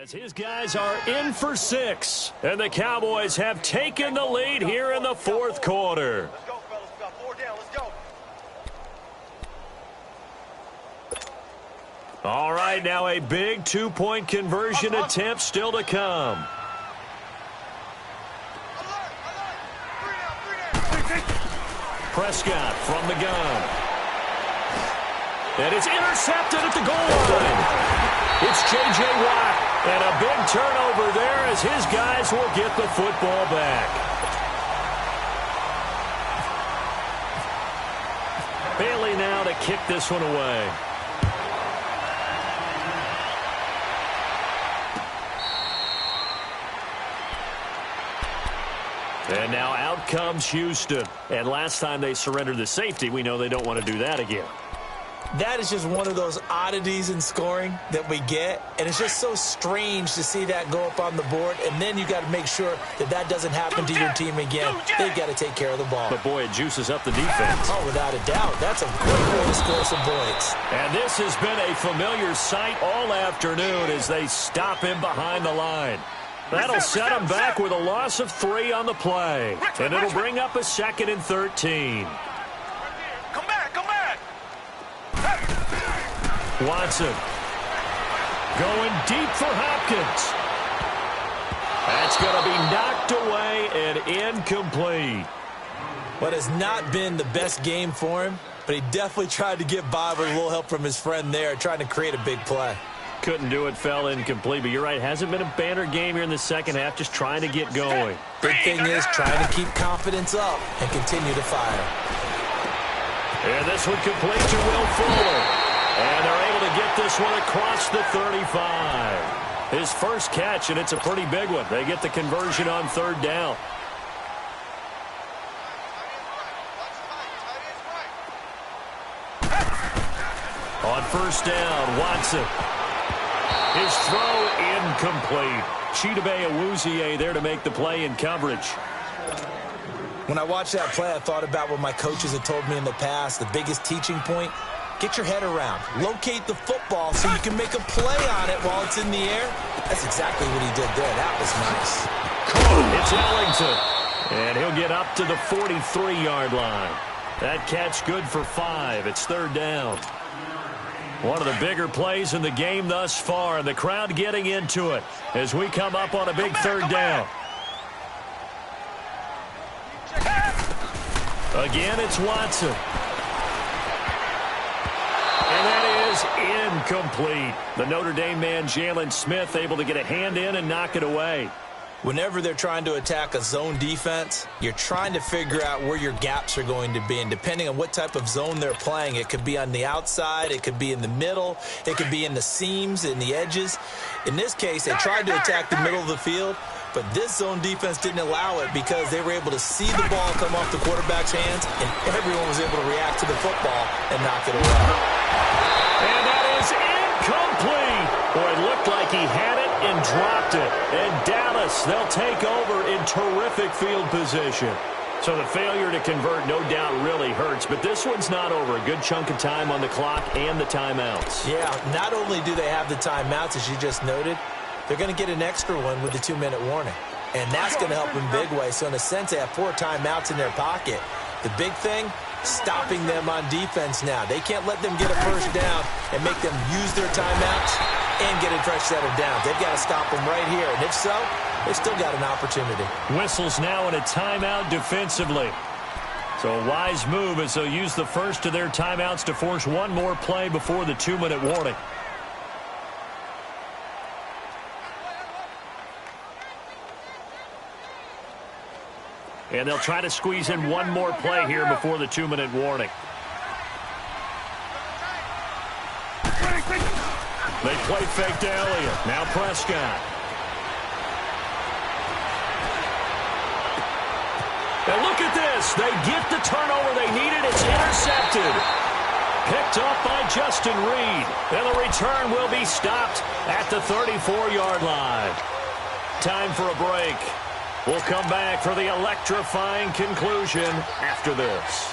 As his guys are in for 6, and the Cowboys have taken the lead here in the fourth quarter. Let's go, fellas. We got 4 down. Let's go. All right, now a big 2-point conversion attempt still to come. Prescott from the gun. And it's intercepted at the goal line. It's J.J. Watt. And a big turnover there as his guys will get the football back. Bailey now to kick this one away. And now out comes Houston. And last time they surrendered the safety, we know they don't want to do that again. That is just one of those oddities in scoring that we get, and it's just so strange to see that go up on the board, and then you got to make sure that that doesn't happen to your team again. They've got to take care of the ball. But, boy, it juices up the defense. Oh, without a doubt. That's a great way to score some points. And this has been a familiar sight all afternoon as they stop him behind the line. That'll set him back with a loss of 3 on the play, and it'll bring up a 2nd and 13. Come back, come back. Watson going deep for Hopkins. That's going to be knocked away and incomplete. What has not been the best game for him, but he definitely tried to get by with a little help from his friend there, trying to create a big play. Couldn't do it, fell incomplete, but you're right, hasn't been a banner game here in the second half, just trying to get going. Big thing is trying to keep confidence up and continue to fire. And this one complete to Will Fuller. And they're able to get this one across the 35. His first catch, and it's a pretty big one. They get the conversion on 3rd down. On 1st down, Watson. His throw incomplete. Chidobe Awuzie there to make the play in coverage. When I watched that play, I thought about what my coaches had told me in the past. The biggest teaching point, get your head around. Locate the football so you can make a play on it while it's in the air. That's exactly what he did there. That was nice. It's Ellington. And he'll get up to the 43-yard line. That catch good for 5. It's 3rd down. One of the bigger plays in the game thus far, and the crowd getting into it as we come up on a big 3rd down. Again, it's Watson. And that is incomplete. The Notre Dame man, Jalen Smith, able to get a hand in and knock it away. Whenever they're trying to attack a zone defense, you're trying to figure out where your gaps are going to be. And depending on what type of zone they're playing, it could be on the outside, it could be in the middle, it could be in the seams, in the edges. In this case, they tried to attack the middle of the field, but this zone defense didn't allow it because they were able to see the ball come off the quarterback's hands, and everyone was able to react to the football and knock it away. And that is incomplete. Boy, it looked like he had it and dropped it. And Dallas, they'll take over in terrific field position. So the failure to convert no doubt really hurts, but this one's not over. A good chunk of time on the clock and the timeouts. Yeah, not only do they have the timeouts, as you just noted, they're going to get an extra one with the 2-minute warning. And that's going to help in big way. So in a sense, they have 4 timeouts in their pocket. The big thing, stopping them on defense now. They can't let them get a first down and make them use their timeouts and get a fresh set of downs. They've got to stop them right here. And if so, they've still got an opportunity. Whistles now in a timeout defensively. So a wise move as they'll use the first of their timeouts to force one more play before the 2-minute warning. And they'll try to squeeze in one more play here before the 2-minute warning. They play fake to Elliott. Now Prescott. And look at this. They get the turnover they needed. It's intercepted. Picked up by Justin Reed. And the return will be stopped at the 34-yard line. Time for a break. We'll come back for the electrifying conclusion after this.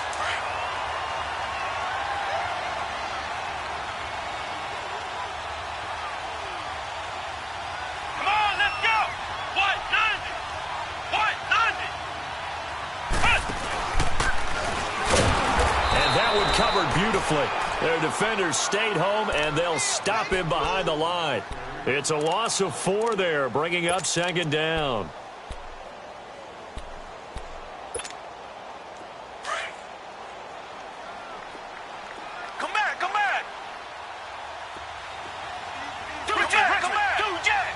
covered beautifully. Their defenders stayed home, and they'll stop him behind the line. It's a loss of 4 there, bringing up second down. Come back, come back. Do Jack, come back. Do Jack.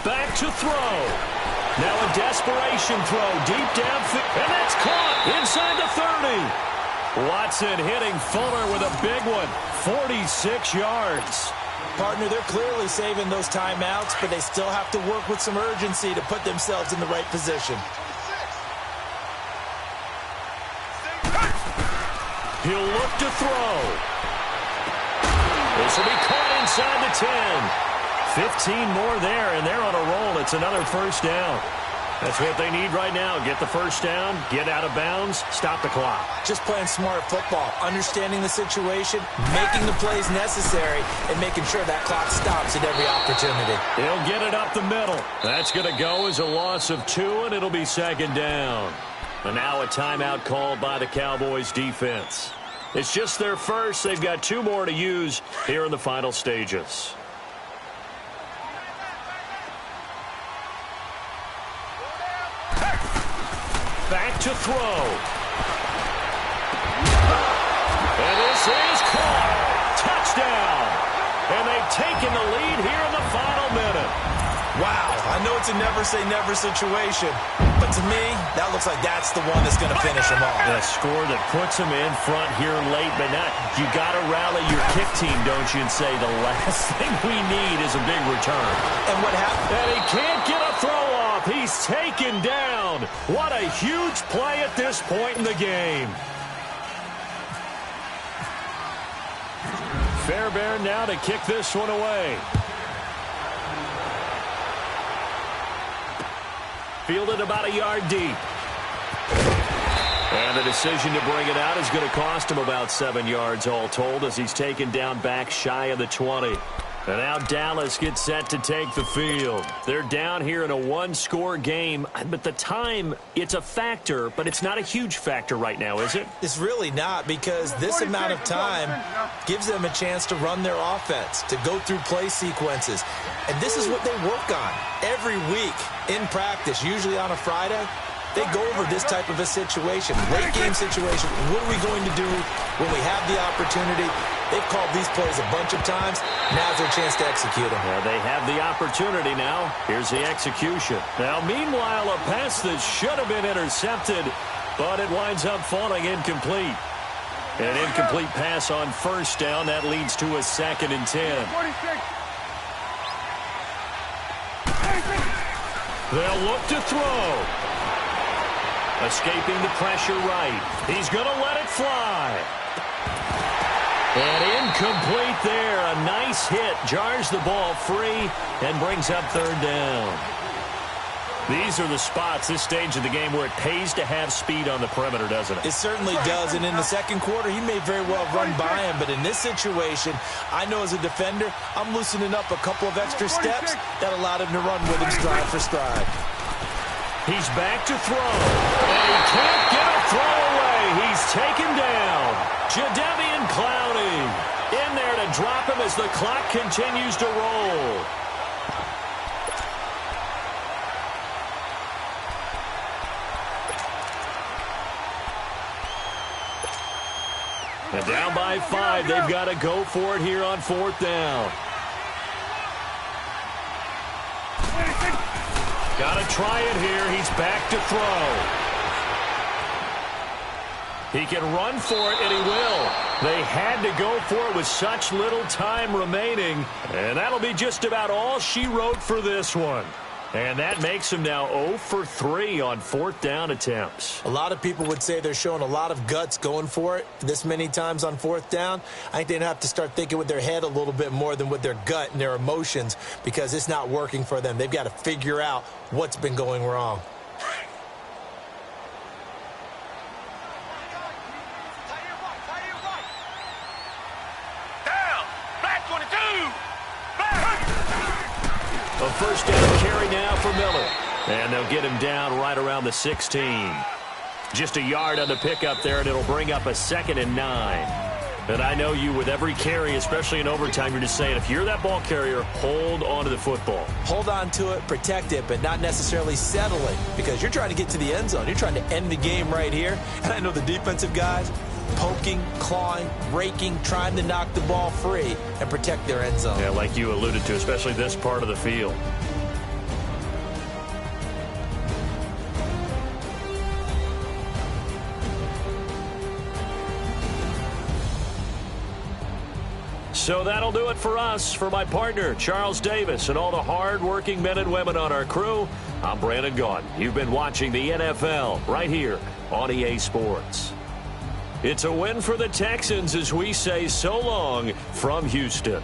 Back to throw. Now a desperation throw deep downfield, and that's caught inside the 30. Watson hitting Fuller with a big one, 46 yards. Partner, they're clearly saving those timeouts, but they still have to work with some urgency to put themselves in the right position. He'll look to throw. This will be caught inside the 10. 15 more there, and they're on a roll. It's another first down. That's what they need right now. Get the first down, get out of bounds, stop the clock. Just playing smart football, understanding the situation, making the plays necessary, and making sure that clock stops at every opportunity. He'll get it up the middle. That's going to go as a loss of 2, and it'll be second down. And now a timeout called by the Cowboys defense. It's just their first. They've got 2 more to use here in the final stages. Back to throw. And this is caught. Touchdown. And they've taken the lead here in the final minute. Wow, I know it's a never-say-never situation, but to me, that looks like that's the one that's going to finish them off. A score that puts them in front here late, but not. You got to rally your kick team, don't you, and say the last thing we need is a big return. And what happened? And he can't get a throw off. He's taken down. What a huge play at this point in the game. Fairbairn now to kick this one away. Fielded about a yard deep. And the decision to bring it out is going to cost him about 7 yards all told as he's taken down back shy of the 20. And now Dallas gets set to take the field. They're down here in a 1-score game, but the time, it's a factor, but it's not a huge factor right now, is it? It's really not, because this amount of time gives them a chance to run their offense, to go through play sequences. And this is what they work on every week in practice, usually on a Friday. They go over this type of a situation, late game situation. What are we going to do when we have the opportunity? They've called these plays a bunch of times. Now's their chance to execute them. Well, they have the opportunity now. Here's the execution. Now, meanwhile, a pass that should have been intercepted, but it winds up falling incomplete. An incomplete pass on first down. That leads to a 2nd and 10. They'll look to throw. Escaping the pressure right. He's going to let it fly. And incomplete there. A nice hit. Jars the ball free and brings up 3rd down. These are the spots, this stage of the game, where it pays to have speed on the perimeter, doesn't it? It certainly does. And in the second quarter, he may very well run by him. But in this situation, I know as a defender, I'm loosening up a couple of extra steps that allowed him to run with him stride for stride. He's back to throw. And he can't get a throw away. He's taken down. Jadeveon Clowney in there to drop him as the clock continues to roll. And down by 5. They've got to go for it here on 4th down. Got to try it here. He's back to throw. He can run for it, and he will. They had to go for it with such little time remaining. And that'll be just about all she wrote for this one. And that makes him now 0 for 3 on 4th down attempts. A lot of people would say they're showing a lot of guts going for it this many times on 4th down. I think they'd have to start thinking with their head a little bit more than with their gut and their emotions, because it's not working for them. They've got to figure out what's been going wrong. A first down carry now for Miller. And they'll get him down right around the 16. Just a yard on the pickup there, and it'll bring up a 2nd and 9. And I know you, with every carry, especially in overtime, you're just saying, if you're that ball carrier, hold on to the football. Hold on to it, protect it, but not necessarily settle it, because you're trying to get to the end zone. You're trying to end the game right here. And I know the defensive guys poking, clawing, raking, trying to knock the ball free and protect their end zone. Yeah, like you alluded to, especially this part of the field. So that'll do it for us. For my partner, Charles Davis, and all the hard-working men and women on our crew, I'm Brandon Gaudin. You've been watching the NFL right here on EA Sports. It's a win for the Texans as we say so long from Houston.